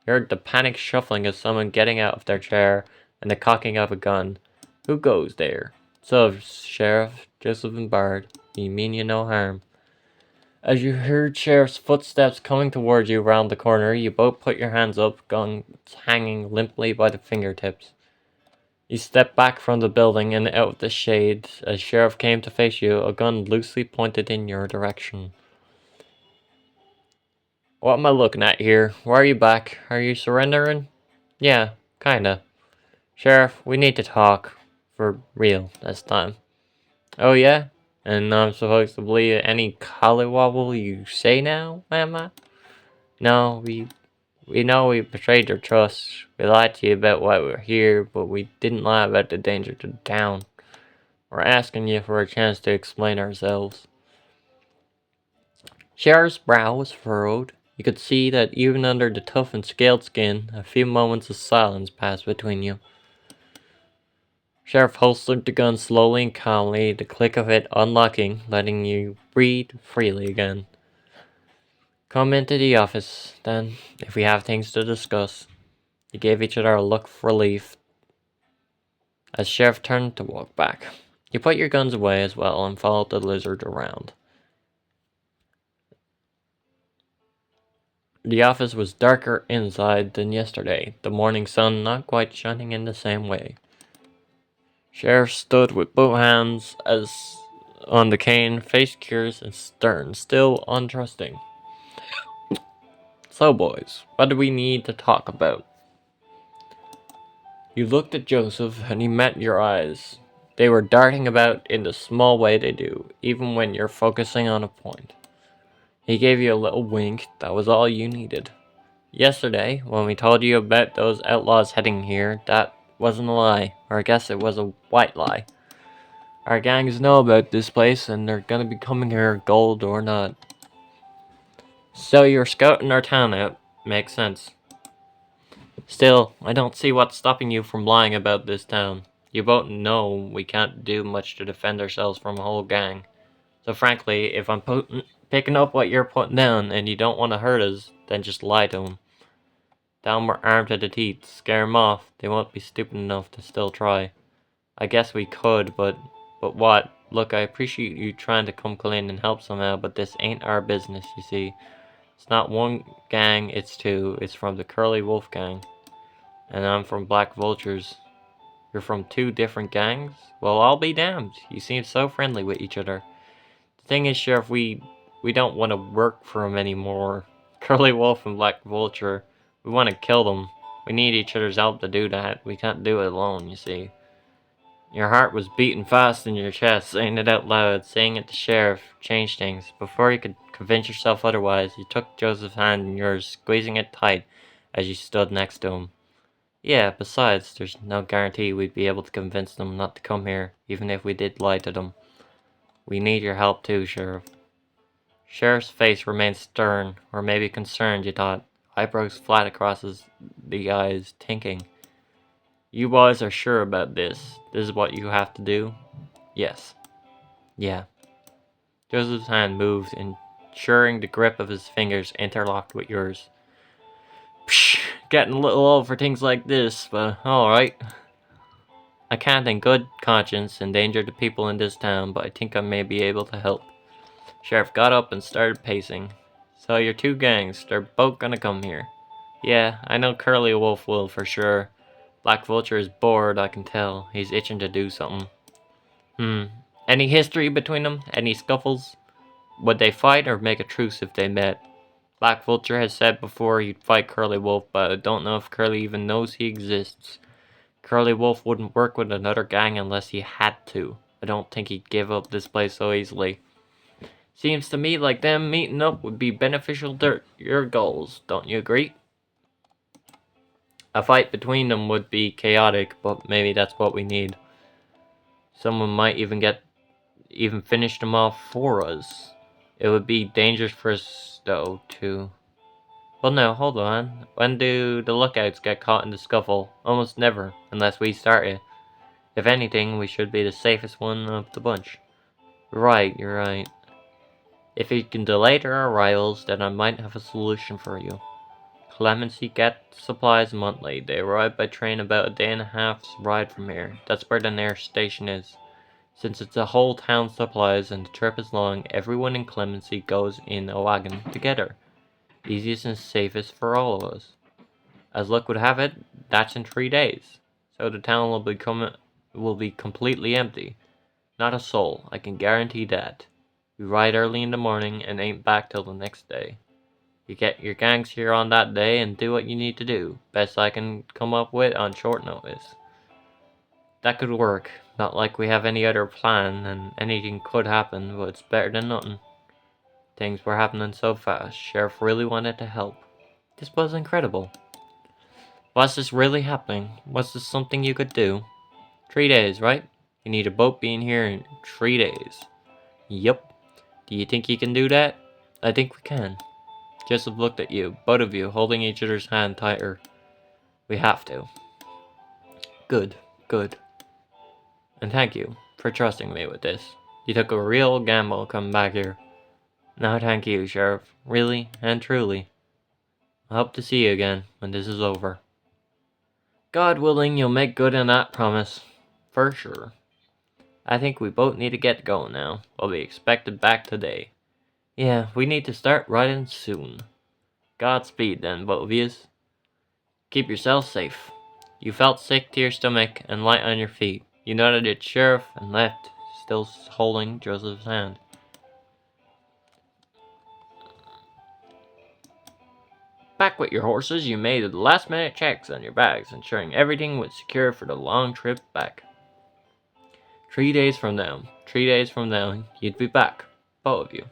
You heard the panicked shuffling of someone getting out of their chair and the cocking of a gun. "Who goes there?" "So, Sheriff," Joseph barred. "Me mean you no harm." As you heard Sheriff's footsteps coming towards you round the corner, you both put your hands up, guns hanging limply by the fingertips. You stepped back from the building and out of the shade as Sheriff came to face you, a gun loosely pointed in your direction. "What am I looking at here? Why are you back? Are you surrendering?" "Yeah, kinda. Sheriff, we need to talk. For real this time." "Oh yeah? And I'm supposed to believe any collywobble you say now, am I?" "No, we know we betrayed your trust. We lied to you about why we were here, but we didn't lie about the danger to the town. We're asking you for a chance to explain ourselves." Sheriff's brow was furrowed. You could see that even under the tough and scaled skin, a few moments of silence passed between you. Sheriff holstered the gun slowly and calmly, the click of it unlocking, letting you breathe freely again. "Come into the office, then, if we have things to discuss." You gave each other a look of relief as Sheriff turned to walk back. You put your guns away as well and followed the lizard around. The office was darker inside than yesterday, the morning sun not quite shining in the same way. Sheriff stood with both hands as on the cane, face curious and stern, still untrusting. "So, boys, what do we need to talk about?" You looked at Joseph, and he met your eyes. They were darting about in the small way they do, even when you're focusing on a point. He gave you a little wink. That was all you needed. Yesterday, when we told you about those outlaws heading here, that wasn't a lie, or I guess it was a white lie. Our gangs know about this place and they're gonna be coming here, gold or not. So you're scouting our town out. Makes sense. Still, I don't see what's stopping you from lying about this town. You both know we can't do much to defend ourselves from a whole gang. So frankly, if I'm picking up what you're putting down and you don't want to hurt us, then just lie to them. Down we're armed to the teeth. Scare 'em off. They won't be stupid enough to still try. I guess we could, but what? Look, I appreciate you trying to come clean and help somehow, but this ain't our business, you see. It's not one gang, it's two. It's from the Curly Wolf gang. And I'm from Black Vultures. You're from two different gangs? Well, I'll be damned. You seem so friendly with each other. The thing is, Sheriff, we don't want to work for him anymore. Curly Wolf and Black Vulture, we want to kill them. We need each other's help to do that. We can't do it alone, you see. Your heart was beating fast in your chest, saying it out loud. Saying it to Sheriff changed things. Before you could convince yourself otherwise, you took Joseph's hand in yours, squeezing it tight as you stood next to him. Yeah, besides, there's no guarantee we'd be able to convince them not to come here, even if we did lie to them. We need your help too, Sheriff. Sheriff's face remained stern, or maybe concerned, you thought, eyebrows flat across the eyes, thinking. You boys are sure about this? This is what you have to do? Yes. Yeah. Joseph's hand moved, ensuring the grip of his fingers interlocked with yours. Psh, getting a little old for things like this, but alright. I can't in good conscience endanger the people in this town, but I think I may be able to help. Sheriff got up and started pacing. So your two gangs, they're both gonna come here. Yeah, I know Curly Wolf will for sure. Black Vulture is bored, I can tell. He's itching to do something. Any history between them? Any scuffles? Would they fight or make a truce if they met? Black Vulture has said before he'd fight Curly Wolf, but I don't know if Curly even knows he exists. Curly Wolf wouldn't work with another gang unless he had to. I don't think he'd give up this place so easily. Seems to me like them meeting up would be beneficial to your goals, don't you agree? A fight between them would be chaotic, but maybe that's what we need. Someone might even finish them off for us. It would be dangerous for us, though, to... Well, no, hold on. When do the lookouts get caught in the scuffle? Almost never, unless we start it. If anything, we should be the safest one of the bunch. Right, you're right. If you can delay their arrivals, then I might have a solution for you. Clemency gets supplies monthly. They arrive by train about a day and a half's ride from here. That's where the nearest station is. Since it's a whole town supplies and the trip is long, everyone in Clemency goes in a wagon together. Easiest and safest for all of us. As luck would have it, that's in 3 days. So the town will be completely empty. Not a soul, I can guarantee that. We ride early in the morning and ain't back till the next day. You get your gangs here on that day and do what you need to do. Best I can come up with on short notice. That could work. Not like we have any other plan, and anything could happen, but it's better than nothing. Things were happening so fast. Sheriff really wanted to help. This was incredible. Was this really happening? Was this something you could do? 3 days, right? You need a boat being here in 3 days. Yup. Do you think you can do that? I think we can. Joseph looked at you, both of you, holding each other's hand tighter. We have to. Good, good. And thank you for trusting me with this. You took a real gamble coming back here. No, thank you, Sheriff. Really and truly. I hope to see you again when this is over. God willing, you'll make good on that promise. For sure. I think we both need to get going now. We'll be expected back today. Yeah, we need to start riding soon. Godspeed then, both of yous. Keep yourself safe. You felt sick to your stomach and light on your feet. You nodded at Sheriff and left, still holding Joseph's hand. Back with your horses, you made the last-minute checks on your bags, ensuring everything was secure for the long trip back. 3 days from now, you'd be back, both of you.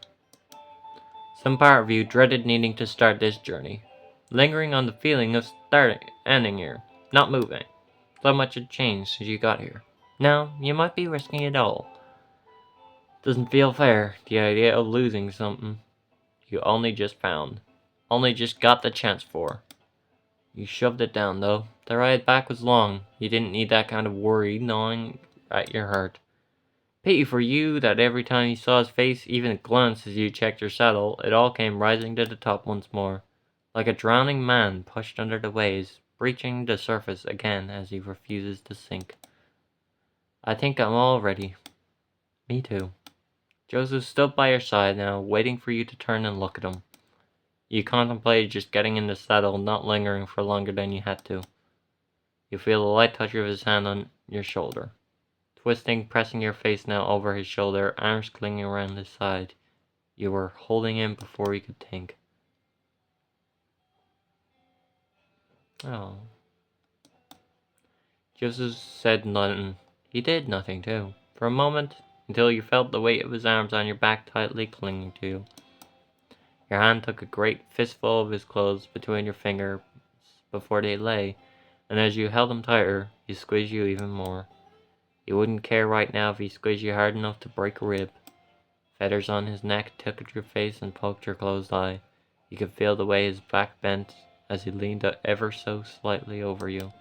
Some part of you dreaded needing to start this journey, lingering on the feeling of ending here, not moving. So much had changed since you got here. Now, you might be risking it all, Doesn't feel fair, the idea of losing something you only just found. Only just got the chance for. You shoved it down, though. The ride back was long. You didn't need that kind of worry gnawing at your heart. Pity for you that every time you saw his face, even a glance as you checked your saddle, it all came rising to the top once more. Like a drowning man pushed under the waves, breaching the surface again as he refuses to sink. I think I'm all ready. Me too. Joseph stood by your side now, waiting for you to turn and look at him. You contemplated just getting in the saddle, not lingering for longer than you had to. You feel the light touch of his hand on your shoulder. Twisting, pressing your face now over his shoulder, arms clinging around his side. You were holding him before you could think. Oh. Joseph said nothing. He did nothing, too. For a moment, until you felt the weight of his arms on your back tightly clinging to you. Your hand took a great fistful of his clothes between your fingers before they lay, and as you held him tighter, he squeezed you even more. You wouldn't care right now if he squeezed you hard enough to break a rib. Feathers on his neck tickled your face and poked your closed eye. You could feel the way his back bent as he leaned ever so slightly over you.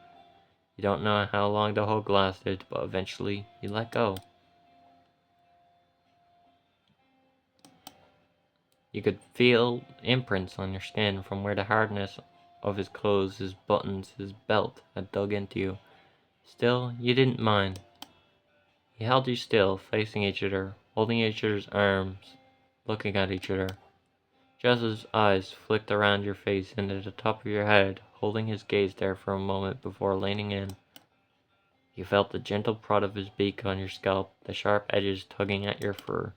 You don't know how long the hug lasted, but eventually you let go. You could feel imprints on your skin from where the hardness of his clothes, his buttons, his belt had dug into you. Still, you didn't mind. He held you still, facing each other, holding each other's arms, looking at each other. Joseph's eyes flicked around your face and at the top of your head, holding his gaze there for a moment before leaning in. You felt the gentle prod of his beak on your scalp, the sharp edges tugging at your fur.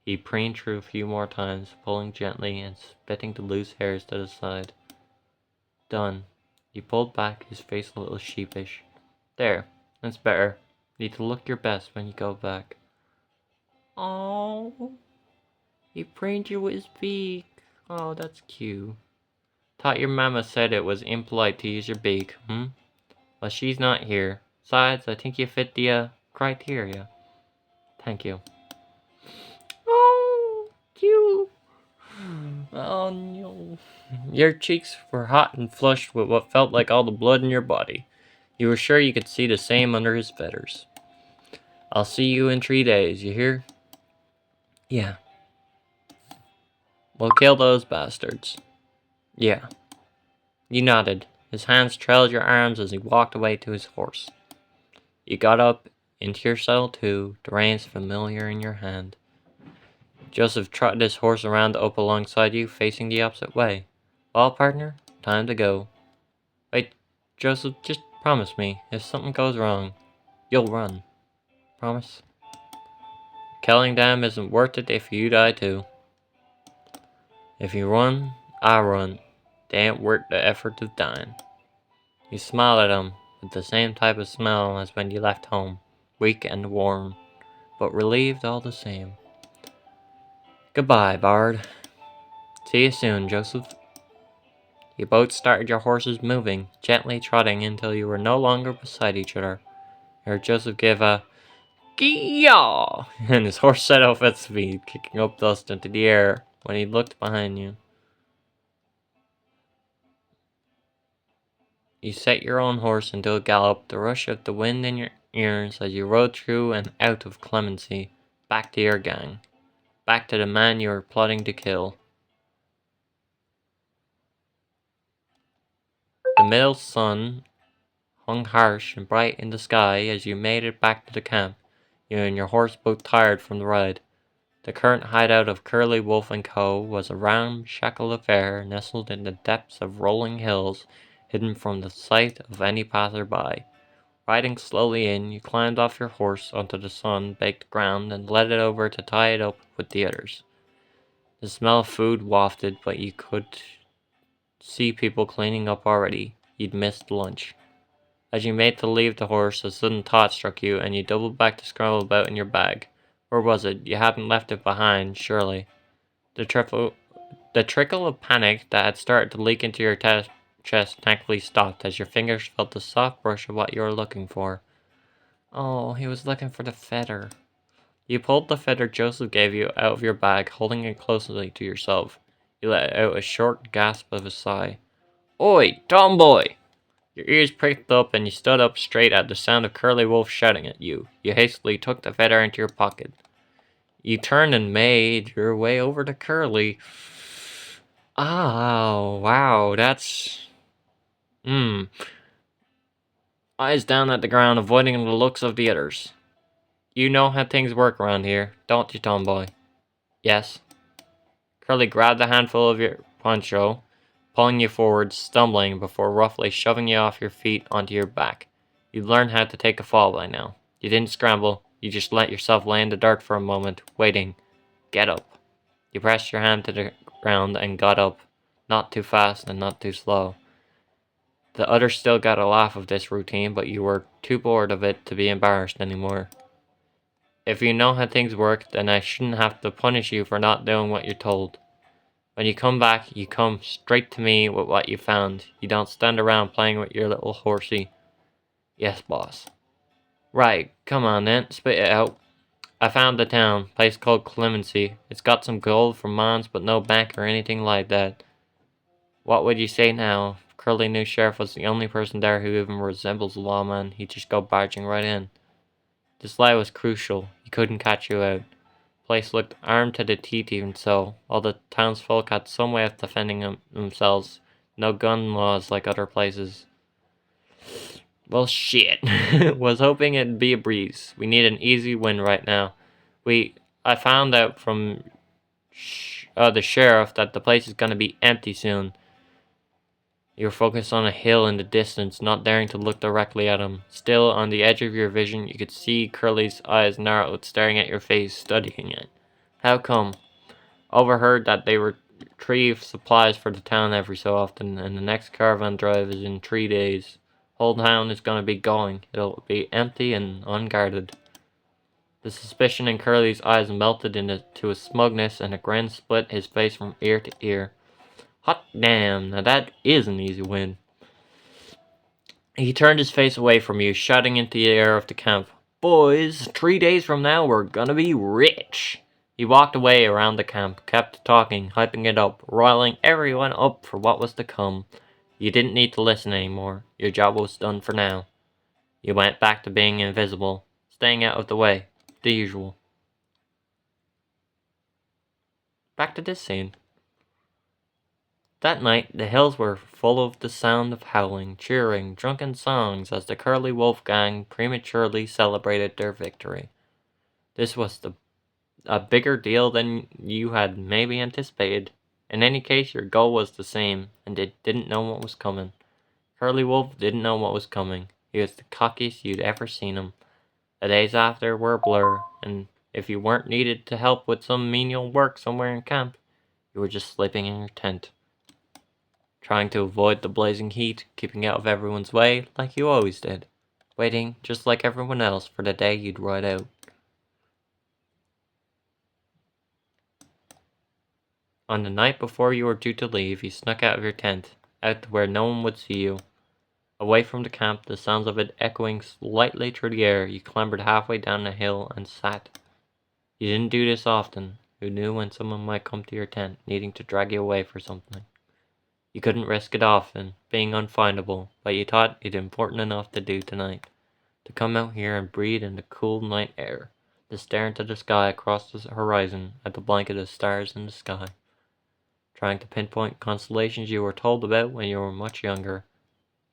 He preened through a few more times, pulling gently and spitting the loose hairs to the side. Done. He pulled back, his face a little sheepish. There, that's better. Need to look your best when you go back. Oh, he preened you with his beak. Oh, that's cute. Thought your mama said it was impolite to use your beak, Well, she's not here. Besides, I think you fit the, criteria. Thank you. Oh, cute. Oh, no. Your cheeks were hot and flushed with what felt like all the blood in your body. You were sure you could see the same under his feathers. I'll see you in 3 days, you hear? Yeah. We'll kill those bastards. Yeah. You nodded. His hands trailed your arms as he walked away to his horse. You got up into your saddle too, the reins familiar in your hand. Joseph trotted his horse around up alongside you, facing the opposite way. Well, partner, time to go. Wait, Joseph, just promise me, if something goes wrong, you'll run. Promise? Killing them isn't worth it if you die too. If you run, I run. They ain't worth the effort of dying. You smiled at him, with the same type of smile as when you left home, weak and warm, but relieved all the same. Goodbye, Bard. See you soon, Joseph. You both started your horses moving, gently trotting until you were no longer beside each other. You heard Joseph give a gee-yaw, and his horse set off at speed, kicking up dust into the air when he looked behind you. You set your own horse into a gallop, the rush of the wind in your ears as you rode through and out of Clemency, back to your gang, back to the man you were plotting to kill. The middle sun hung harsh and bright in the sky as you made it back to the camp, you and your horse both tired from the ride. The current hideout of Curly Wolf and Co. was a ramshackle affair nestled in the depths of rolling hills, hidden from the sight of any passer-by. Riding slowly in, you climbed off your horse onto the sun-baked ground and led it over to tie it up with the others. The smell of food wafted, but you could see people cleaning up already. You'd missed lunch. As you made to leave the horse, a sudden thought struck you, and you doubled back to scramble about in your bag. Where was it? You hadn't left it behind, surely. The trickle of panic that had started to leak into your chest thankfully stopped as your fingers felt the soft brush of what you were looking for. Oh, he was looking for the feather. You pulled the feather Joseph gave you out of your bag, holding it closely to yourself. You let out a short gasp of a sigh. Oi, tomboy! Your ears pricked up and you stood up straight at the sound of Curly Wolf shouting at you. You hastily took the feather into your pocket. You turned and made your way over to Curly. Oh, wow, that's... Eyes down at the ground, avoiding the looks of the others. You know how things work around here, don't you, tomboy? Yes. Curly grabbed a handful of your poncho, pulling you forward, stumbling before roughly shoving you off your feet onto your back. You'd learned how to take a fall by now. You didn't scramble, you just let yourself lay in the dirt for a moment, waiting. Get up. You pressed your hand to the ground and got up, not too fast and not too slow. The others still got a laugh of this routine, but you were too bored of it to be embarrassed anymore. If you know how things work, then I shouldn't have to punish you for not doing what you're told. When you come back, you come straight to me with what you found. You don't stand around playing with your little horsey. Yes, boss. Right, come on then, spit it out. I found the town, place called Clemency. It's got some gold from mines, but no bank or anything like that. What would you say now? If Curly knew Sheriff was the only person there who even resembles a lawman, he'd just go barging right in. This lie was crucial. He couldn't catch you out. The place looked armed to the teeth even so. All the townsfolk had some way of defending themselves. No gun laws like other places. Well, shit. Was hoping it'd be a breeze. We need an easy win right now. I found out from the sheriff that the place is gonna be empty soon. You were focused on a hill in the distance, not daring to look directly at him. Still, on the edge of your vision, you could see Curly's eyes narrowed, staring at your face, studying it. How come? Overheard that they retrieve supplies for the town every so often, and the next caravan drive is in 3 days. Whole town is gonna be going. It'll be empty and unguarded. The suspicion in Curly's eyes melted into a smugness, and a grin split his face from ear to ear. Hot damn, now that is an easy win. He turned his face away from you, shouting into the air of the camp. Boys, 3 days from now we're gonna be rich. He walked away around the camp, kept talking, hyping it up, riling everyone up for what was to come. You didn't need to listen anymore. Your job was done for now. You went back to being invisible, staying out of the way. The usual. Back to this scene. That night, the hills were full of the sound of howling, cheering, drunken songs as the Curly Wolf gang prematurely celebrated their victory. This was a bigger deal than you had maybe anticipated. In any case, your goal was the same, and it didn't know what was coming. Curly Wolf didn't know what was coming. He was the cockiest you'd ever seen him. The days after were a blur, and if you weren't needed to help with some menial work somewhere in camp, you were just sleeping in your tent, trying to avoid the blazing heat, keeping out of everyone's way like you always did, waiting just like everyone else for the day you'd ride out. On the night before you were due to leave, you snuck out of your tent, out to where no one would see you. Away from the camp, the sounds of it echoing lightly through the air, you clambered halfway down the hill and sat. You didn't do this often. Who knew when someone might come to your tent, needing to drag you away for something? You couldn't risk it often, being unfindable, but you thought it important enough to do tonight. To come out here and breathe in the cool night air, to stare into the sky across the horizon at the blanket of stars in the sky. Trying to pinpoint constellations you were told about when you were much younger.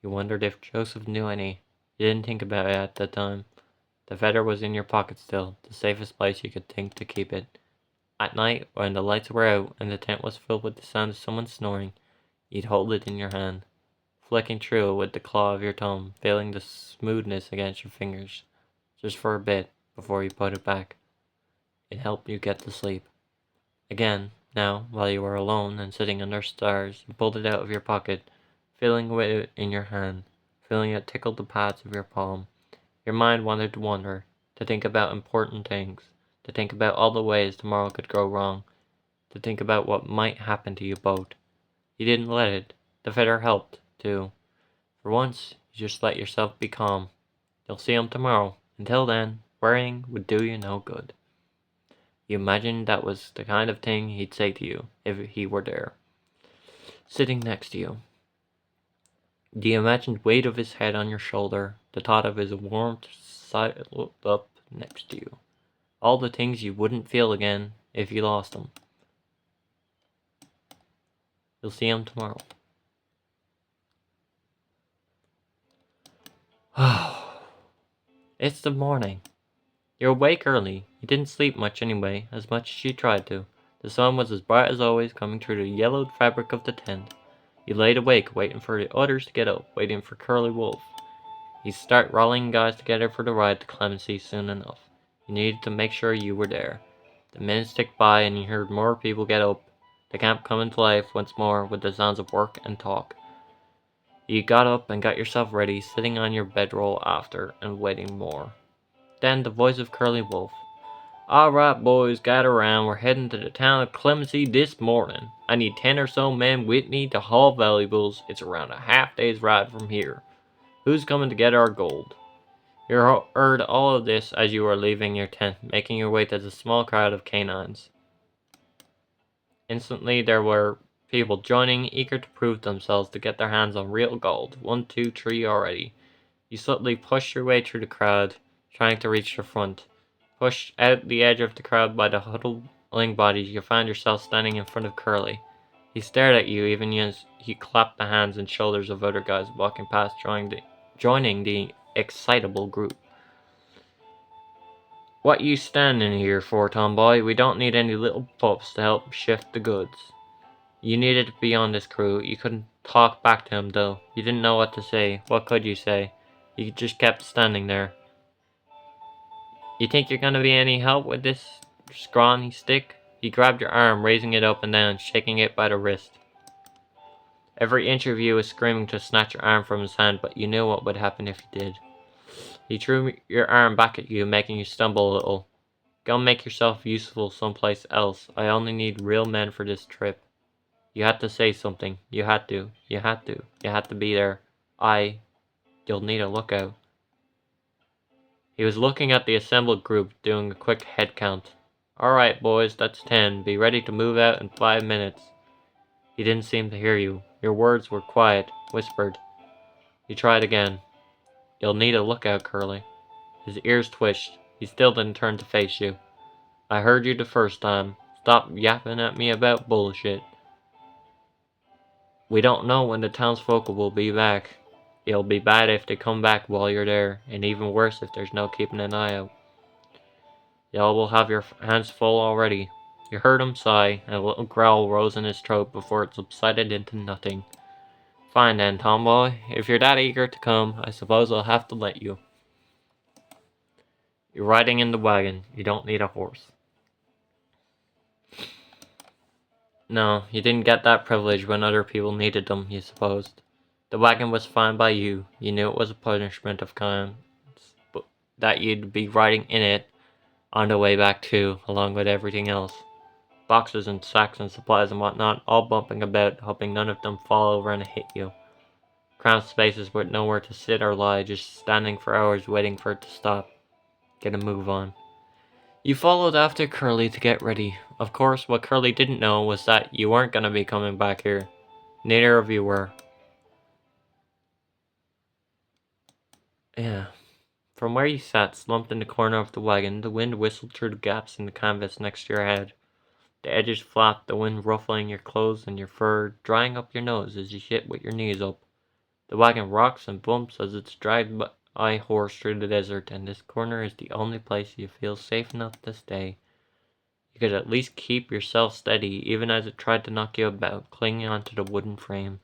You wondered if Joseph knew any. You didn't think about it at the time. The feather was in your pocket still, the safest place you could think to keep it. At night, when the lights were out and the tent was filled with the sound of someone snoring, you'd hold it in your hand, flicking through it with the claw of your thumb, feeling the smoothness against your fingers, just for a bit, before you put it back. It helped you get to sleep. Again, now, while you were alone and sitting under stars, you pulled it out of your pocket, feeling with it in your hand, feeling it tickle the pads of your palm. Your mind wanted to wander, to think about important things, to think about all the ways tomorrow could go wrong, to think about what might happen to you both. You didn't let it. The feather helped, too. For once, you just let yourself be calm. You'll see him tomorrow. Until then, worrying would do you no good. You imagine that was the kind of thing he'd say to you if he were there, sitting next to you. The imagined weight of his head on your shoulder, the thought of his warmth sidled up next to you. All the things you wouldn't feel again if you lost him. You'll see him tomorrow. It's the morning. You're awake early. You didn't sleep much anyway, as much as you tried to. The sun was as bright as always, coming through the yellowed fabric of the tent. You laid awake, waiting for the others to get up, waiting for Curly Wolf. He'd start rallying guys together for the ride to Clemency soon enough. You needed to make sure you were there. The minutes ticked by and you heard more people get up, the camp coming to life once more with the sounds of work and talk. You got up and got yourself ready, sitting on your bedroll after and waiting more. Then the voice of Curly Wolf. "Alright, boys, gather around. We're heading to the town of Clemency this morning. I need 10 or so men with me to haul valuables. It's around a half day's ride from here. Who's coming to get our gold?" You heard all of this as you were leaving your tent, making your way to the small crowd of canines. Instantly, there were people joining, eager to prove themselves to get their hands on real gold. 1, 2, 3 already. You slowly pushed your way through the crowd, trying to reach the front. Pushed out the edge of the crowd by the huddling bodies, you found yourself standing in front of Curly. He stared at you even as he clapped the hands and shoulders of other guys walking past, joining the excitable group. "What you standing here for, tomboy? We don't need any little pups to help shift the goods." You needed to be on this crew. You couldn't talk back to him, though. You didn't know what to say. What could you say? You just kept standing there. "You think you're gonna be any help with this scrawny stick?" He grabbed your arm, raising it up and down, shaking it by the wrist. Every inch of you was screaming to snatch your arm from his hand, but you knew what would happen if you did. He threw your arm back at you, making you stumble a little. "Go make yourself useful someplace else. I only need real men for this trip." You had to say something. You had to. You had to. You had to be there. You'll need a lookout. He was looking at the assembled group, doing a quick head count. "Alright, boys, that's 10. Be ready to move out in 5 minutes. He didn't seem to hear you. Your words were quiet, whispered. He tried again. "You'll need a lookout, Curly." His ears twitched. He still didn't turn to face you. "I heard you the first time. Stop yapping at me about bullshit. We don't know when the townsfolk will be back. It'll be bad if they come back while you're there, and even worse if there's no keeping an eye out. Y'all will have your hands full already." You heard him sigh, and a little growl rose in his throat before it subsided into nothing. "Fine then, tomboy. If you're that eager to come, I suppose I'll have to let you. You're riding in the wagon. You don't need a horse." No, you didn't get that privilege when other people needed them, you supposed. The wagon was fine by you. You knew it was a punishment of kind, but that you'd be riding in it on the way back too, along with everything else. Boxes and sacks and supplies and whatnot, all bumping about, hoping none of them fall over and hit you. Cramped spaces with nowhere to sit or lie, just standing for hours waiting for it to stop. Get a move on. You followed after Curly to get ready. Of course, what Curly didn't know was that you weren't going to be coming back here. Neither of you were. Yeah. From where you sat, slumped in the corner of the wagon, the wind whistled through the gaps in the canvas next to your head. The edges flapped, the wind ruffling your clothes and your fur, drying up your nose as you sit with your knees up. The wagon rocks and bumps as it's dragged by horse through the desert, and this corner is the only place you feel safe enough to stay. You could at least keep yourself steady, even as it tried to knock you about, clinging onto the wooden frame.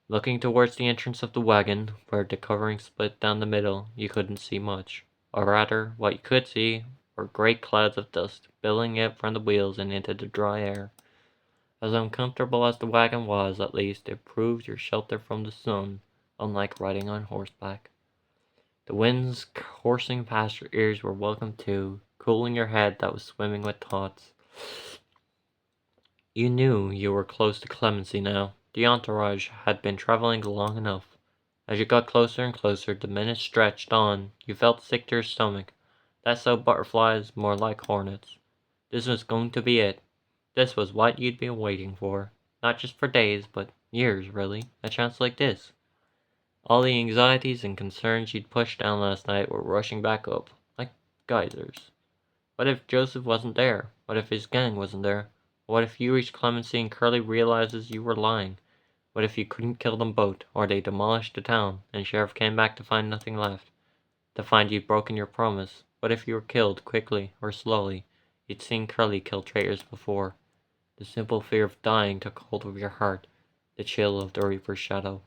Looking towards the entrance of the wagon, where the covering split down the middle, you couldn't see much. Or rather, what you could see were great clouds of dust, billowing out from the wheels and into the dry air. As uncomfortable as the wagon was, at least, it proved your shelter from the sun, unlike riding on horseback. The winds coursing past your ears were welcome too, cooling your head that was swimming with thoughts. You knew you were close to Clemency now. The entourage had been traveling long enough. As you got closer and closer, the minutes stretched on. You felt sick to your stomach. That's how butterflies, more like hornets. This was going to be it. This was what you'd been waiting for. Not just for days, but years, really. A chance like this. All the anxieties and concerns you'd pushed down last night were rushing back up, like geysers. What if Joseph wasn't there? What if his gang wasn't there? What if you reached Clemency and Curly realizes you were lying? What if you couldn't kill them both, or they demolished the town, and Sheriff came back to find nothing left? To find you'd broken your promise? What if you were killed, quickly or slowly? You'd seen Curly kill traitors before. The simple fear of dying took hold of your heart, the chill of the Reaper's shadow.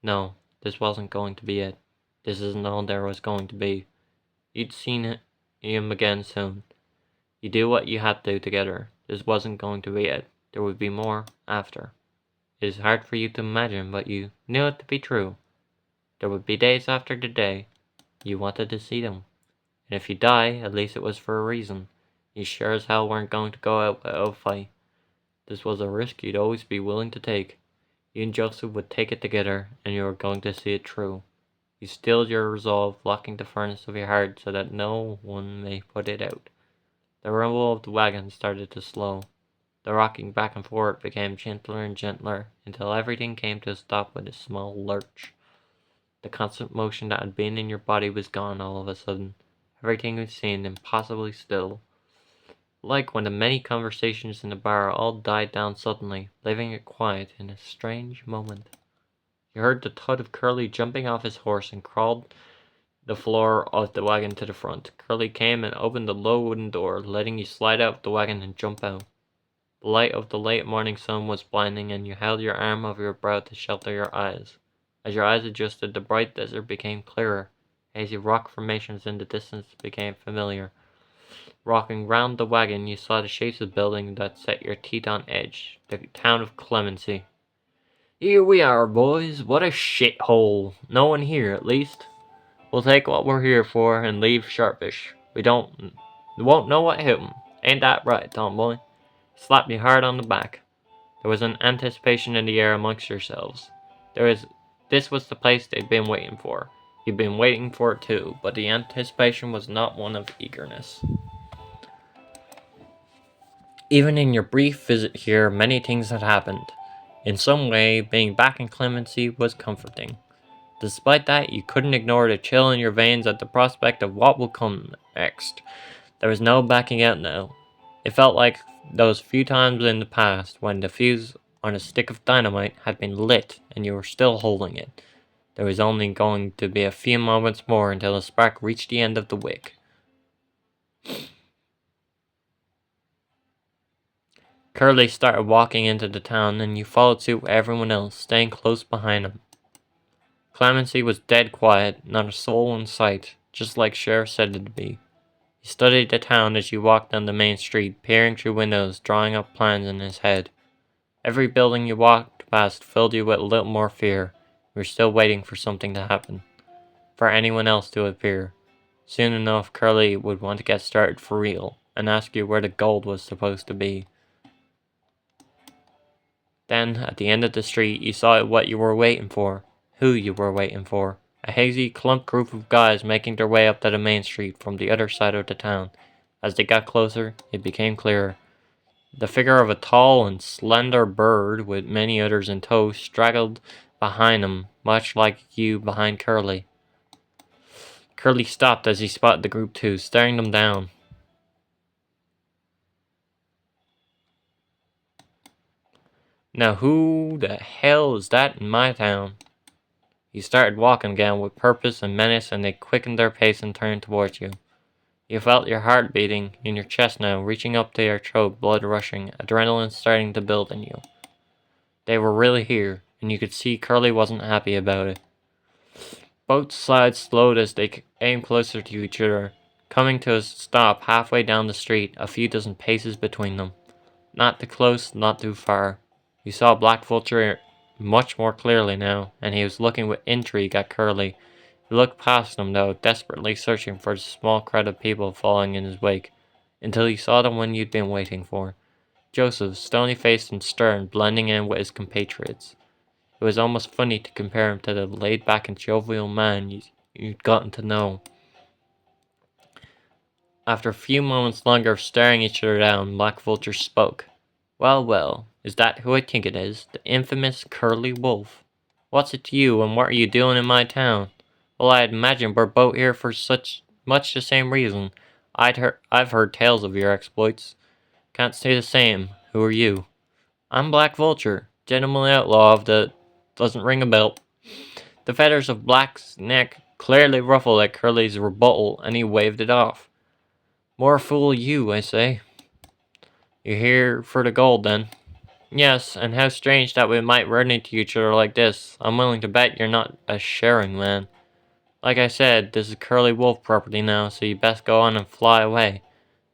No, this wasn't going to be it. This isn't all there was going to be. You'd seen him again soon. You do what you had to together. This wasn't going to be it. There would be more after. It is hard for you to imagine, but you knew it to be true. There would be days after the day. You wanted to see them. And if you die, at least it was for a reason. You sure as hell weren't going to go out without a fight. This was a risk you'd always be willing to take. You and Joseph would take it together, and you were going to see it through. You stilled your resolve, locking the furnace of your heart so that no one may put it out. The rumble of the wagon started to slow. The rocking back and forth became gentler and gentler until everything came to a stop with a small lurch. The constant motion that had been in your body was gone all of a sudden. Everything was seemed impossibly still. Like when the many conversations in the bar all died down suddenly, leaving it quiet in a strange moment. You heard the thud of Curly jumping off his horse and crawled the floor of the wagon to the front. Curly came and opened the low wooden door, letting you slide out of the wagon and jump out. The light of the late morning sun was blinding, and you held your arm over your brow to shelter your eyes. As your eyes adjusted, the bright desert became clearer. Hazy rock formations in the distance became familiar. Rocking round the wagon, you saw the shapes of buildings that set your teeth on edge. The town of Clemency. Here we are, boys. What a shithole. No one here, at least. We'll take what we're here for and leave sharpish. We won't know what hit 'em. Ain't that right, tomboy? Slap you hard on the back. There was an anticipation in the air amongst yourselves. This was the place they'd been waiting for. You'd been waiting for it too, but the anticipation was not one of eagerness. Even in your brief visit here, many things had happened. In some way, being back in Clemency was comforting. Despite that, you couldn't ignore the chill in your veins at the prospect of what would come next. There was no backing out now. It felt like those few times in the past when the fuse on a stick of dynamite had been lit and you were still holding it. There was only going to be a few moments more until the spark reached the end of the wick. Curly started walking into the town and you followed suit with everyone else, staying close behind him. Clemency was dead quiet, not a soul in sight, just like Sheriff said it'd be. He studied the town as you walked down the main street, peering through windows, drawing up plans in his head. Every building you walked past filled you with a little more fear. You were still waiting for something to happen. For anyone else to appear. Soon enough, Curly would want to get started for real, and ask you where the gold was supposed to be. Then, at the end of the street, you saw what you were waiting for. Who you were waiting for. A hazy, clumped group of guys making their way up to the main street from the other side of the town. As they got closer, it became clearer. The figure of a tall and slender bird, with many others in tow, straggled behind him, much like you behind Curly. Curly stopped as he spotted the group too, staring them down. Now who the hell is that in my town? He started walking again with purpose and menace, and they quickened their pace and turned towards you. You felt your heart beating in your chest now, reaching up to your throat, blood rushing, adrenaline starting to build in you. They were really here, and you could see Curly wasn't happy about it. Both sides slowed as they came closer to each other, coming to a stop halfway down the street, a few dozen paces between them. Not too close, not too far. You saw Black Vulture much more clearly now, and he was looking with intrigue at Curly. He looked past him, though, desperately searching for the small crowd of people following in his wake, until he saw the one you'd been waiting for. Joseph, stony-faced and stern, blending in with his compatriots. It was almost funny to compare him to the laid-back and jovial man you'd gotten to know. After a few moments longer of staring each other down, Black Vulture spoke. Well, well, is that who I think it is? The infamous Curly Wolf. What's it to you, and what are you doing in my town? Well, I'd imagine we're both here for such much the same reason. I've heard tales of your exploits. Can't say the same. Who are you? I'm Black Vulture, gentleman outlaw of the... Doesn't ring a bell. The feathers of Black's neck clearly ruffled at Curly's rebuttal, and he waved it off. More fool you, I say. You're here for the gold, then? Yes, and how strange that we might run into each other like this. I'm willing to bet you're not a sharing man. Like I said, this is Curly Wolf property now, so you best go on and fly away.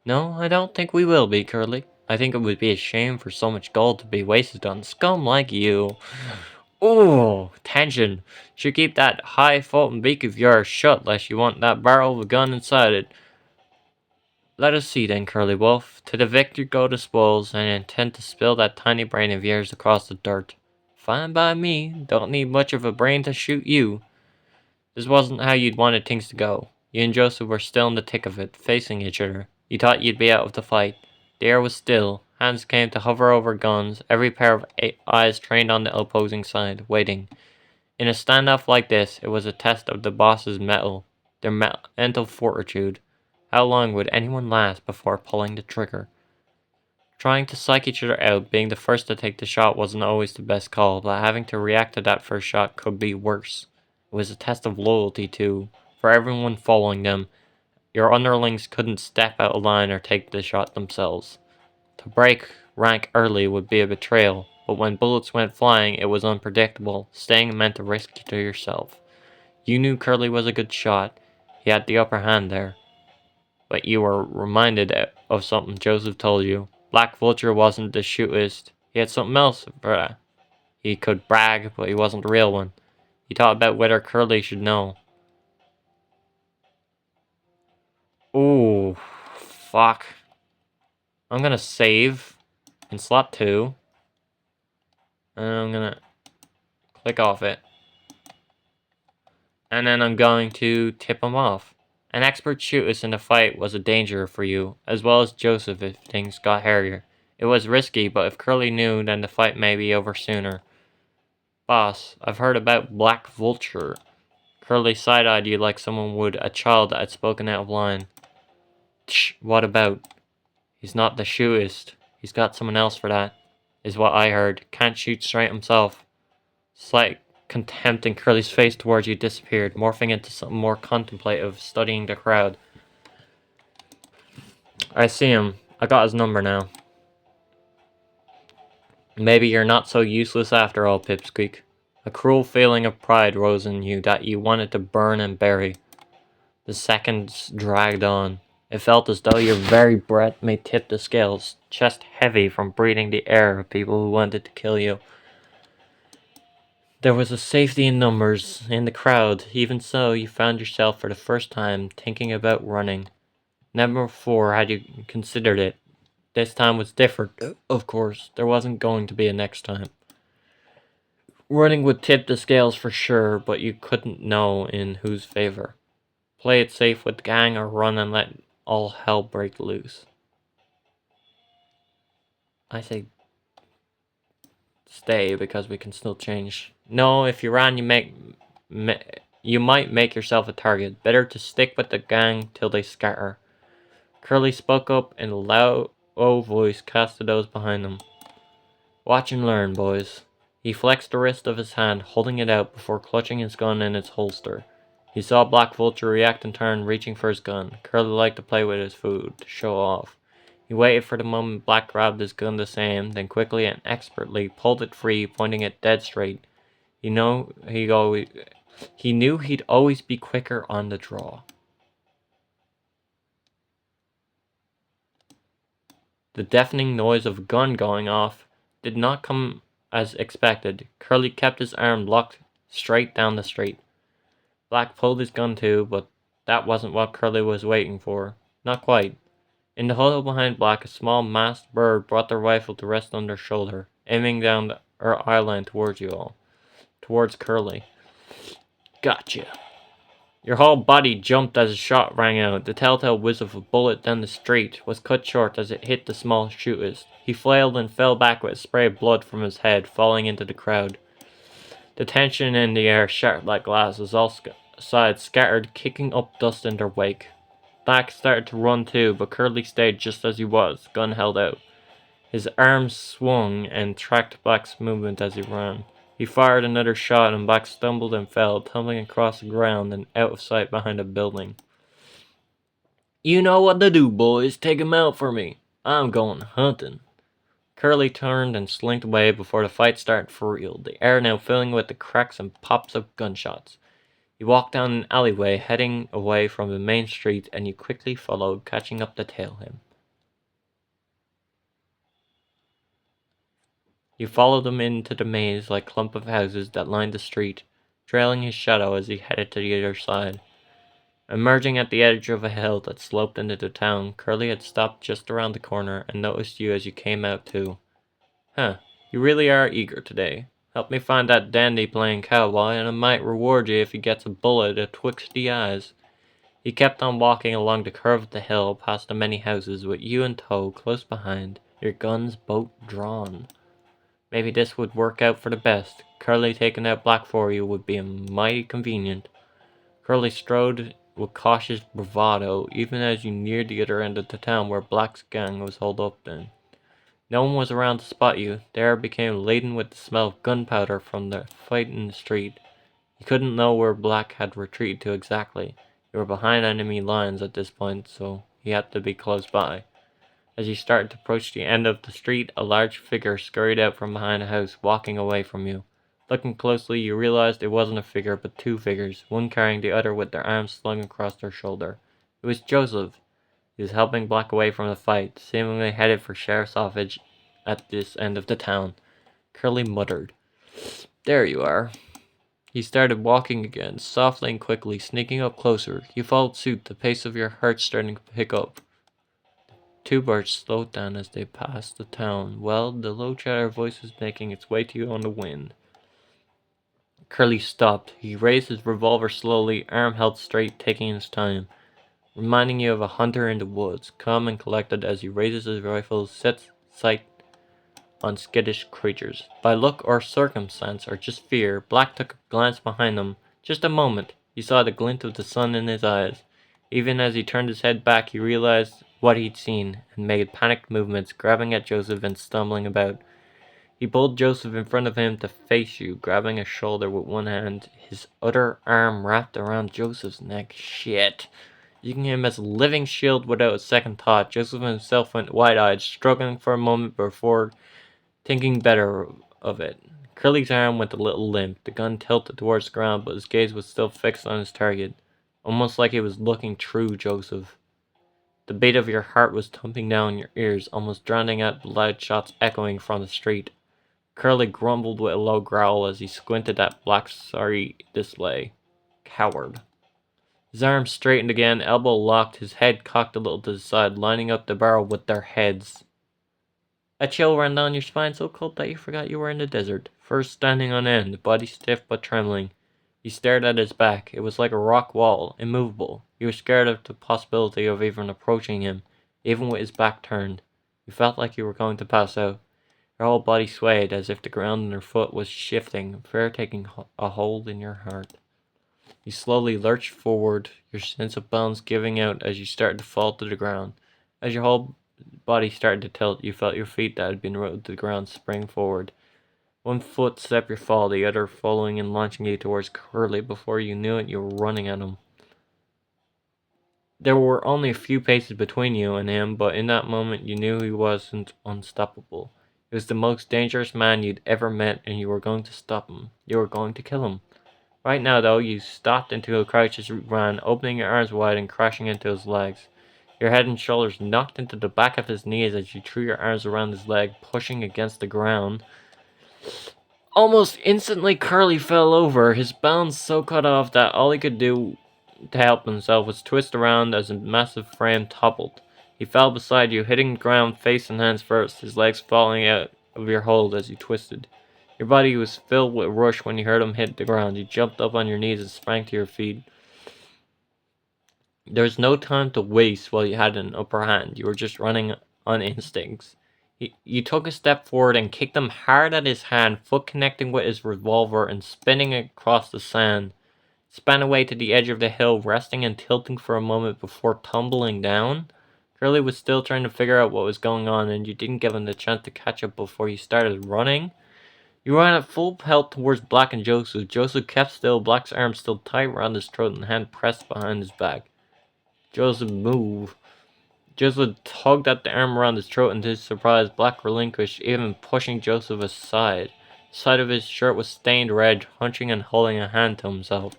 No, I don't think we will be, Curly. I think it would be a shame for so much gold to be wasted on scum like you. Ooh, tension. Should keep that high floating beak of yours shut, lest you want that barrel of a gun inside it. Let us see then, Curly Wolf. To the victor go the spoils, and I intend to spill that tiny brain of yours across the dirt. Fine by me. Don't need much of a brain to shoot you. This wasn't how you'd wanted things to go. You and Joseph were still in the thick of it, facing each other. You thought you'd be out of the fight. The air was still. Hands came to hover over guns, every pair of eyes trained on the opposing side, waiting. In a standoff like this, it was a test of the boss's mettle, their mental fortitude. How long would anyone last before pulling the trigger? Trying to psych each other out, being the first to take the shot wasn't always the best call, but having to react to that first shot could be worse. It was a test of loyalty, too. For everyone following them, your underlings couldn't step out of line or take the shot themselves. To break rank early would be a betrayal, but when bullets went flying, it was unpredictable. Staying meant a risk to yourself. You knew Curly was a good shot. He had the upper hand there. But you were reminded of something Joseph told you. Black Vulture wasn't the shootist. He had something else for that. He could brag, but he wasn't the real one. He thought about whether Curly should know. Ooh, fuck. I'm gonna save in slot 2. And I'm gonna click off it. And then I'm going to tip him off. An expert shootist in the fight was a danger for you, as well as Joseph if things got hairier. It was risky, but if Curly knew, then the fight may be over sooner. Boss, I've heard about Black Vulture. Curly side-eyed you like someone would a child that had spoken out of line. Tch, what about? He's not the shootist. He's got someone else for that, is what I heard. Can't shoot straight himself. Slight contempt in Curly's face towards you disappeared, morphing into something more contemplative, studying the crowd. I see him. I got his number now. Maybe you're not so useless after all, Pipsqueak. A cruel feeling of pride rose in you that you wanted to burn and bury. The seconds dragged on. It felt as though your very breath may tip the scales, chest heavy from breathing the air of people who wanted to kill you. There was a safety in numbers, in the crowd. Even so, you found yourself for the first time thinking about running. Never before had you considered it. This time was different, of course. There wasn't going to be a next time. Running would tip the scales for sure, but you couldn't know in whose favor. Play it safe with the gang or run and let all hell break loose. I say stay because we can still change. No, if you ran, you might make yourself a target. Better to stick with the gang till they scatter. Curly spoke up in a low voice, cast to those behind him. Watch and learn, boys. He flexed the wrist of his hand, holding it out before clutching his gun in its holster. He saw Black Vulture react in turn, reaching for his gun. Curly liked to play with his food, to show off. He waited for the moment Black grabbed his gun the same, then quickly and expertly pulled it free, pointing it dead straight. He knew he'd always be quicker on the draw. The deafening noise of a gun going off did not come as expected. Curly kept his arm locked straight down the street. Black pulled his gun too, but that wasn't what Curly was waiting for. Not quite. In the huddle behind Black, a small masked bird brought their rifle to rest on their shoulder, aiming down her eyeline towards you all. Towards Curly. Gotcha. Your whole body jumped as a shot rang out. The telltale whiz of a bullet down the street was cut short as it hit the small shootist. He flailed and fell back with a spray of blood from his head, falling into the crowd. The tension in the air shattered like glass as all sides scattered, kicking up dust in their wake. Black started to run too, but Curly stayed just as he was, gun held out. His arms swung and tracked Black's movement as he ran. He fired another shot and Black stumbled and fell, tumbling across the ground and out of sight behind a building. You know what to do, boys. Take him out for me. I'm going hunting. Curly turned and slinked away before the fight started for real, the air now filling with the cracks and pops of gunshots. He walked down an alleyway, heading away from the main street, and you quickly followed, catching up to tail him. You followed him into the maze-like clump of houses that lined the street, trailing his shadow as he headed to the other side. Emerging at the edge of a hill that sloped into the town, Curly had stopped just around the corner and noticed you as you came out too. Huh, you really are eager today. Help me find that dandy playing cowboy, and I might reward you if he gets a bullet atwixt the eyes. He kept on walking along the curve of the hill, past the many houses, with you in tow, close behind, your guns both drawn. Maybe this would work out for the best. Curly taking out Black for you would be mighty convenient. Curly strode with cautious bravado, even as you neared the other end of the town where Black's gang was holed up in. No one was around to spot you. The air became laden with the smell of gunpowder from the fight in the street. You couldn't know where Black had retreated to exactly. You were behind enemy lines at this point, so he had to be close by. As you started to approach the end of the street, a large figure scurried out from behind a house, walking away from you. Looking closely, you realized it wasn't a figure, but two figures, one carrying the other with their arms slung across their shoulder. It was Joseph. He was helping Black away from the fight, seemingly headed for Sheriff's office at this end of the town. Curly muttered, "There you are." He started walking again, softly and quickly, sneaking up closer. You followed suit, the pace of your heart starting to pick up. Two birds slowed down as they passed the town. Well, the low chatter voice was making its way to you on the wind. Curly stopped. He raised his revolver slowly, arm held straight, taking his time, reminding you of a hunter in the woods, calm and collected as he raises his rifle, sets sight on skittish creatures. By look or circumstance, or just fear, Black took a glance behind him. Just a moment. He saw the glint of the sun in his eyes. Even as he turned his head back, he realized what he'd seen, and made panicked movements, grabbing at Joseph and stumbling about. He pulled Joseph in front of him to face you, grabbing a shoulder with one hand, his other arm wrapped around Joseph's neck. Shit. Using him as a living shield without a second thought, Joseph himself went wide-eyed, struggling for a moment before thinking better of it. Curly's arm went a little limp, the gun tilted towards the ground, but his gaze was still fixed on his target, almost like he was looking through Joseph. The beat of your heart was thumping down your ears, almost drowning out the loud shots echoing from the street. Curly grumbled with a low growl as he squinted at Black's sorry display. Coward. His arms straightened again, elbow locked, his head cocked a little to the side, lining up the barrel with their heads. A chill ran down your spine so cold that you forgot you were in the desert. First standing on end, body stiff but trembling. You stared at his back. It was like a rock wall, immovable. You were scared of the possibility of even approaching him, even with his back turned. You felt like you were going to pass out. Your whole body swayed as if the ground underfoot was shifting, fear taking a hold in your heart. You slowly lurched forward, your sense of balance giving out as you started to fall to the ground. As your whole body started to tilt, you felt your feet that had been rooted to the ground spring forward. One foot stepped your fall, the other following and launching you towards Curly. Before you knew it, you were running at him. There were only a few paces between you and him, but in that moment you knew he wasn't unstoppable. He was the most dangerous man you'd ever met, and you were going to stop him. You were going to kill him. Right now, though, you stopped into a crouch as you ran, opening your arms wide and crashing into his legs. Your head and shoulders knocked into the back of his knees as you threw your arms around his leg, pushing against the ground. Almost instantly, Curly fell over, his balance so cut off that all he could do to help himself was twist around as a massive frame toppled. He fell beside you, hitting the ground face and hands first, his legs falling out of your hold as you twisted. Your body was filled with rush when you heard him hit the ground. You jumped up on your knees and sprang to your feet. There was no time to waste while you had an upper hand. You were just running on instincts. You took a step forward and kicked him hard at his hand, foot connecting with his revolver and spinning across the sand. Span away to the edge of the hill, resting and tilting for a moment before tumbling down. Curly was still trying to figure out what was going on, and you didn't give him the chance to catch up before you started running. You ran at full pelt towards Black and Joseph. Joseph kept still, Black's arm still tight around his throat and hand pressed behind his back. Joseph moved. Joseph tugged at the arm around his throat, and to his surprise, Black relinquished, even pushing Joseph aside. The side of his shirt was stained red, hunching and holding a hand to himself.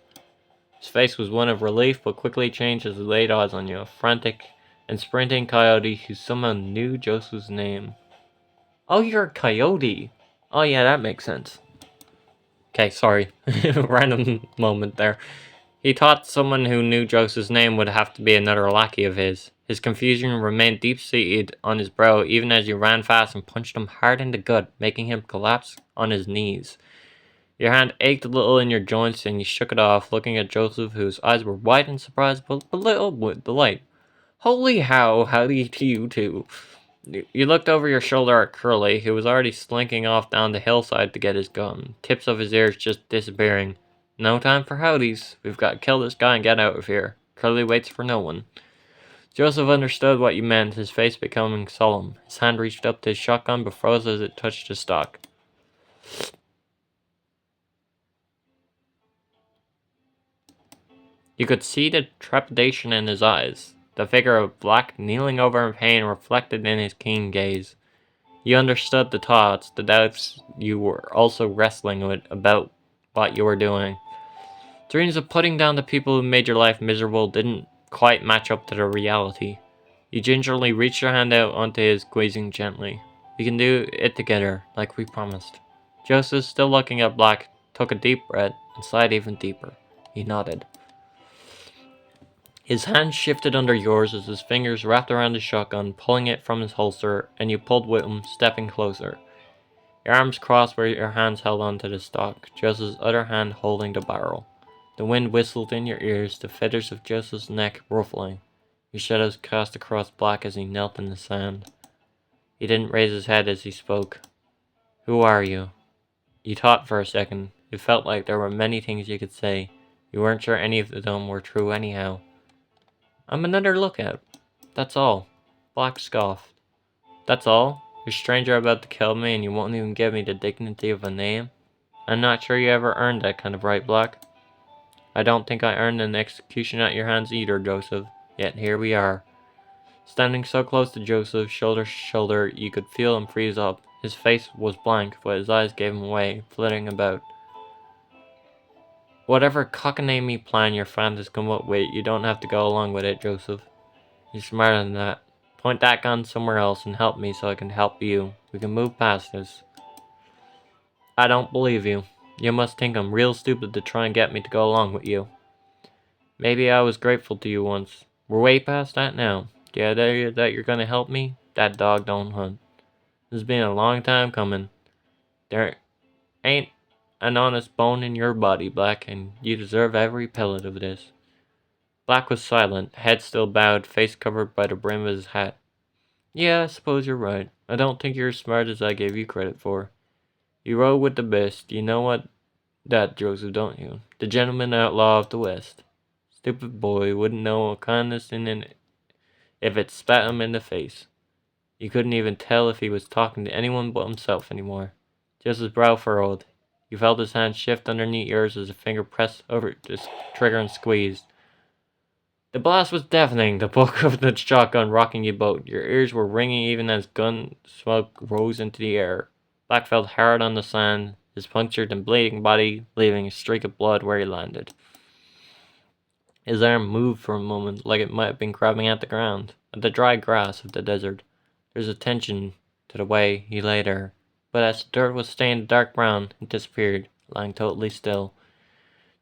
His face was one of relief, but quickly changed as he laid eyes on you, a frantic and sprinting coyote who somehow knew Joseph's name. Oh, you're a coyote! Oh yeah, that makes sense. Okay, sorry. Random moment there. He thought someone who knew Joseph's name would have to be another lackey of his. His confusion remained deep-seated on his brow even as you ran fast and punched him hard in the gut, making him collapse on his knees. Your hand ached a little in your joints and you shook it off, looking at Joseph, whose eyes were wide in surprise but little with delight. Holy howdy to you too. You looked over your shoulder at Curly, who was already slinking off down the hillside to get his gun, tips of his ears just disappearing. No time for howdies. We've got to kill this guy and get out of here. Curly waits for no one. Joseph understood what you meant, his face becoming solemn. His hand reached up to his shotgun but froze as it touched the stock. You could see the trepidation in his eyes, the figure of Black kneeling over in pain reflected in his keen gaze. You understood the thoughts, the doubts you were also wrestling with about what you were doing. Dreams of putting down the people who made your life miserable didn't quite match up to the reality. You gingerly reached your hand out onto his, squeezing gently. We can do it together, like we promised. Joseph, still looking at Black, took a deep breath and sighed even deeper. He nodded. His hand shifted under yours as his fingers wrapped around his shotgun, pulling it from his holster, and you pulled with him, stepping closer. Your arms crossed where your hands held onto the stock, Joseph's other hand holding the barrel. The wind whistled in your ears, the feathers of Joseph's neck ruffling. Your shadows cast across Black as he knelt in the sand. He didn't raise his head as he spoke. Who are you? You thought for a second. It felt like there were many things you could say. You weren't sure any of them were true anyhow. I'm another lookout. That's all. Black scoffed. That's all? You're a stranger about to kill me and you won't even give me the dignity of a name? I'm not sure you ever earned that kind of right, Black. I don't think I earned an execution at your hands either, Joseph. Yet here we are. Standing so close to Joseph, shoulder to shoulder, you could feel him freeze up. His face was blank, but his eyes gave him away, flitting about. Whatever cockamamie plan your friend has come up with, you don't have to go along with it, Joseph. You're smarter than that. Point that gun somewhere else and help me so I can help you. We can move past this. I don't believe you. You must think I'm real stupid to try and get me to go along with you. Maybe I was grateful to you once. We're way past that now. Do you idea that you're gonna help me? That dog don't hunt. This has been a long time coming. There ain't an honest bone in your body, Black, and you deserve every pellet of this. Black was silent, head still bowed, face covered by the brim of his hat. Yeah, I suppose you're right. I don't think you're as smart as I gave you credit for. You rode with the best. You know what that, Joseph, don't you? The gentleman outlaw of the West. Stupid boy wouldn't know a kindness in it if it spat him in the face. You couldn't even tell if he was talking to anyone but himself anymore. Just his brow furrowed. You felt his hand shift underneath yours as a finger pressed over the trigger and squeezed. The blast was deafening, the buck of the shotgun rocking you both. Your ears were ringing even as gun smoke rose into the air. Black fell hard on the sand, his punctured and bleeding body leaving a streak of blood where he landed. His arm moved for a moment, like it might have been grabbing at the ground, at the dry grass of the desert. There was a tension to the way he lay there, but as the dirt was stained dark brown, it disappeared, lying totally still.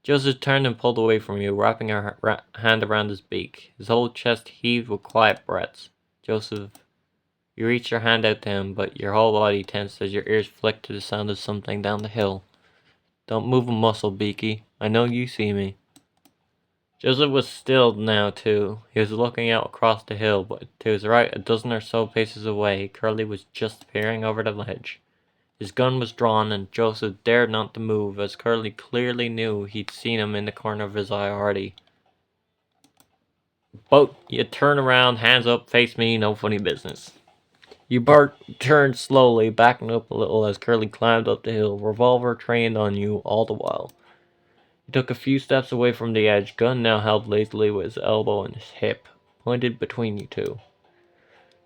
Joseph turned and pulled away from you, wrapping her hand around his beak. His whole chest heaved with quiet breaths. Joseph, you reached your hand out to him, but your whole body tensed as your ears flicked to the sound of something down the hill. Don't move a muscle, Beaky. I know you see me. Joseph was still now, too. He was looking out across the hill, but to his right, a dozen or so paces away, Curly was just peering over the ledge. His gun was drawn, and Joseph dared not to move, as Curly clearly knew he'd seen him in the corner of his eye already. "Boat, you turn around, hands up, face me, no funny business." Bart turned slowly, backing up a little as Curly climbed up the hill, revolver trained on you all the while. He took a few steps away from the edge, gun now held lazily with his elbow and his hip, pointed between you two.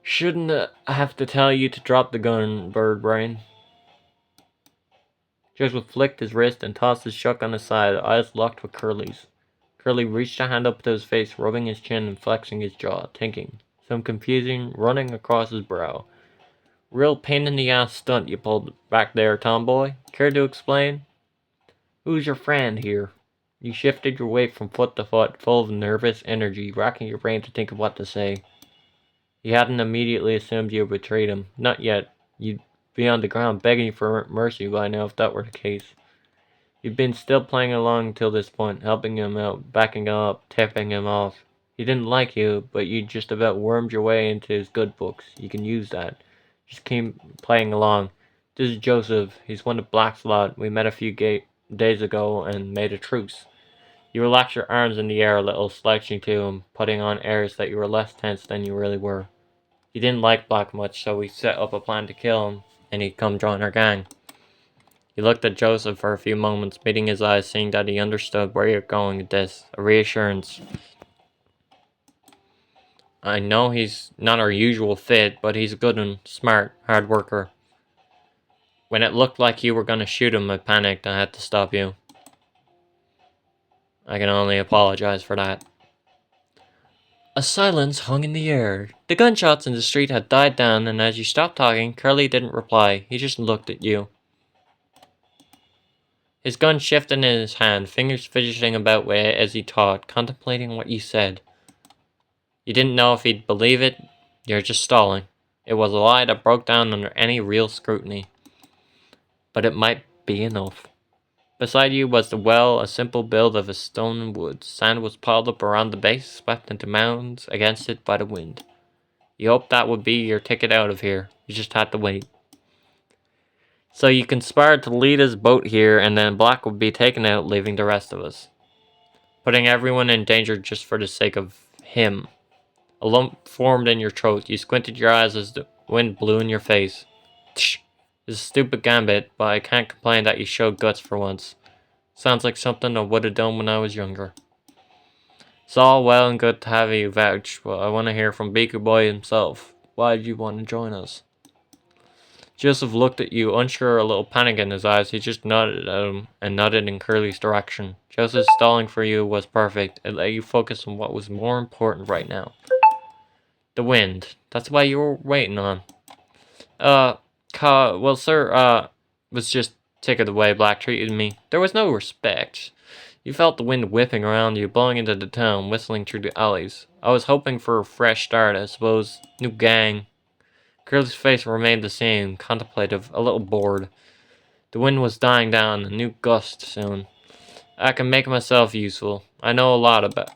"Shouldn't have to tell you to drop the gun, bird brain." Joseph flicked his wrist and tossed his shotgun aside, eyes locked with Curly's. Curly reached a hand up to his face, rubbing his chin and flexing his jaw, thinking. Some confusion running across his brow. "Real pain in the ass stunt you pulled back there, tomboy. Care to explain? Who's your friend here?" You shifted your weight from foot to foot, full of nervous energy, racking your brain to think of what to say. He hadn't immediately assumed you had betrayed him. Not yet. You'd be on the ground begging for mercy by now if that were the case. You'd been still playing along till this point, helping him out, backing him up, tipping him off. He didn't like you, but you just about wormed your way into his good books. You can use that. Just keep playing along. This is Joseph. He's one of Black's lot. We met a few days ago and made a truce. You relaxed your arms in the air a little, slouching to him, putting on airs that you were less tense than you really were. He didn't like Black much, so we set up a plan to kill him, and he'd come join our gang. He looked at Joseph for a few moments, meeting his eyes, seeing that he understood where you're going with this. A reassurance. "I know he's not our usual fit, but he's a good one, smart, hard worker. When it looked like you were going to shoot him, I panicked. I had to stop you. I can only apologize for that." A silence hung in the air. The gunshots in the street had died down, and as you stopped talking, Curly didn't reply. He just looked at you. His gun shifted in his hand, fingers fidgeting about with it as he talked, contemplating what you said. You didn't know if he'd believe it. You're just stalling. It was a lie that broke down under any real scrutiny. But it might be enough. Beside you was the well, a simple build of a stone and wood. Sand was piled up around the base, swept into mounds against it by the wind. You hoped that would be your ticket out of here. You just had to wait. So you conspired to lead his boat here, and then Black would be taken out, leaving the rest of us. Putting everyone in danger just for the sake of him. A lump formed in your throat. You squinted your eyes as the wind blew in your face. Tch! It's a stupid gambit, but I can't complain that you showed guts for once. Sounds like something I would have done when I was younger. It's all well and good to have you vouch, but I want to hear from Beaker Boy himself. Why did you want to join us? Joseph looked at you, unsure, a little panic in his eyes. He just nodded at him and nodded in Curly's direction. Joseph's stalling for you was perfect. It let you focus on what was more important right now. The wind. That's why you were waiting on. Well, sir, was just sick of the way Black treated me. There was no respect. You felt the wind whipping around you, blowing into the town, whistling through the alleys. I was hoping for a fresh start, I suppose. New gang. Curly's face remained the same, contemplative, a little bored. The wind was dying down, a new gust soon. I can make myself useful. I know a lot about.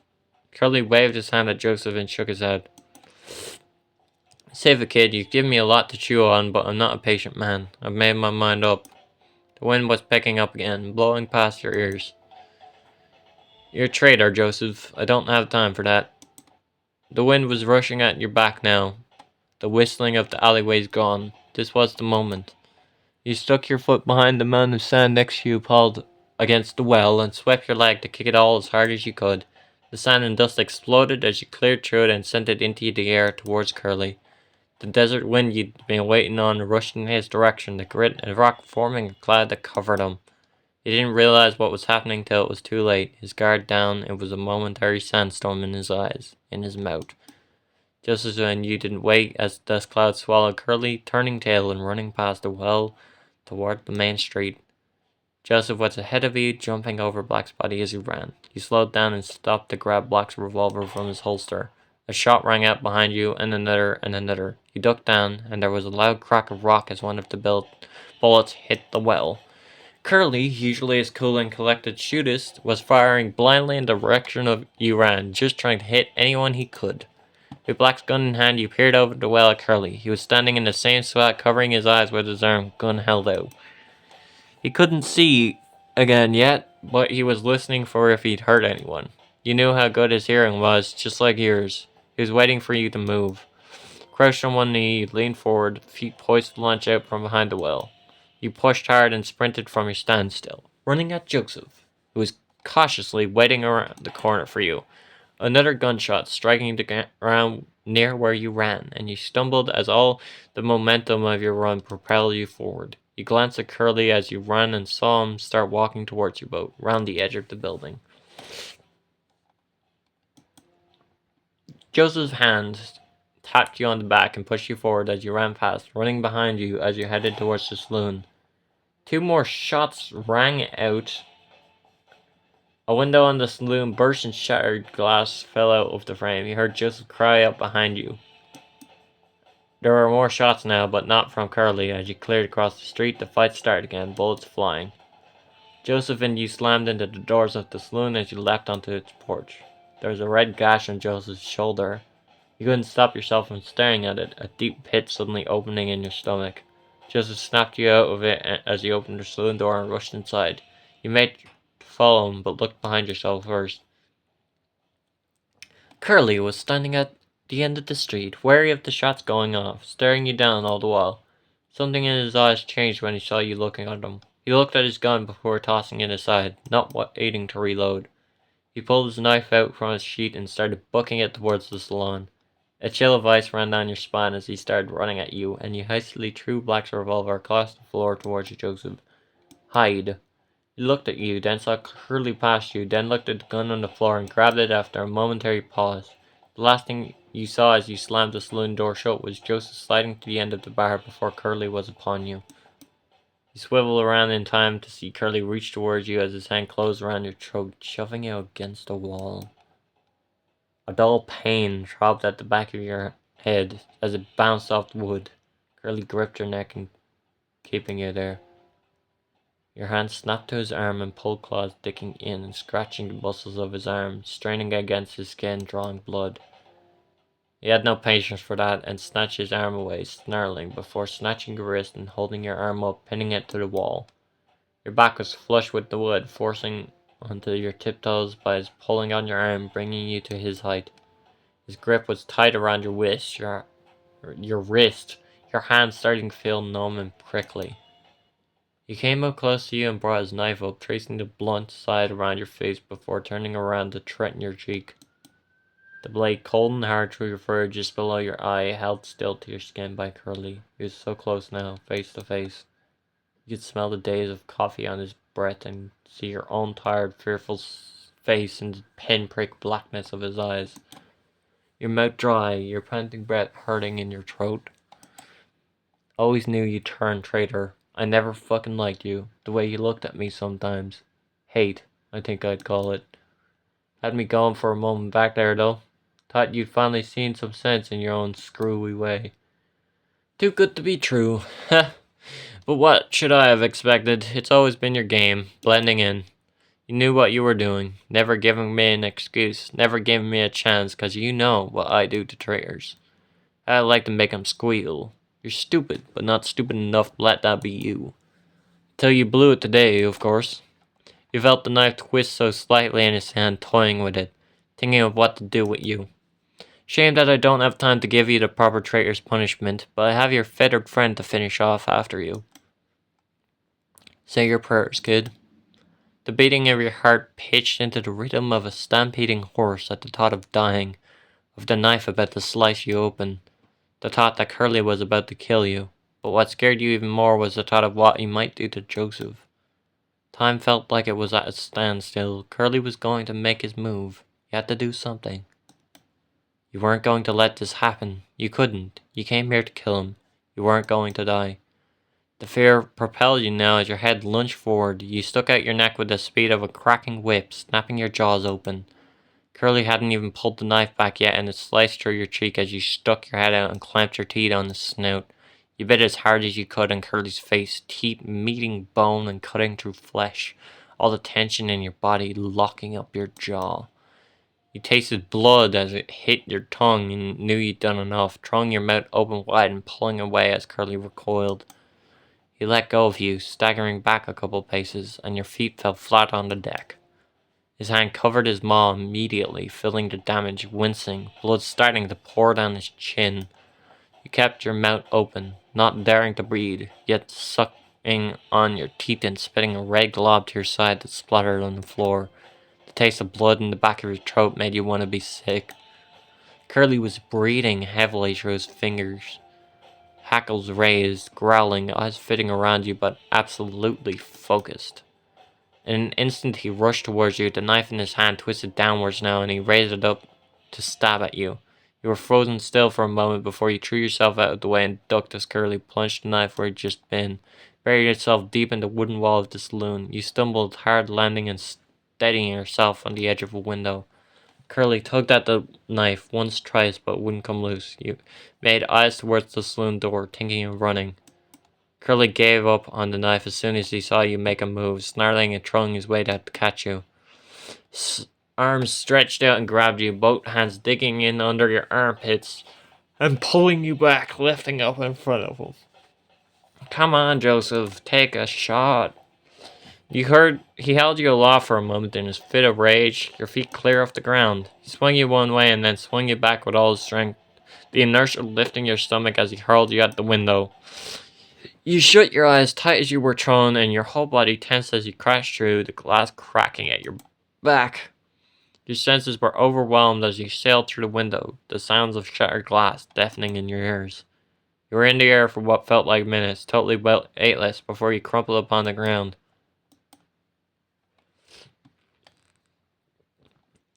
Curly waved his hand at Joseph and shook his head. Save a kid, you've given me a lot to chew on, but I'm not a patient man. I've made my mind up. The wind was picking up again, blowing past your ears. You're a traitor, Joseph. I don't have time for that. The wind was rushing at your back now. The whistling of the alleyways gone. This was the moment. You stuck your foot behind the mound of sand next to you, piled against the well, and swept your leg to kick it all as hard as you could. The sand and dust exploded as you cleared through it and sent it into the air towards Curly. The desert wind you'd been waiting on rushed in his direction, the grit and rock forming a cloud that covered him. He didn't realize what was happening till it was too late. His guard down, it was a momentary sandstorm in his eyes, in his mouth. Just as when you didn't wait, as the dust cloud swallowed Curly, turning tail and running past the well toward the main street. Joseph was ahead of you, jumping over Black's body as he ran. You slowed down and stopped to grab Black's revolver from his holster. A shot rang out behind you, and another, and another. You ducked down, and there was a loud crack of rock as one of the bullets hit the well. Curly, usually as cool and collected shootist, was firing blindly in the direction of you ran, just trying to hit anyone he could. With Black's gun in hand, you peered over the well at Curly. He was standing in the same spot, covering his eyes with his arm, gun held out. He couldn't see again yet, but he was listening for if he'd hurt anyone. You knew how good his hearing was, just like yours. He was waiting for you to move. Crouched on one knee, you leaned forward, feet poised to launch out from behind the well. You pushed hard and sprinted from your standstill, running at Joseph, who was cautiously waiting around the corner for you. Another gunshot striking the ground near where you ran, and you stumbled as all the momentum of your run propelled you forward. You glanced at Curly as you ran and saw him start walking towards your boat, round the edge of the building. Joseph's hand tapped you on the back and pushed you forward as you ran past, running behind you as you headed towards the saloon. Two more shots rang out. A window on the saloon burst and shattered glass fell out of the frame. You heard Joseph cry out behind you. There were more shots now, but not from Curly. As you cleared across the street, the fight started again, bullets flying. Joseph and you slammed into the doors of the saloon as you leapt onto its porch. There was a red gash on Joseph's shoulder. You couldn't stop yourself from staring at it, a deep pit suddenly opening in your stomach. Joseph snapped you out of it as you opened the saloon door and rushed inside. You made to follow him, but looked behind yourself first. Curly was standing at the end of the street, wary of the shots going off, staring you down all the while. Something in his eyes changed when he saw you looking at him. He looked at his gun before tossing it aside, not waiting to reload. He pulled his knife out from his sheath and started booking it towards the salon. A chill of ice ran down your spine as he started running at you, and you hastily threw Black's revolver across the floor towards Joseph. Hide. He looked at you, then saw Curly past you, then looked at the gun on the floor and grabbed it after a momentary pause. The last thing you saw as you slammed the saloon door shut was Joseph sliding to the end of the bar before Curly was upon you. You swiveled around in time to see Curly reach towards you as his hand closed around your throat, shoving you against the wall. A dull pain throbbed at the back of your head as it bounced off the wood. Curly gripped your neck and keeping you there. Your hand snapped to his arm and pulled claws digging in and scratching the muscles of his arm, straining against his skin, drawing blood. He had no patience for that and snatched his arm away, snarling, before snatching your wrist and holding your arm up, pinning it to the wall. Your back was flush with the wood, forcing onto your tiptoes by his pulling on your arm, bringing you to his height. His grip was tight around your wrist, your hand starting to feel numb and prickly. He came up close to you and brought his knife up, tracing the blunt side around your face before turning around to threaten your cheek. The blade, cold and hard through your fur just below your eye, held still to your skin by Curly. He was so close now, face to face. You could smell the days of coffee on his breath and see your own tired, fearful face in the pinprick blackness of his eyes. Your mouth dry, your panting breath hurting in your throat. Always knew you'd turn traitor. I never fucking liked you, the way you looked at me sometimes. Hate, I think I'd call it. Had me going for a moment back there, though. Thought you'd finally seen some sense in your own screwy way. Too good to be true, heh. But what should I have expected? It's always been your game, blending in. You knew what you were doing, never giving me an excuse, never giving me a chance, 'cause you know what I do to traitors. I like to make 'em squeal. You're stupid, but not stupid enough to let that be you. Till you blew it today, of course. You felt the knife twist so slightly in his hand, toying with it, thinking of what to do with you. Shame that I don't have time to give you the proper traitor's punishment, but I have your feathered friend to finish off after you. Say your prayers, kid. The beating of your heart pitched into the rhythm of a stampeding horse at the thought of dying, of the knife about to slice you open, the thought that Curly was about to kill you. But what scared you even more was the thought of what he might do to Joseph. Time felt like it was at a standstill. Curly was going to make his move. He had to do something. You weren't going to let this happen. You couldn't. You came here to kill him. You weren't going to die. The fear propelled you now as your head lunged forward. You stuck out your neck with the speed of a cracking whip, snapping your jaws open. Curly hadn't even pulled the knife back yet, and it sliced through your cheek as you stuck your head out and clamped your teeth on his snout. You bit as hard as you could on Curly's face, teeth meeting bone and cutting through flesh, all the tension in your body locking up your jaw. You tasted blood as it hit your tongue and knew you'd done enough, throwing your mouth open wide and pulling away as Curly recoiled. He let go of you, staggering back a couple paces, and your feet fell flat on the deck. His hand covered his maw immediately, feeling the damage, wincing, blood starting to pour down his chin. You kept your mouth open, not daring to breathe, yet sucking on your teeth and spitting a red glob to your side that splattered on the floor. The taste of blood in the back of your throat made you want to be sick. Curly was breathing heavily through his fingers, hackles raised, growling, eyes fitting around you but absolutely focused. In an instant he rushed towards you, the knife in his hand twisted downwards now, and he raised it up to stab at you. You were frozen still for a moment before you threw yourself out of the way and ducked as Curly plunged the knife where it had just been, buried itself deep in the wooden wall of the saloon. You stumbled, hard landing and steadying yourself on the edge of a window. Curly tugged at the knife once, twice, but wouldn't come loose. You made eyes towards the saloon door, thinking of running. Curly gave up on the knife as soon as he saw you make a move, snarling and throwing his weight out to catch you. Arms stretched out and grabbed you, both hands digging in under your armpits and pulling you back, lifting up in front of him. Come on, Joseph, take a shot. You heard he held you aloft for a moment in his fit of rage, your feet clear off the ground. He swung you one way and then swung you back with all his strength, the inertia lifting your stomach as he hurled you out the window. You shut your eyes tight as you were thrown, and your whole body tensed as you crashed through, the glass cracking at your back. Your senses were overwhelmed as you sailed through the window, the sounds of shattered glass deafening in your ears. You were in the air for what felt like minutes, totally weightless, before you crumpled upon the ground.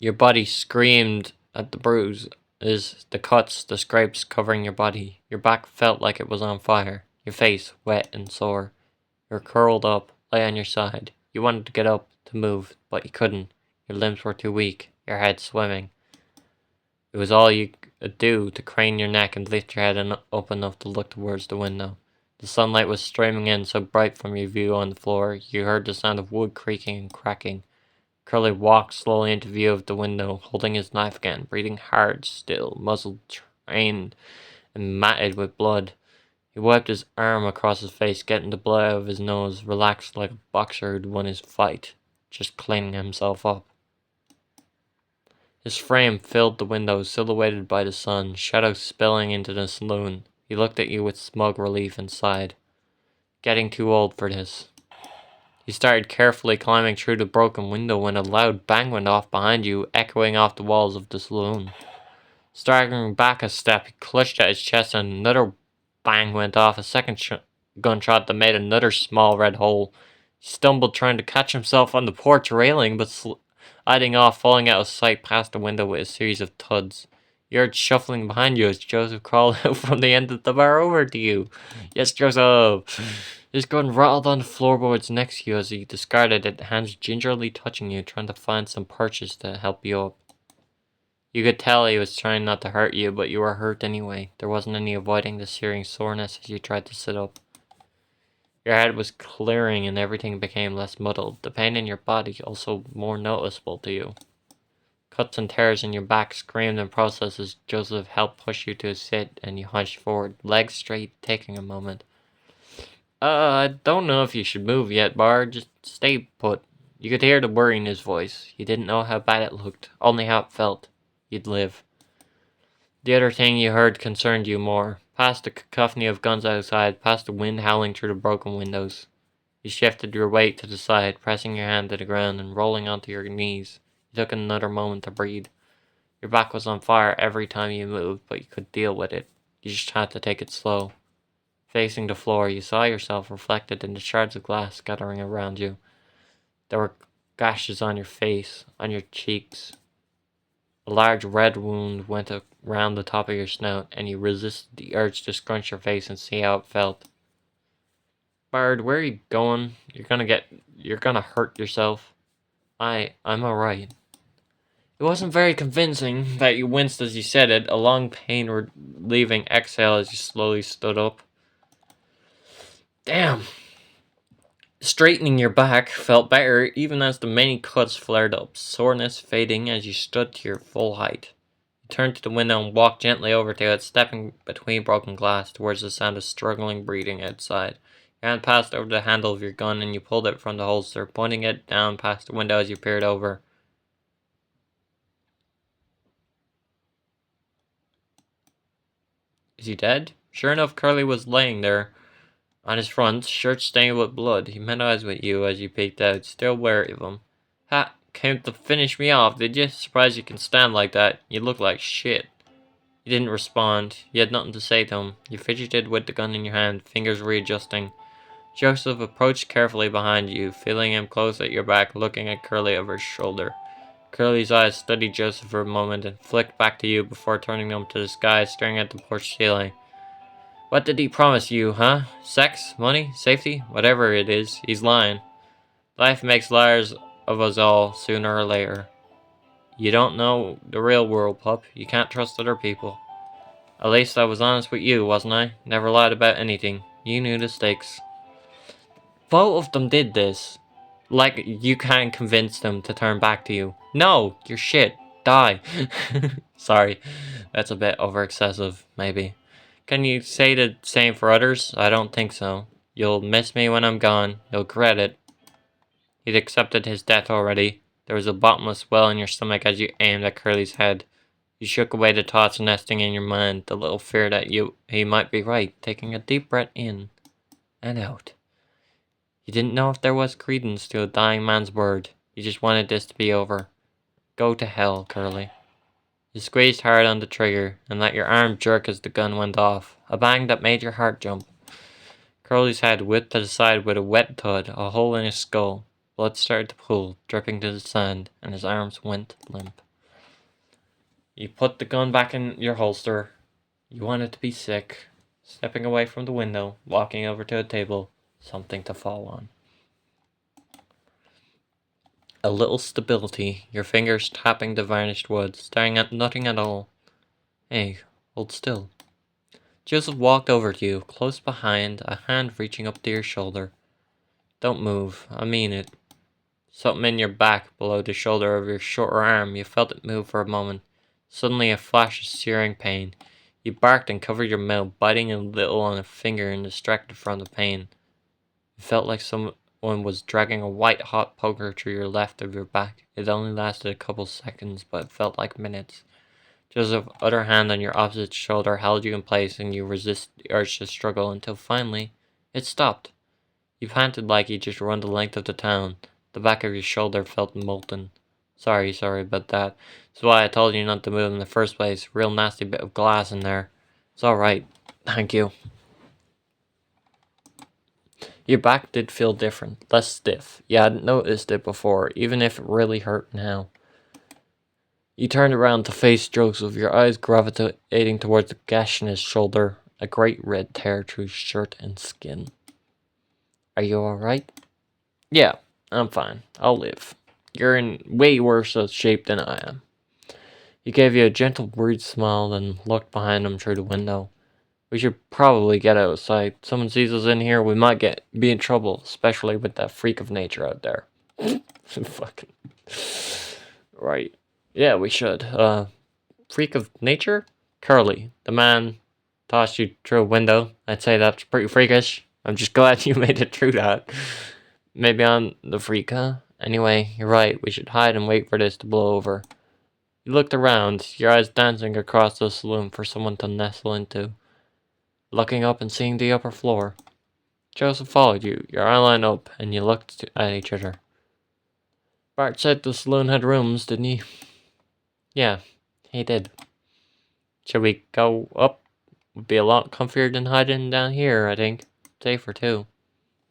Your body screamed at the bruises, the cuts, the scrapes covering your body. Your back felt like it was on fire, your face wet and sore. You were curled up, lay on your side. You wanted to get up, to move, but you couldn't. Your limbs were too weak, your head swimming. It was all you could do to crane your neck and lift your head up enough to look towards the window. The sunlight was streaming in so bright from your view on the floor, you heard the sound of wood creaking and cracking. Curly walked slowly into view of the window, holding his knife again, breathing hard still, muzzle trained and matted with blood. He wiped his arm across his face, getting the blood out of his nose, relaxed like a boxer who'd won his fight, just cleaning himself up. His frame filled the window, silhouetted by the sun, shadows spilling into the saloon. He looked at you with smug relief and sighed. Getting too old for this. He started carefully climbing through the broken window when a loud bang went off behind you, echoing off the walls of the saloon. Staggering back a step, he clutched at his chest and another bang went off, a second gunshot that made another small red hole. He stumbled trying to catch himself on the porch railing, but sliding off, falling out of sight past the window with a series of thuds. You heard shuffling behind you as Joseph crawled out from the end of the bar over to you. Yes, Joseph! His gun rattled on the floorboards next to you as he discarded it, hands gingerly touching you, trying to find some purchase to help you up. You could tell he was trying not to hurt you, but you were hurt anyway. There wasn't any avoiding the searing soreness as you tried to sit up. Your head was clearing and everything became less muddled, the pain in your body also more noticeable to you. Cuts and tears in your back screamed in process as Joseph helped push you to a sit and you hunched forward, legs straight, taking a moment. I don't know if you should move yet, Bard. Just stay put. You could hear the worry in his voice. You didn't know how bad it looked, only how it felt. You'd live. The other thing you heard concerned you more. Past the cacophony of guns outside, past the wind howling through the broken windows. You shifted your weight to the side, pressing your hand to the ground and rolling onto your knees. You took another moment to breathe. Your back was on fire every time you moved, but you could deal with it. You just had to take it slow. Facing the floor, you saw yourself reflected in the shards of glass gathering around you. There were gashes on your face, on your cheeks. A large red wound went around the top of your snout, and you resisted the urge to scrunch your face and see how it felt. Bard, where are you going? You're gonna hurt yourself. I'm alright. It wasn't very convincing that you winced as you said it, a long pain relieving exhale as you slowly stood up. Damn. Straightening your back felt better even as the many cuts flared up, soreness fading as you stood to your full height. You turned to the window and walked gently over to it, stepping between broken glass towards the sound of struggling breathing outside. Your hand passed over the handle of your gun and you pulled it from the holster, pointing it down past the window as you peered over. Is he dead? Sure enough, Curly was laying there on his front, shirt stained with blood. He met eyes with you as you peeked out, still wary of him. Ha! Came to finish me off, did you? Surprised you can stand like that. You look like shit. You didn't respond. You had nothing to say to him. You fidgeted with the gun in your hand, fingers readjusting. Joseph approached carefully behind you, feeling him close at your back, looking at Curly over his shoulder. Curly's eyes studied Joseph for a moment and flicked back to you before turning them to the sky, staring at the porch ceiling. What did he promise you, huh? Sex? Money? Safety? Whatever it is, he's lying. Life makes liars of us all, sooner or later. You don't know the real world, pup. You can't trust other people. At least I was honest with you, wasn't I? Never lied about anything. You knew the stakes. Both of them did this. Like you can't convince them to turn back to you. No, you're shit. Die. Sorry, that's a bit over excessive, maybe. Can you say the same for others? I don't think so. You'll miss me when I'm gone. You'll regret it. He'd accepted his death already. There was a bottomless well in your stomach as you aimed at Curly's head. You shook away the thoughts nesting in your mind, the little fear that he might be right, taking a deep breath in and out. You didn't know if there was credence to a dying man's word. You just wanted this to be over. Go to hell, Curly. You squeezed hard on the trigger and let your arm jerk as the gun went off, a bang that made your heart jump. Curly's head whipped to the side with a wet thud, a hole in his skull. Blood started to pool, dripping to the sand, and his arms went limp. You put the gun back in your holster. You wanted to be sick. Stepping away from the window, walking over to a table, something to fall on. A little stability, your fingers tapping the varnished wood, staring at nothing at all. Hey, hold still. Joseph walked over to you, close behind, a hand reaching up to your shoulder. Don't move, I mean it. Something in your back, below the shoulder of your shorter arm, you felt it move for a moment. Suddenly a flash of searing pain. You barked and covered your mouth, biting a little on a finger and distracted from the pain. It felt like someone was dragging a white-hot poker through your left of your back. It only lasted a couple seconds, but it felt like minutes. Joseph's other hand on your opposite shoulder held you in place, and you resisted the urge to struggle until finally it stopped. You panted like you just run the length of the town. The back of your shoulder felt molten. Sorry about that. That's why I told you not to move in the first place. Real nasty bit of glass in there. It's alright. Thank you. Your back did feel different, less stiff. You hadn't noticed it before, even if it really hurt now. You turned around to face Joseph, your eyes gravitating towards the gash in his shoulder, a great red tear through shirt and skin. Are you alright? Yeah, I'm fine. I'll live. You're in way worse shape than I am. He gave you a gentle, worried smile, then looked behind him through the window. We should probably get outside. Someone sees us in here, we might be in trouble, especially with that freak of nature out there. Fucking. Right. Yeah, we should. Freak of nature? Curly, the man tossed you through a window. I'd say that's pretty freakish. I'm just glad you made it through that. Maybe I'm the freak, huh? Anyway, you're right. We should hide and wait for this to blow over. You looked around, your eyes dancing across the saloon for someone to nestle into. Looking up and seeing the upper floor. Joseph followed you, your eyeline up, and you looked at each other. Bart said the saloon had rooms, didn't he? Yeah, he did. Should we go up? Would be a lot comfier than hiding down here, I think. Safer, too.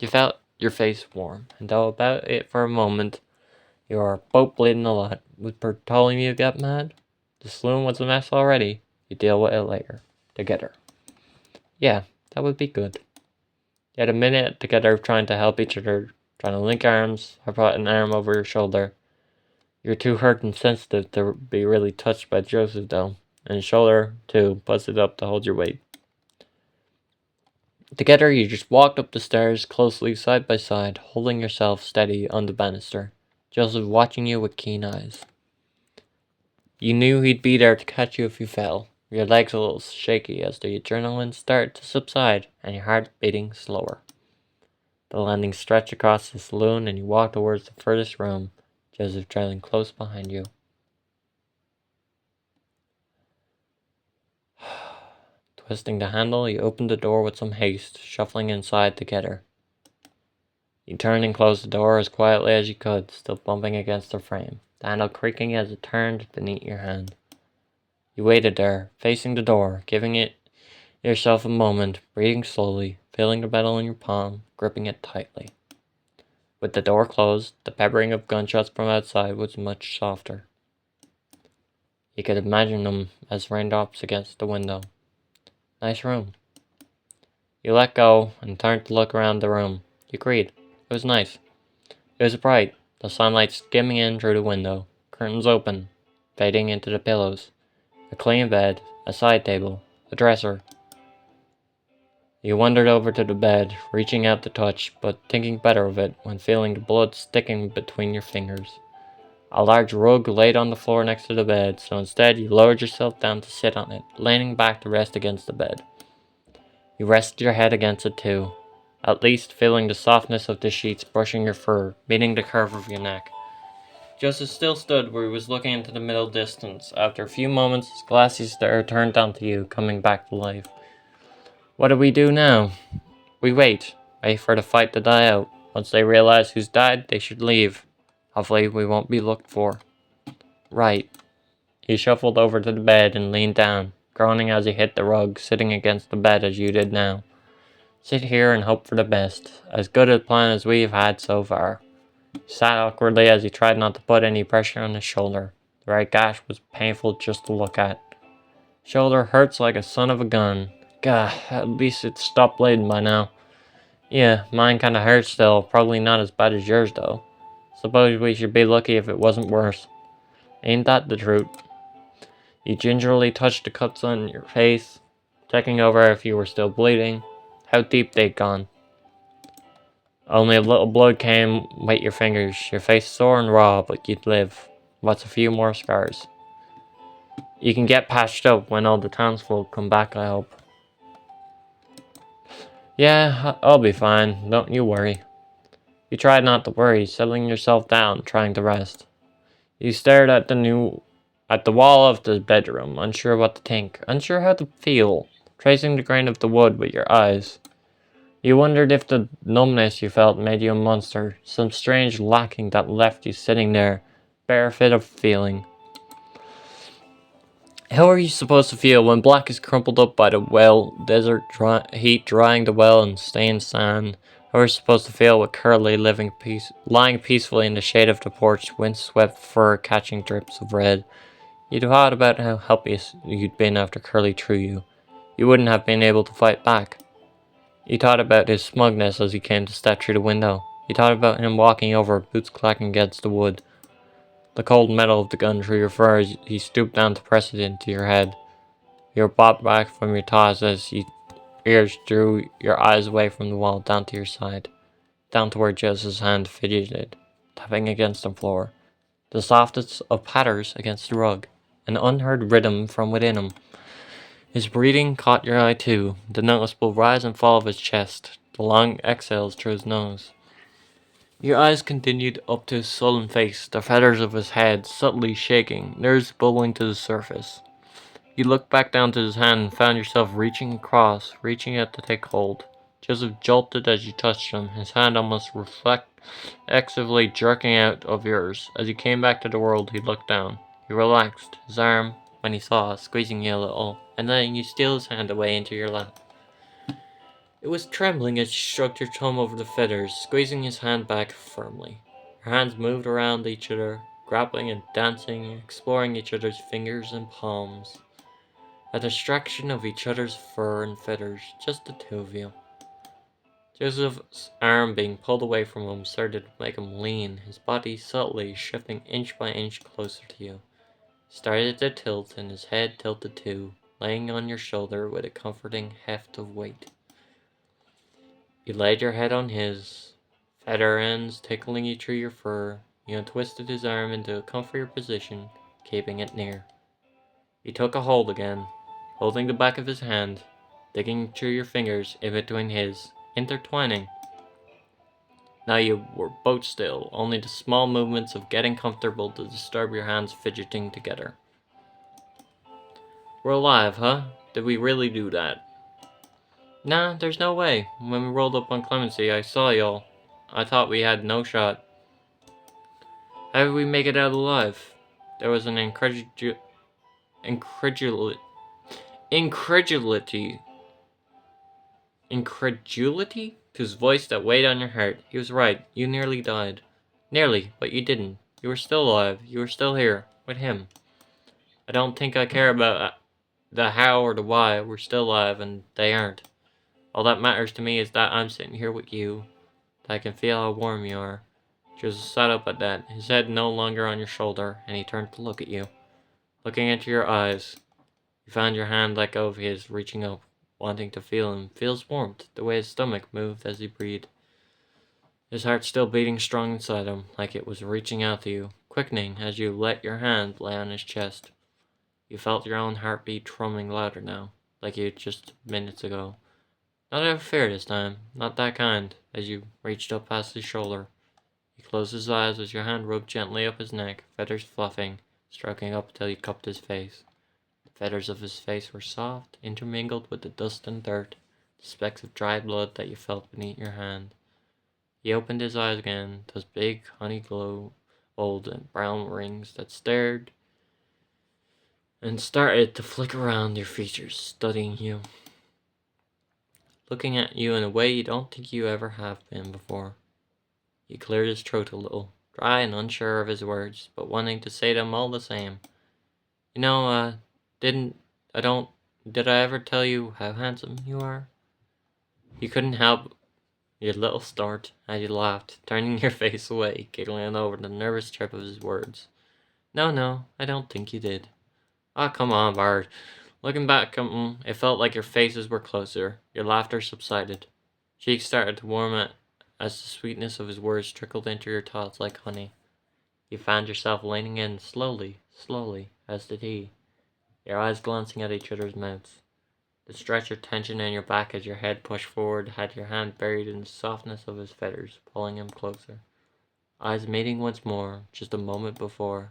You felt your face warm, and though about it for a moment, you are both bleeding a lot. Would Bartholomew get mad? The saloon was a mess already. You deal with it later. Together. Yeah, that would be good. You had a minute together trying to help each other, trying to link arms. I brought an arm over your shoulder. You're too hurt and sensitive to be really touched by Joseph, though. And his shoulder, too, busted up to hold your weight. Together, you just walked up the stairs closely side by side, holding yourself steady on the banister, Joseph watching you with keen eyes. You knew he'd be there to catch you if you fell, your legs a little shaky as the adrenaline started to subside and your heart beating slower. The landing stretched across the saloon and you walked towards the furthest room, Joseph trailing close behind you. Twisting the handle, you opened the door with some haste, shuffling inside together. You turned and closed the door as quietly as you could, still bumping against the frame, the handle creaking as it turned beneath your hand. You waited there, facing the door, giving it yourself a moment, breathing slowly, feeling the metal in your palm, gripping it tightly. With the door closed, the peppering of gunshots from outside was much softer. You could imagine them as raindrops against the window. Nice room. You let go and turned to look around the room. You agreed. It was nice. It was bright, the sunlight skimming in through the window, curtains open, fading into the pillows, a clean bed, a side table, a dresser. You wandered over to the bed, reaching out to touch, but thinking better of it when feeling the blood sticking between your fingers. A large rug laid on the floor next to the bed, so instead you lowered yourself down to sit on it, leaning back to rest against the bed. You rested your head against it too, at least feeling the softness of the sheets brushing your fur, meeting the curve of your neck. Joseph still stood where he was looking into the middle distance. After a few moments, his glassy stare turned onto you, coming back to life. What do we do now? We wait. Wait for the fight to die out. Once they realize who's died, they should leave. Hopefully we won't be looked for. Right. He shuffled over to the bed and leaned down, groaning as he hit the rug, sitting against the bed as you did now. Sit here and hope for the best. As good a plan as we've had so far. He sat awkwardly as he tried not to put any pressure on his shoulder. The right gash was painful just to look at. Shoulder hurts like a son of a gun. Gah, at least it's stopped bleeding by now. Yeah, mine kinda hurts still. Probably not as bad as yours though. Suppose we should be lucky if it wasn't worse. Ain't that the truth? You gingerly touched the cuts on your face, checking over if you were still bleeding, how deep they'd gone. Only a little blood came with your fingers, your face sore and raw, but you'd live. What's a few more scars? You can get patched up when all the townsfolk come back, I hope. Yeah, I'll be fine, don't you worry. You tried not to worry, settling yourself down, trying to rest. You stared at the wall of the bedroom, unsure what to think, unsure how to feel, tracing the grain of the wood with your eyes. You wondered if the numbness you felt made you a monster, some strange lacking that left you sitting there, bare fit of feeling. How are you supposed to feel when black is crumpled up by the well, heat drying the well and stained sand? How are you supposed to feel with Curly lying peacefully in the shade of the porch, windswept fur catching drips of red? You thought about how helpless you'd been after Curly threw you. You wouldn't have been able to fight back. You thought about his smugness as he came to step through the window. You thought about him walking over, boots clacking against the wood. The cold metal of the gun through your fur as he stooped down to press it into your head. You were bobbed back from your thoughts as your ears drew your eyes away from the wall down to your side, down to where Joseph's hand fidgeted, tapping against the floor. The softest of patters against the rug, an unheard rhythm from within him. His breathing caught your eye too, the noticeable rise and fall of his chest, the long exhales through his nose. Your eyes continued up to his sullen face, the feathers of his head subtly shaking, nerves bubbling to the surface. You looked back down to his hand and found yourself reaching across, reaching out to take hold. Joseph jolted as you touched him, his hand almost reflexively jerking out of yours. As he came back to the world, he looked down. He relaxed, his arm, when he saw, squeezing you a little, and letting you steal his hand away into your lap. It was trembling as you stroked your thumb over the feathers, squeezing his hand back firmly. Your hands moved around each other, grappling and dancing, exploring each other's fingers and palms. A distraction of each other's fur and feathers, just the two of you. Joseph's arm being pulled away from him started to make him lean, his body subtly shifting inch by inch closer to you. Started to tilt and his head tilted too, laying on your shoulder with a comforting heft of weight. You laid your head on his, feather ends tickling you through your fur. You untwisted his arm into a comfier position, keeping it near. He took a hold again, holding the back of his hand, digging through your fingers in between his, intertwining. Now you were both still, only the small movements of getting comfortable to disturb your hands fidgeting together. We're alive, huh? Did we really do that? Nah, there's no way. When we rolled up on Clemency, I saw y'all. I thought we had no shot. How did we make it out alive? There was an incredulity to his voice that weighed on your heart. He was right. You nearly died. Nearly, but you didn't. You were still alive. You were still here. With him. I don't think I care about the how or the why. We're still alive, and they aren't. All that matters to me is that I'm sitting here with you. That I can feel how warm you are. Joseph sat up at that, his head no longer on your shoulder, and he turned to look at you. Looking into your eyes, you found your hand let go of his, reaching up, wanting to feel him. Feel his warmth, the way his stomach moved as he breathed. His heart still beating strong inside him, like it was reaching out to you, quickening as you let your hand lay on his chest. You felt your own heartbeat drumming louder now, like you had just minutes ago. Not out of fear this time, not that kind, as you reached up past his shoulder. He closed his eyes as your hand rubbed gently up his neck, feathers fluffing, stroking up till you cupped his face. The feathers of his face were soft, intermingled with the dust and dirt, the specks of dry blood that you felt beneath your hand. He opened his eyes again, those big, honey glow, old and brown rings that stared and started to flick around your features, studying you. Looking at you in a way you don't think you ever have been before. He cleared his throat a little, dry and unsure of his words, but wanting to say them all the same. You know, did I ever tell you how handsome you are? You couldn't help your little start as you laughed, turning your face away, giggling over the nervous trip of his words. No, I don't think you did. Ah, come on, Bart. Looking back, it felt like your faces were closer. Your laughter subsided. Cheeks started to warm as the sweetness of his words trickled into your thoughts like honey. You found yourself leaning in slowly, as did he, your eyes glancing at each other's mouths. The stretch of tension in your back as your head pushed forward had your hand buried in the softness of his feathers, pulling him closer. Eyes meeting once more, just a moment before.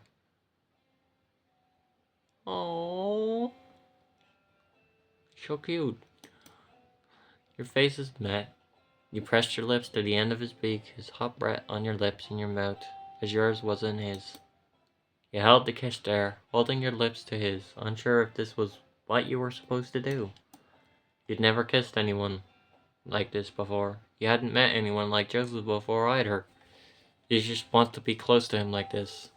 Oh, so cute. Your faces met. You pressed your lips to the end of his beak, his hot breath on your lips and your mouth, as yours was in his. You held the kiss there, holding your lips to his, unsure if this was what you were supposed to do. You'd never kissed anyone like this before. You hadn't met anyone like Joseph before either. You just want to be close to him like this.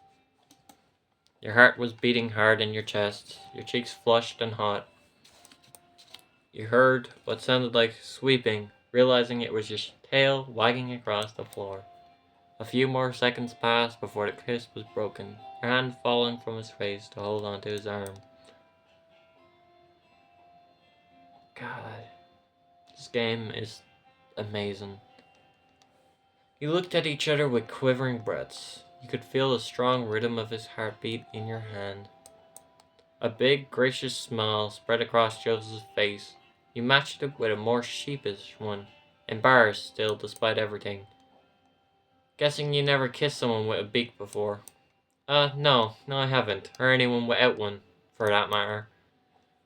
Your heart was beating hard in your chest, your cheeks flushed and hot. You heard what sounded like sweeping, realizing it was your tail wagging across the floor. A few more seconds passed before the kiss was broken, your hand falling from his face to hold onto his arm. God, this game is amazing. You looked at each other with quivering breaths. You could feel the strong rhythm of his heartbeat in your hand. A big, gracious smile spread across Joseph's face. You matched it with a more sheepish one, embarrassed still despite everything. Guessing you never kissed someone with a beak before. No, I haven't. Or anyone without one, for that matter.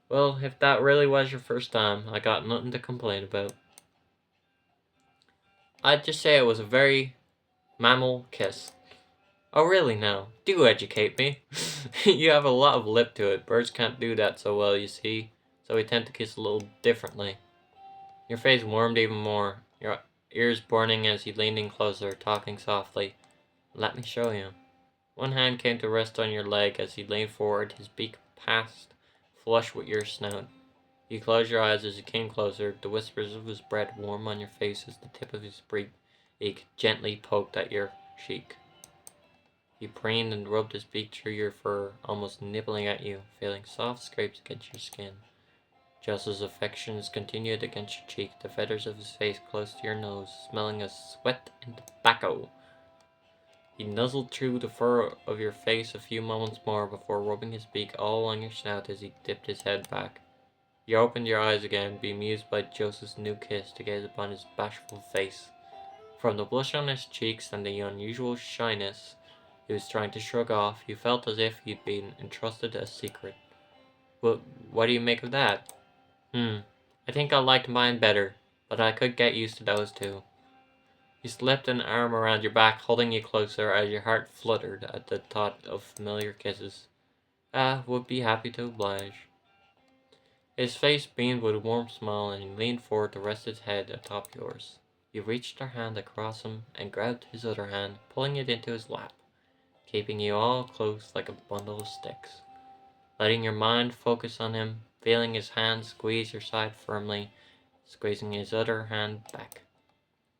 Well, if that really was your first time, I got nothing to complain about. I'd just say it was a very mammal kiss. Oh, really now? Do educate me. You have a lot of lip to it. Birds can't do that so well, you see. So we tend to kiss a little differently. Your face warmed even more, your ears burning as he leaned in closer, talking softly. Let me show you. One hand came to rest on your leg as he leaned forward, his beak passed, flush with your snout. You closed your eyes as he came closer, the whispers of his breath warm on your face as the tip of his beak gently poked at your cheek. He preened and rubbed his beak through your fur, almost nibbling at you, feeling soft scrapes against your skin. Joseph's affections continued against your cheek, the feathers of his face close to your nose, smelling of sweat and tobacco. He nuzzled through the fur of your face a few moments more before rubbing his beak all along your snout as he dipped his head back. You opened your eyes again, bemused by Joseph's new kiss, to gaze upon his bashful face. From the blush on his cheeks and the unusual shyness he was trying to shrug off, you felt as if you'd been entrusted a secret. What do you make of that? I think I liked mine better, but I could get used to those too. He slipped an arm around your back, holding you closer as your heart fluttered at the thought of familiar kisses. Would be happy to oblige. His face beamed with a warm smile, and he leaned forward to rest his head atop yours. You reached your hand across him and grabbed his other hand, pulling it into his lap, keeping you all close like a bundle of sticks. Letting your mind focus on him, feeling his hand squeeze your side firmly, squeezing his other hand back.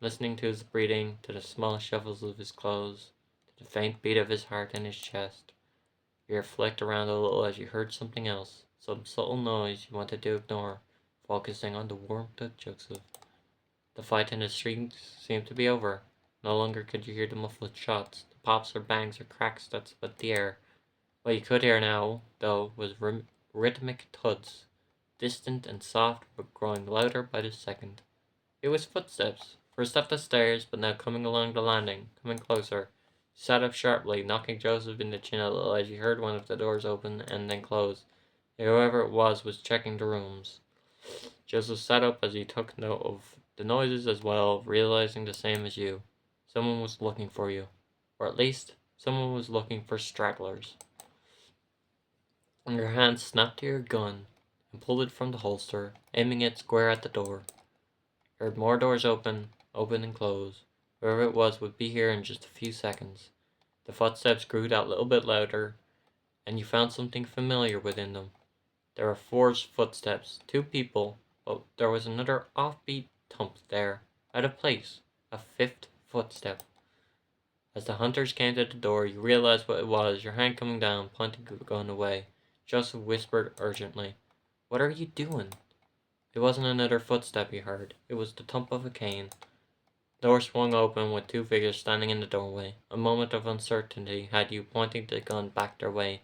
Listening to his breathing, to the small shuffles of his clothes, to the faint beat of his heart in his chest. Your ear flicked around a little as you heard something else, some subtle noise you wanted to ignore, focusing on the warmth of Joseph. The fight in the street seemed to be over. No longer could you hear the muffled shots, the pops or bangs or cracks that split the air. What you could hear now, though, was rhythmic thuds, distant and soft, but growing louder by the second. It was footsteps, first up the stairs, but now coming along the landing, coming closer. You sat up sharply, knocking Joseph in the chin a little as you heard one of the doors open and then close. Whoever it was checking the rooms. Joseph sat up as he took note of the noises as well, realizing the same as you. Someone was looking for you. Or at least, someone was looking for stragglers. And your hand snapped to your gun and pulled it from the holster, aiming it square at the door. You heard more doors open and close. Whoever it was would be here in just a few seconds. The footsteps grew that little bit louder, and you found something familiar within them. There were four footsteps, two people, but there was another offbeat thump there, out of place, a fifth footstep. As the hunters came to the door, you realized what it was, your hand coming down, pointing the gun away. Joseph whispered urgently, "What are you doing?" It wasn't another footstep you heard. It was the thump of a cane. The door swung open with two figures standing in the doorway. A moment of uncertainty had you pointing the gun back their way.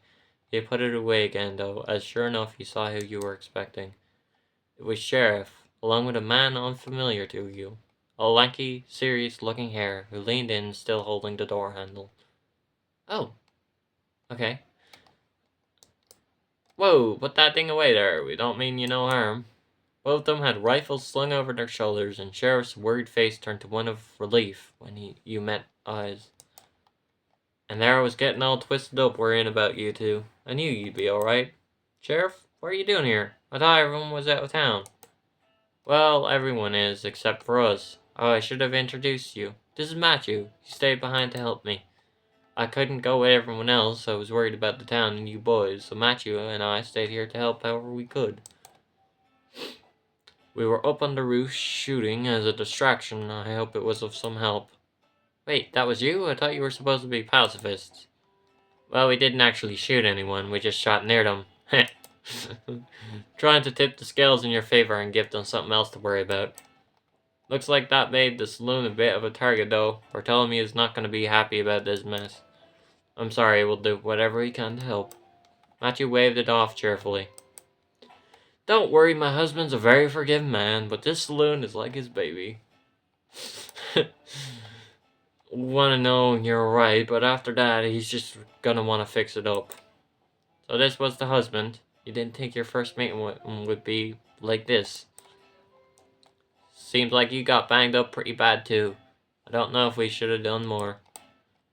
You put it away again, though, as sure enough you saw who you were expecting. It was Sheriff, along with a man unfamiliar to you. A lanky, serious-looking hair, who leaned in, still holding the door handle. "Oh, okay." "Whoa, put that thing away there. We don't mean you no harm." Both of them had rifles slung over their shoulders, and Sheriff's worried face turned to one of relief when you met eyes. "And there I was getting all twisted up worrying about you two. I knew you'd be alright. Sheriff, what are you doing here? I thought everyone was out of town." "Well, everyone is, except for us. Oh, I should have introduced you. This is Matthew. He stayed behind to help me. I couldn't go with everyone else. I was worried about the town and you boys, so Matthew and I stayed here to help however we could. We were up on the roof shooting as a distraction. I hope it was of some help." "Wait, that was you? I thought you were supposed to be pacifists." "Well, we didn't actually shoot anyone. We just shot near them." "Trying to tip the scales in your favor and give them something else to worry about. Looks like that made the saloon a bit of a target, though. Bartholomew is not going to be happy about this mess. I'm sorry, we'll do whatever we can to help." Matthew waved it off cheerfully. "Don't worry, my husband's a very forgiving man, but this saloon is like his baby." "Want to know you're right, but after that, he's just gonna want to fix it up." "So this was the husband. You didn't think your first meeting would be like this. Seems like you got banged up pretty bad too. I don't know if we should have done more."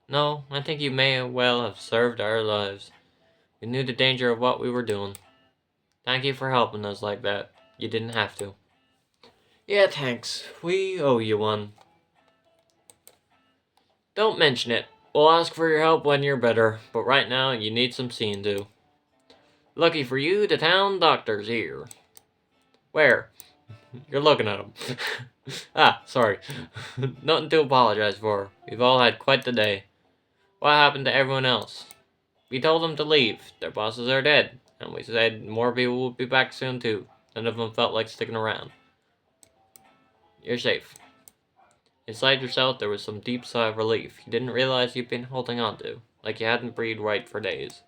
"No, I think you may well have served our lives. We knew the danger of what we were doing. Thank you for helping us like that. You didn't have to." "Yeah, thanks. We owe you one." "Don't mention it. We'll ask for your help when you're better, but right now you need some seeing to. Lucky for you, the town doctor's here." "Where?" "You're looking at him." Sorry. "Nothing to apologize for. We've all had quite the day. What happened to everyone else?" "We told them to leave. Their bosses are dead. And we said more people will be back soon too. None of them felt like sticking around. You're safe. Inside yourself, there was some deep sigh of relief you didn't realize you'd been holding on to, like you hadn't breathed right for days.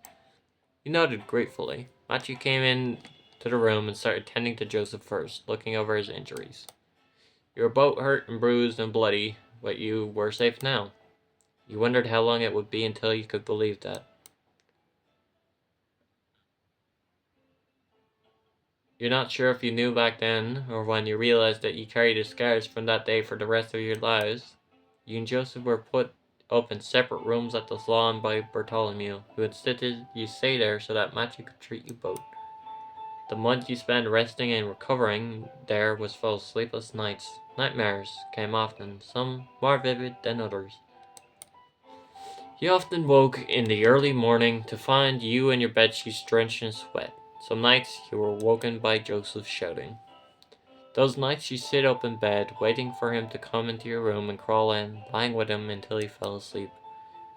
You nodded gratefully. Matthew came in to the room and started tending to Joseph first, looking over his injuries. You were both hurt and bruised and bloody, but you were safe now. You wondered how long it would be until you could believe that. You're not sure if you knew back then, or when you realized that you carried the scars from that day for the rest of your lives. You and Joseph were put up in separate rooms at the salon by Bartholomew, who insisted you stay there so that Matthew could treat you both. The month you spent resting and recovering there was full of sleepless nights. Nightmares came often, some more vivid than others. You often woke in the early morning to find you and your bedsheets drenched in sweat. Some nights you were woken by Joseph shouting. Those nights you sit up in bed, waiting for him to come into your room and crawl in, lying with him until he fell asleep.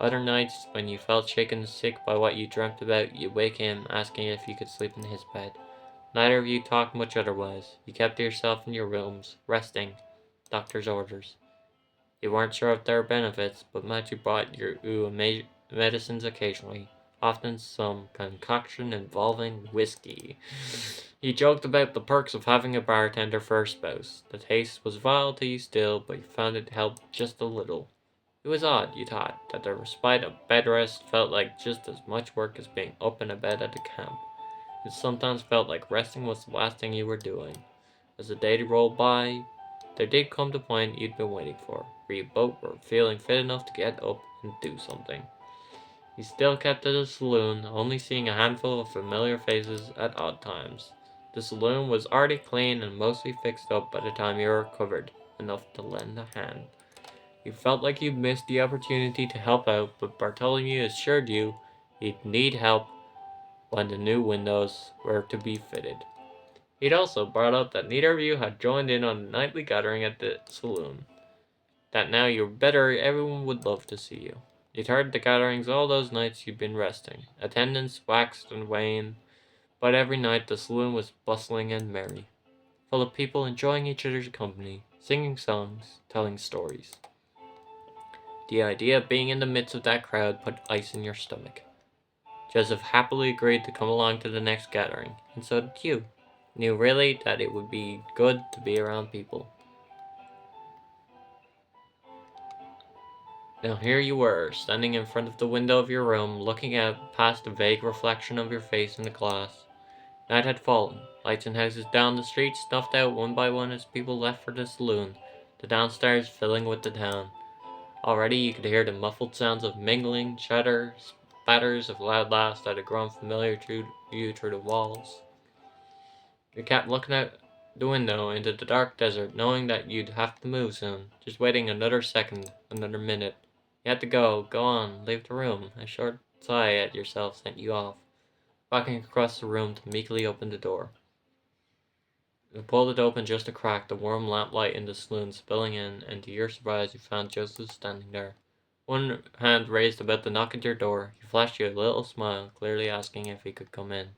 Other nights, when you felt shaken and sick by what you dreamt about, you'd wake him, asking if you could sleep in his bed. Neither of you talked much otherwise. You kept to yourself in your rooms, resting. Doctor's orders. You weren't sure of their benefits, but Matthew brought you medicines occasionally, often some concoction involving whiskey. He joked about the perks of having a bartender for a spouse. The taste was vile to you still, but you found it helped just a little. It was odd, you thought, that the respite of bed rest felt like just as much work as being up in a bed at a camp. It sometimes felt like resting was the last thing you were doing. As the day rolled by, there did come the point you'd been waiting for, where you both were feeling fit enough to get up and do something. You still kept at the saloon, only seeing a handful of familiar faces at odd times. The saloon was already clean and mostly fixed up by the time you recovered enough to lend a hand. You felt like you'd missed the opportunity to help out, but Bartholomew assured you he'd need help when the new windows were to be fitted. He'd also brought up that neither of you had joined in on the nightly gathering at the saloon, that now you were better everyone would love to see you. You'd heard the gatherings all those nights you'd been resting. Attendance waxed and waned, but every night the saloon was bustling and merry, full of people enjoying each other's company, singing songs, telling stories. The idea of being in the midst of that crowd put ice in your stomach. Joseph happily agreed to come along to the next gathering, and so did you. Knew really that it would be good to be around people. Now here you were, standing in front of the window of your room, looking out past the vague reflection of your face in the glass. Night had fallen. Lights in houses down the street snuffed out one by one as people left for the saloon, the downstairs filling with the town. Already you could hear the muffled sounds of mingling, chatter, spatters of loud laughs that had grown familiar to you through the walls. You kept looking out the window into the dark desert, knowing that you'd have to move soon, just waiting another second, another minute. You had to go on, leave the room. A short sigh at yourself sent you off, walking across the room to meekly open the door. You pulled it open just a crack, the warm lamplight in the saloon spilling in, and to your surprise you found Joseph standing there. One hand raised about to knock at your door. He flashed you a little smile, clearly asking if he could come in.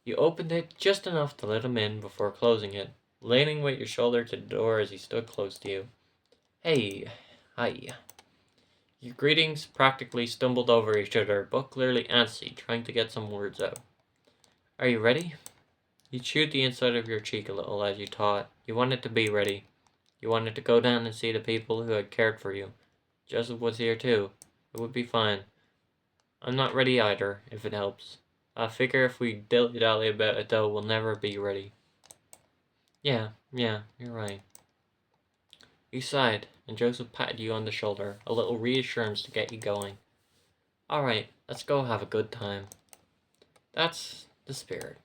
You opened it just enough to let him in before closing it, leaning with your shoulder to the door as he stood close to you. Hey, hi. Your greetings practically stumbled over each other, both clearly antsy, trying to get some words out. Are you ready? You chewed the inside of your cheek a little as you thought. You wanted to be ready. You wanted to go down and see the people who had cared for you. Joseph was here too. It would be fine. I'm not ready either, if it helps. I figure if we dilly-dally about it though, we'll never be ready. Yeah, you're right. You sighed, and Joseph patted you on the shoulder, a little reassurance to get you going. Alright, let's go have a good time. That's the spirit.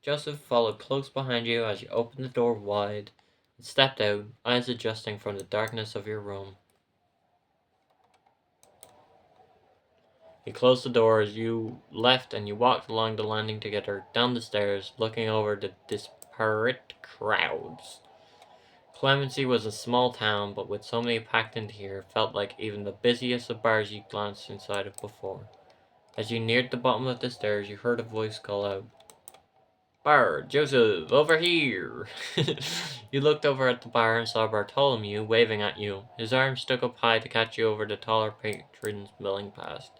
Joseph followed close behind you as you opened the door wide and stepped out, eyes adjusting from the darkness of your room. He closed the door as you left and you walked along the landing together, down the stairs, looking over the disparate crowds. Clemency was a small town, but with so many packed in here, it felt like even the busiest of bars you glanced inside of before. As you neared the bottom of the stairs, you heard a voice call out. Bar, Joseph, over here! You looked over at the bar and saw Bartholomew waving at you. His arm stuck up high to catch you over the taller patrons milling past.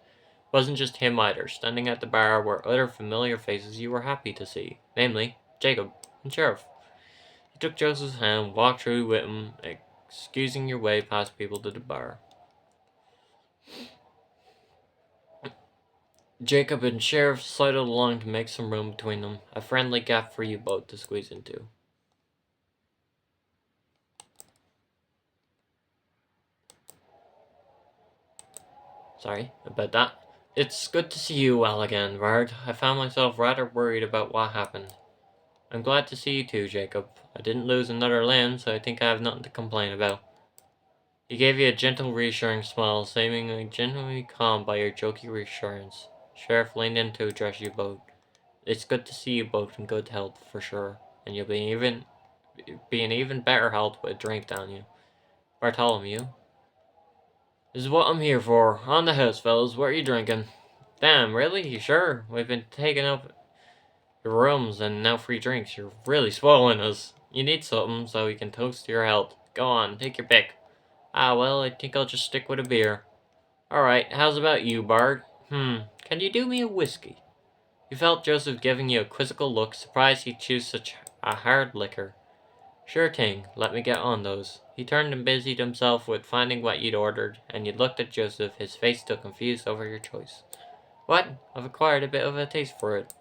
Wasn't just him either. Standing at the bar were other familiar faces you were happy to see, namely Jacob and Sheriff. You took Joseph's hand, walked through with him, excusing your way past people to the bar. Jacob and Sheriff sidled along to make some room between them, a friendly gap for you both to squeeze into. Sorry about that. It's good to see you well again, Bard. I found myself rather worried about what happened. I'm glad to see you too, Jacob. I didn't lose another limb, so I think I have nothing to complain about. He gave you a gentle, reassuring smile, seemingly genuinely calmed by your jokey reassurance. Sheriff leaned in to address you both. It's good to see you both in good health, for sure, and you'll be in even better health with a drink down you. Bartholomew. This is what I'm here for. On the house, fellas. What are you drinking? Damn, really? You sure? We've been taking up your rooms and now free drinks. You're really spoiling us. You need something so we can toast to your health. Go on, take your pick. Ah, well, I think I'll just stick with a beer. Alright, how's about you, Bard? Can you do me a whiskey? You felt Joseph giving you a quizzical look, surprised he'd choose such a hard liquor. Sure thing, let me get on those. He turned and busied himself with finding what you'd ordered, and you looked at Joseph, his face still confused over your choice. What? I've acquired a bit of a taste for it.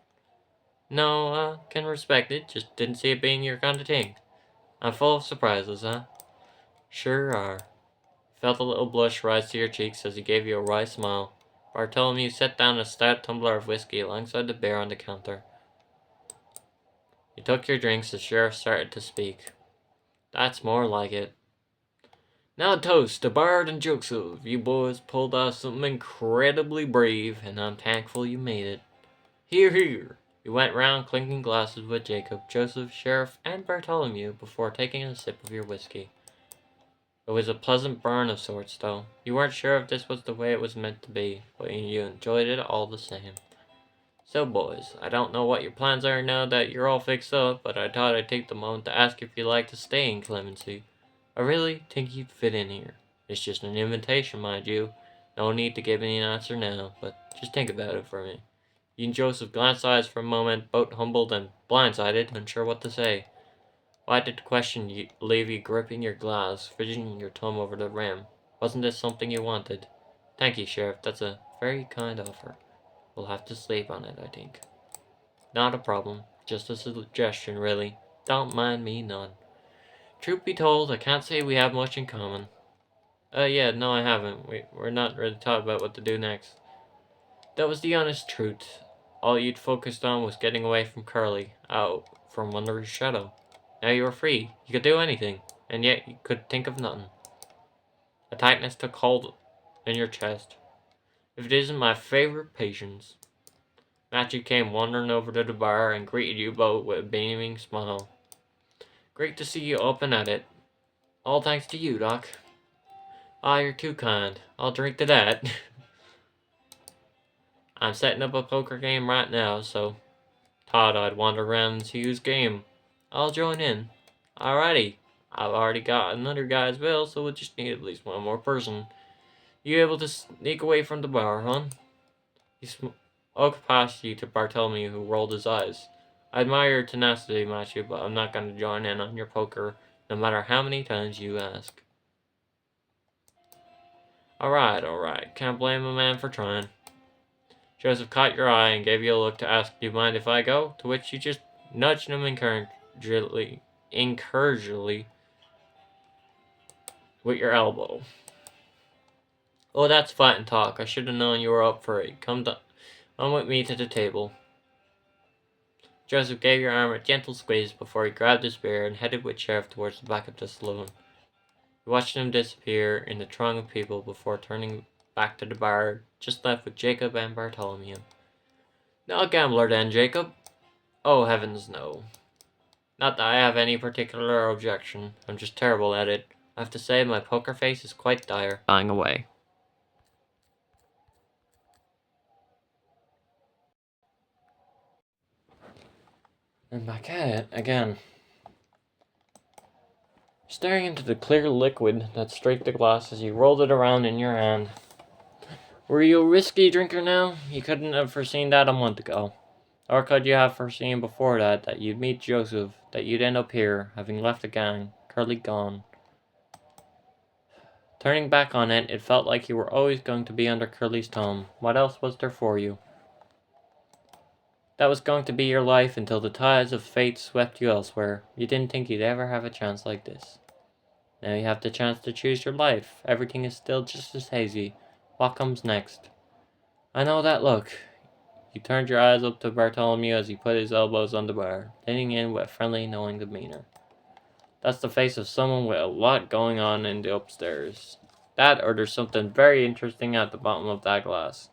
No, can respect it, just didn't see it being your kind of thing. I'm full of surprises, huh? Sure are. Felt a little blush rise to your cheeks as he gave you a wry smile. Bartholomew set down a stout tumbler of whiskey alongside the beer on the counter. You took your drinks as Sheriff started to speak. That's more like it. Now toast to Bard and Joseph. You boys pulled off something incredibly brave, and I'm thankful you made it. Hear, hear. You went round clinking glasses with Jacob, Joseph, Sheriff, and Bartholomew before taking a sip of your whiskey. It was a pleasant burn of sorts, though. You weren't sure if this was the way it was meant to be, but you enjoyed it all the same. So, boys, I don't know what your plans are now that you're all fixed up, but I thought I'd take the moment to ask if you'd like to stay in Clemency. I really think you'd fit in here. It's just an invitation, mind you. No need to give me an answer now, but just think about it for me. You and Joseph glanced eyes for a moment, both humbled and blindsided, unsure what to say. Why did the question leave you gripping your glass, fidgeting your thumb over the rim? Wasn't this something you wanted? Thank you, Sheriff. That's a very kind offer. We'll have to sleep on it, I think. Not a problem. Just a suggestion, really. Don't mind me none. Truth be told, I can't say we have much in common. Yeah, no, I haven't. We're not really taught about what to do next. That was the honest truth. All you'd focused on was getting away from Curly, out from under his shadow. Now you were free. You could do anything, and yet you could think of nothing. A tightness took hold in your chest. If it isn't my favorite patients. Matthew came wandering over to the bar and greeted you both with a beaming smile. Great to see you up and at it. All thanks to you, Doc. Ah, you're too kind. I'll drink to that. I'm setting up a poker game right now, so thought I'd wander around and see whose game. I'll join in. Alrighty. I've already got another guy's bill, so we'll just need at least one more person. You able to sneak away from the bar, huh? He spoke past you to Bartholomew, who rolled his eyes. I admire your tenacity, Matthew, but I'm not going to join in on your poker, no matter how many times you ask. Alright. Can't blame a man for trying. Joseph caught your eye and gave you a look to ask, do you mind if I go? To which you just nudged him encouragingly with your elbow. Oh, that's fighting talk. I should have known you were up for it. Come on with me to the table. Joseph gave your arm a gentle squeeze before he grabbed his beer and headed with Sheriff towards the back of the saloon. You watched him disappear in the throng of people before turning back to the bar, just left with Jacob and Bartholomew. Not a gambler then, Jacob? Oh, heavens no. Not that I have any particular objection. I'm just terrible at it. I have to say my poker face is quite dire. Dying away. And back at it again, staring into the clear liquid that streaked the glass as you rolled it around in your hand. Were you a whiskey drinker now? You couldn't have foreseen that a month ago. Or could you have foreseen before that you'd meet Joseph, that you'd end up here, having left the gang, Curly gone. Turning back on it, it felt like you were always going to be under Curly's thumb. What else was there for you? That was going to be your life until the tides of fate swept you elsewhere. You didn't think you'd ever have a chance like this. Now you have the chance to choose your life. Everything is still just as hazy. What comes next? I know that look. You turned your eyes up to Bartholomew as he put his elbows on the bar, leaning in with a friendly, knowing demeanor. That's the face of someone with a lot going on in the upstairs. That or there's something very interesting at the bottom of that glass.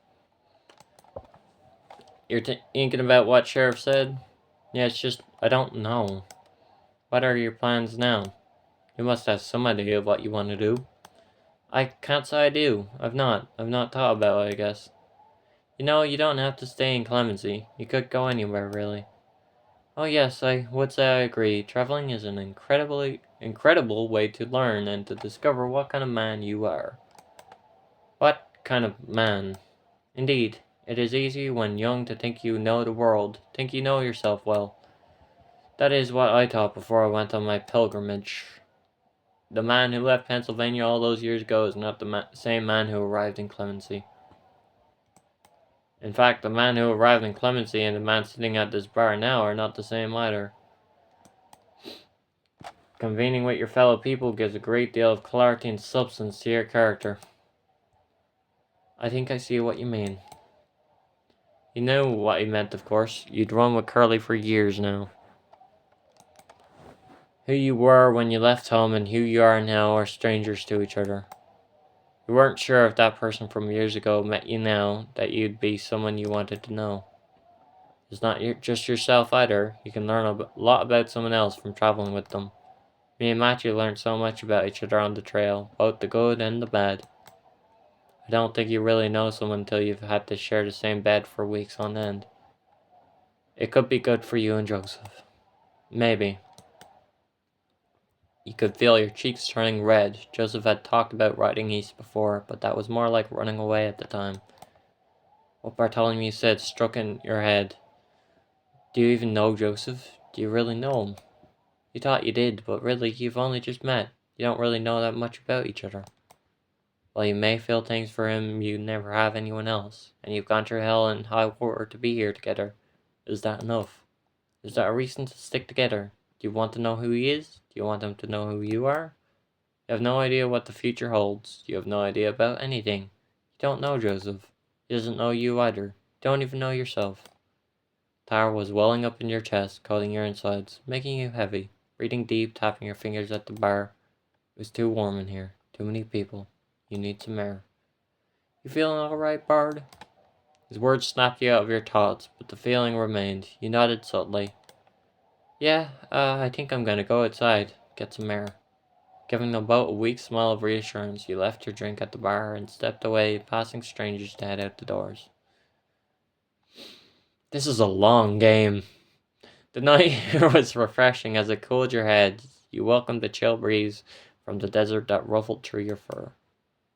You're thinking about what Sheriff said? Yeah, it's just, I don't know. What are your plans now? You must have some idea of what you want to do. I can't say I do. I've not thought about it, I guess. You know, you don't have to stay in Clemency. You could go anywhere, really. Oh yes, I would say I agree. Traveling is an incredible way to learn and to discover what kind of man you are. What kind of man? Indeed, it is easy when young to think you know the world, think you know yourself well. That is what I thought before I went on my pilgrimage. The man who left Pennsylvania all those years ago is not the same man who arrived in Clemency. In fact, the man who arrived in Clemency and the man sitting at this bar now are not the same either. Convening with your fellow people gives a great deal of clarity and substance to your character. I think I see what you mean. You know what he meant, of course. You'd run with Curly for years now. Who you were when you left home and who you are now are strangers to each other. You weren't sure if that person from years ago met you now, that you'd be someone you wanted to know. It's not just yourself either. You can learn a lot about someone else from traveling with them. Me and Matthew learned so much about each other on the trail, both the good and the bad. I don't think you really know someone until you've had to share the same bed for weeks on end. It could be good for you and Joseph. Maybe. You could feel your cheeks turning red. Joseph had talked about riding east before, but that was more like running away at the time. What Bartholomew said struck in your head. Do you even know Joseph? Do you really know him? You thought you did, but really you've only just met. You don't really know that much about each other. While you may feel things for him, you never have anyone else, and you've gone through hell and high water to be here together. Is that enough? Is that a reason to stick together? Do you want to know who he is? Do you want him to know who you are? You have no idea what the future holds. You have no idea about anything. You don't know Joseph. He doesn't know you either. You don't even know yourself. Terror was welling up in your chest, coating your insides, making you heavy. Breathing deep, tapping your fingers at the bar. It was too warm in here. Too many people. You need some air. You feeling alright, Bard? His words snapped you out of your thoughts, but the feeling remained. You nodded subtly. Yeah, I think I'm gonna go outside, get some air. Giving them both a weak smile of reassurance, you left your drink at the bar and stepped away, passing strangers to head out the doors. This is a long game. The night here was refreshing as it cooled your head. You welcomed the chill breeze from the desert that ruffled through your fur.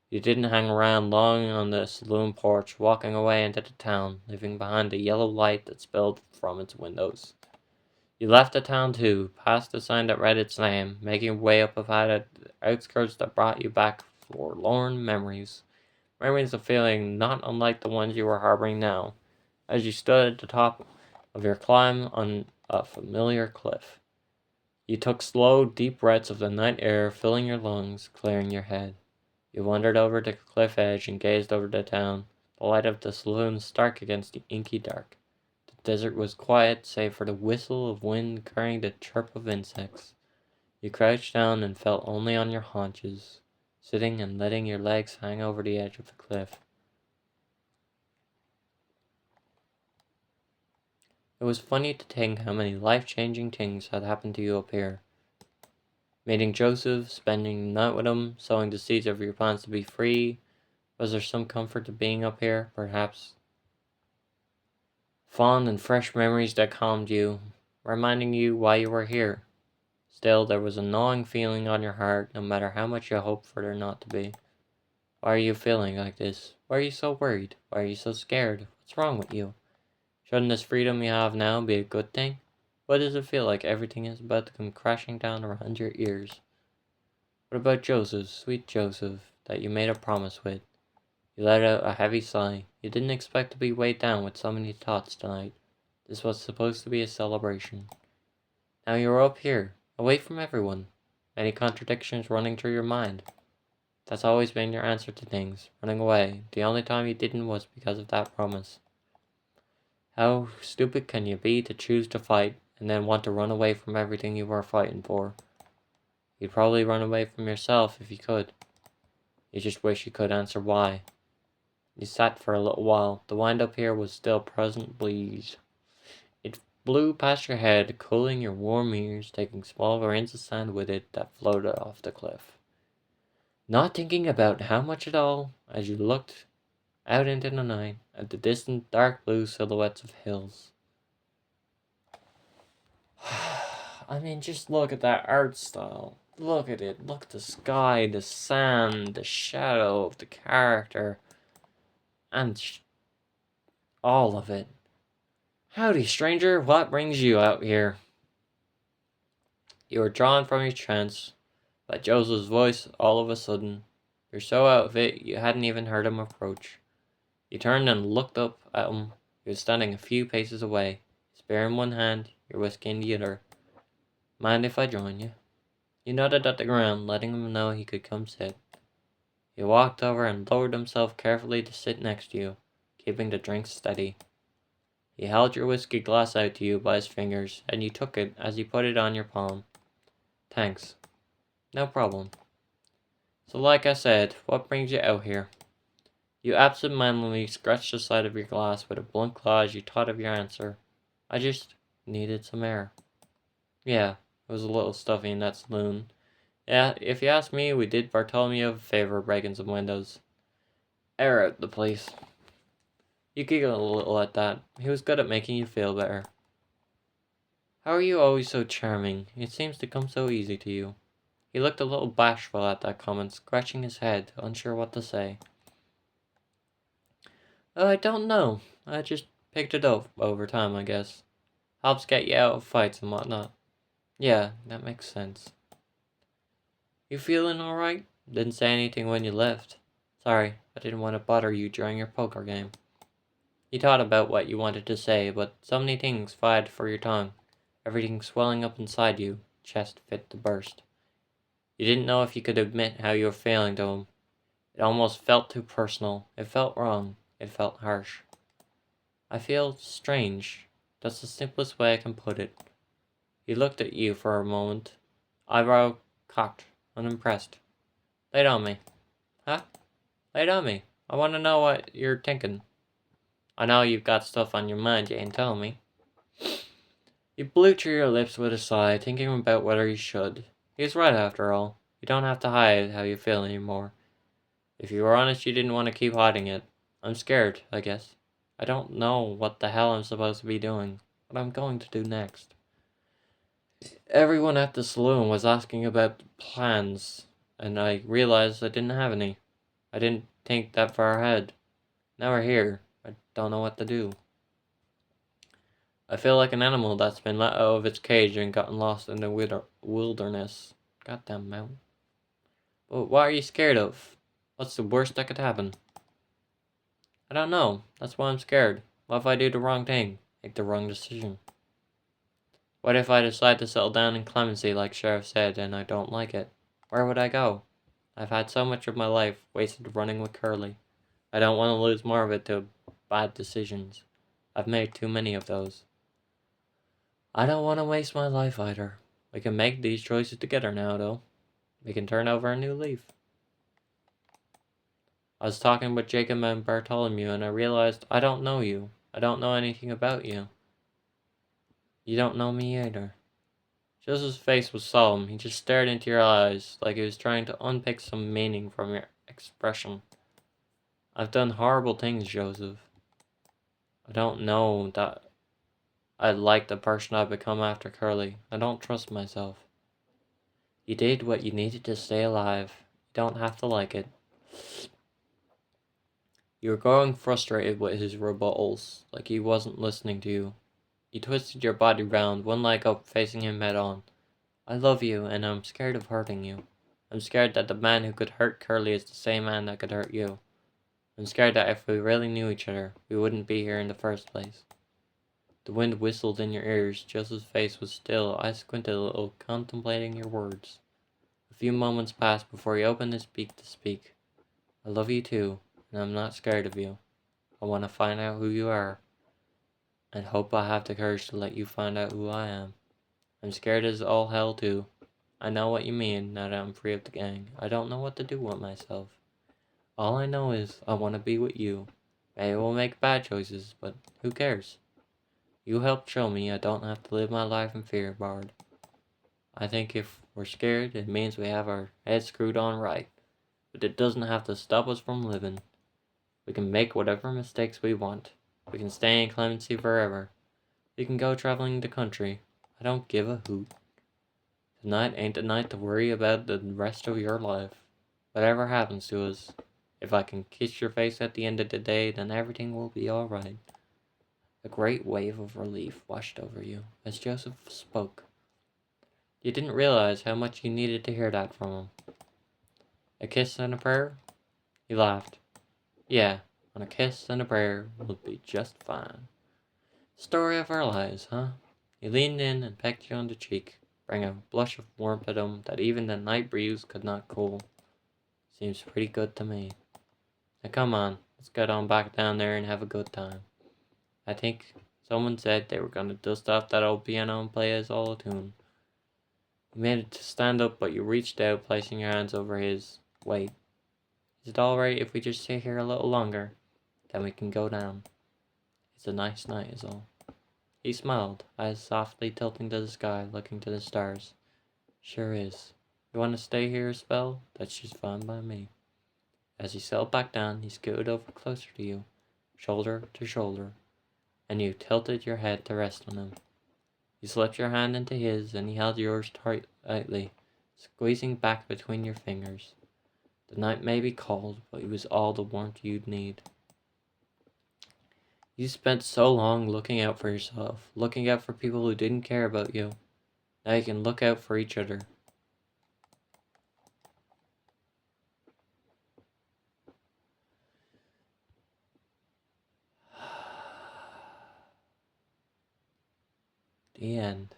You didn't hang around long on the saloon porch, walking away into the town, leaving behind the yellow light that spilled from its windows. You left the town too, past the sign that read its name, making your way up about the outskirts that brought you back forlorn memories. Memories of feeling not unlike the ones you were harboring now, as you stood at the top of your climb on a familiar cliff. You took slow, deep breaths of the night air, filling your lungs, clearing your head. You wandered over the cliff edge and gazed over the town, the light of the saloon stark against the inky dark. The desert was quiet, save for the whistle of wind carrying the chirp of insects. You crouched down and felt only on your haunches, sitting and letting your legs hang over the edge of the cliff. It was funny to think how many life-changing things had happened to you up here. Meeting Joseph, spending the night with him, sowing the seeds of your plans to be free. Was there some comfort to being up here, perhaps? Fond and fresh memories that calmed you. reminding you why you were here. Still, there was a gnawing feeling on your heart, no matter how much you hoped for there not to be. Why are you feeling like this? Why are you so worried? Why are you so scared? What's wrong with you? Shouldn't this freedom you have now be a good thing? Why does it feel like everything is about to come crashing down around your ears? What about Joseph, sweet Joseph, that you made a promise with? You let out a heavy sigh. You didn't expect to be weighed down with so many thoughts tonight. This was supposed to be a celebration. Now you're up here, away from everyone. Any contradictions running through your mind? That's always been your answer to things, running away. The only time you didn't was because of that promise. How stupid can you be to choose to fight and then want to run away from everything you were fighting for? You'd probably run away from yourself if you could. You just wish you could answer why. You sat for a little while. The wind up here was still present breeze. It blew past your head, cooling your warm ears, taking small grains of sand with it that floated off the cliff. Not thinking about how much at all, as you looked out into the night at the distant dark blue silhouettes of hills. I mean, just look at that art style. Look at it. Look at the sky, the sand, the shadow of the character, and all of it. Howdy, stranger. What brings you out here? You were drawn from your trance by Joseph's voice all of a sudden. You're so out of it you hadn't even heard him approach. You turned and looked up at him. He was standing a few paces away, spear in one hand, your whiskey in the other. Mind if I join you? You nodded at the ground, letting him know he could come sit. He walked over and lowered himself carefully to sit next to you, keeping the drink steady. He held your whiskey glass out to you by his fingers, and you took it as he put it on your palm. Thanks. No problem. So like I said, what brings you out here? You absent-mindedly scratched the side of your glass with a blunt claw as you thought of your answer. I just needed some air. Yeah, it was a little stuffy in that saloon. Yeah, if you ask me, we did Bartholomew a favor breaking some windows. Air out the place. You giggled a little at that. He was good at making you feel better. How are you always so charming? It seems to come so easy to you. He looked a little bashful at that comment, scratching his head, unsure what to say. Oh, I don't know. I just picked it up over time, I guess. Helps get you out of fights and whatnot. Yeah, that makes sense. You feeling alright? Didn't say anything when you left. Sorry, I didn't want to bother you during your poker game. You thought about what you wanted to say, but so many things vied for your tongue. Everything swelling up inside you, chest fit to burst. You didn't know if you could admit how you were feeling to him. It almost felt too personal. It felt wrong. It felt harsh. I feel strange. That's the simplest way I can put it. He looked at you for a moment, eyebrow cocked, unimpressed. Lay it on me. Huh? Lay it on me. I want to know what you're thinking. I know you've got stuff on your mind you ain't telling me. You blew through your lips with a sigh, thinking about whether you should. He's right after all. You don't have to hide how you feel anymore. If you were honest, you didn't want to keep hiding it. I'm scared, I guess. I don't know what the hell I'm supposed to be doing, what I'm going to do next. Everyone at the saloon was asking about plans, and I realized I didn't have any. I didn't think that far ahead. Now we're here. I don't know what to do. I feel like an animal that's been let out of its cage and gotten lost in the wilderness. Goddamn mountain. But what are you scared of? What's the worst that could happen? I don't know. That's why I'm scared. What if I do the wrong thing? Make the wrong decision? What if I decide to settle down in clemency like Sheriff said and I don't like it? Where would I go? I've had so much of my life wasted running with Curly. I don't want to lose more of it to bad decisions. I've made too many of those. I don't want to waste my life either. We can make these choices together now, though. We can turn over a new leaf. I was talking with Jacob and Bartholomew and I realized I don't know you. I don't know anything about you. You don't know me either. Joseph's face was solemn. He just stared into your eyes like he was trying to unpick some meaning from your expression. I've done horrible things, Joseph. I don't know that I like the person I've become after Curly. I don't trust myself. You did what you needed to stay alive. You don't have to like it. You were growing frustrated with his rebuttals, like he wasn't listening to you. You twisted your body round, one leg up, facing him head on. I love you, and I'm scared of hurting you. I'm scared that the man who could hurt Curly is the same man that could hurt you. I'm scared that if we really knew each other, we wouldn't be here in the first place. The wind whistled in your ears. Joseph's face was still. I squinted a little, contemplating your words. A few moments passed before he opened his beak to speak. I love you too, and I'm not scared of you. I want to find out who you are, and hope I have the courage to let you find out who I am. I'm scared as all hell too. I know what you mean now that I'm free of the gang. I don't know what to do with myself. All I know is I want to be with you. Maybe we'll make bad choices, but who cares? You helped show me I don't have to live my life in fear, Bard. I think if we're scared, it means we have our heads screwed on right. But it doesn't have to stop us from living. We can make whatever mistakes we want. We can stay in clemency forever. We can go traveling the country. I don't give a hoot. Tonight ain't the night to worry about the rest of your life. Whatever happens to us, if I can kiss your face at the end of the day, then everything will be alright. A great wave of relief washed over you as Joseph spoke. You didn't realize how much you needed to hear that from him. A kiss and a prayer? He laughed. Yeah, and a kiss and a prayer would be just fine. Story of our lives, huh? He leaned in and pecked you on the cheek, bringing a blush of warmth at him that even the night breeze could not cool. Seems pretty good to me. Now come on, let's get on back down there and have a good time. I think someone said they were gonna dust off that old piano and play us all a tune. You made it to stand up, but you reached out, placing your hands over his. Wait, is it alright if we just sit here a little longer? Then we can go down. It's a nice night, is all. He smiled, eyes softly tilting to the sky, looking to the stars. Sure is. You want to stay here a spell? That's just fine by me. As he settled back down, he scooted over closer to you, shoulder to shoulder, and you tilted your head to rest on him. You slipped your hand into his, and he held yours tightly, squeezing back between your fingers. The night may be cold, but it was all the warmth you'd need. You spent so long looking out for yourself, looking out for people who didn't care about you. Now you can look out for each other. The end.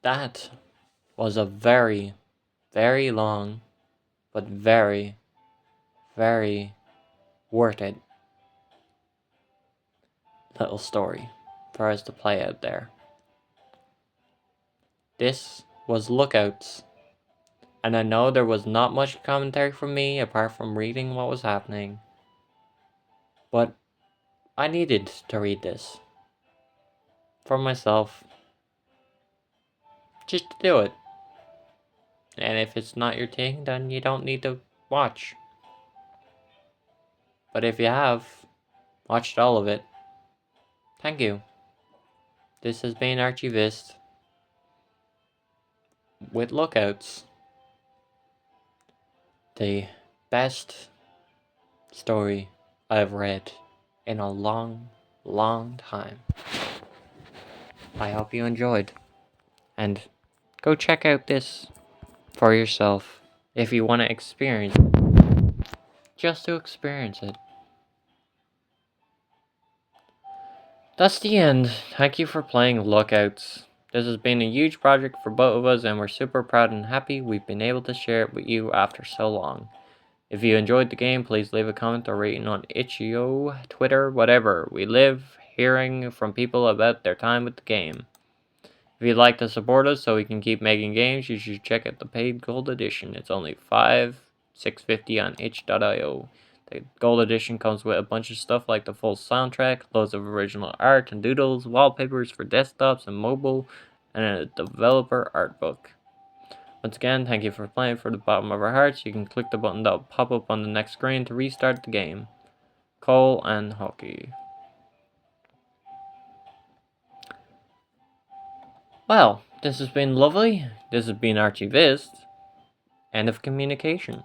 That was a very, very long, but very, very worth it little story for us to play out there. This was Lookouts, and I know there was not much commentary from me apart from reading what was happening, but I needed to read this for myself, just to do it. And if it's not your thing, then you don't need to watch. But if you have watched all of it, thank you. This has been Archivist with Lookouts. The best story I've read in a long, long time. I hope you enjoyed. And go check out this for yourself if you want to experience it. Just to experience it. That's the end. Thank you for playing Lookouts. This has been a huge project for both of us, and we're super proud and happy we've been able to share it with you after so long. If you enjoyed the game, please leave a comment or rating on itch.io, Twitter, whatever. We live hearing from people about their time with the game. If you'd like to support us so we can keep making games, you should check out the paid gold edition. It's only $6.50 on itch.io. The gold edition comes with a bunch of stuff like the full soundtrack, loads of original art and doodles, wallpapers for desktops and mobile, and a developer art book. Once again, thank you for playing from the bottom of our hearts. You can click the button that will pop up on the next screen to restart the game. coal and hockey. Well, this has been lovely. This has been Archivist. End of communication.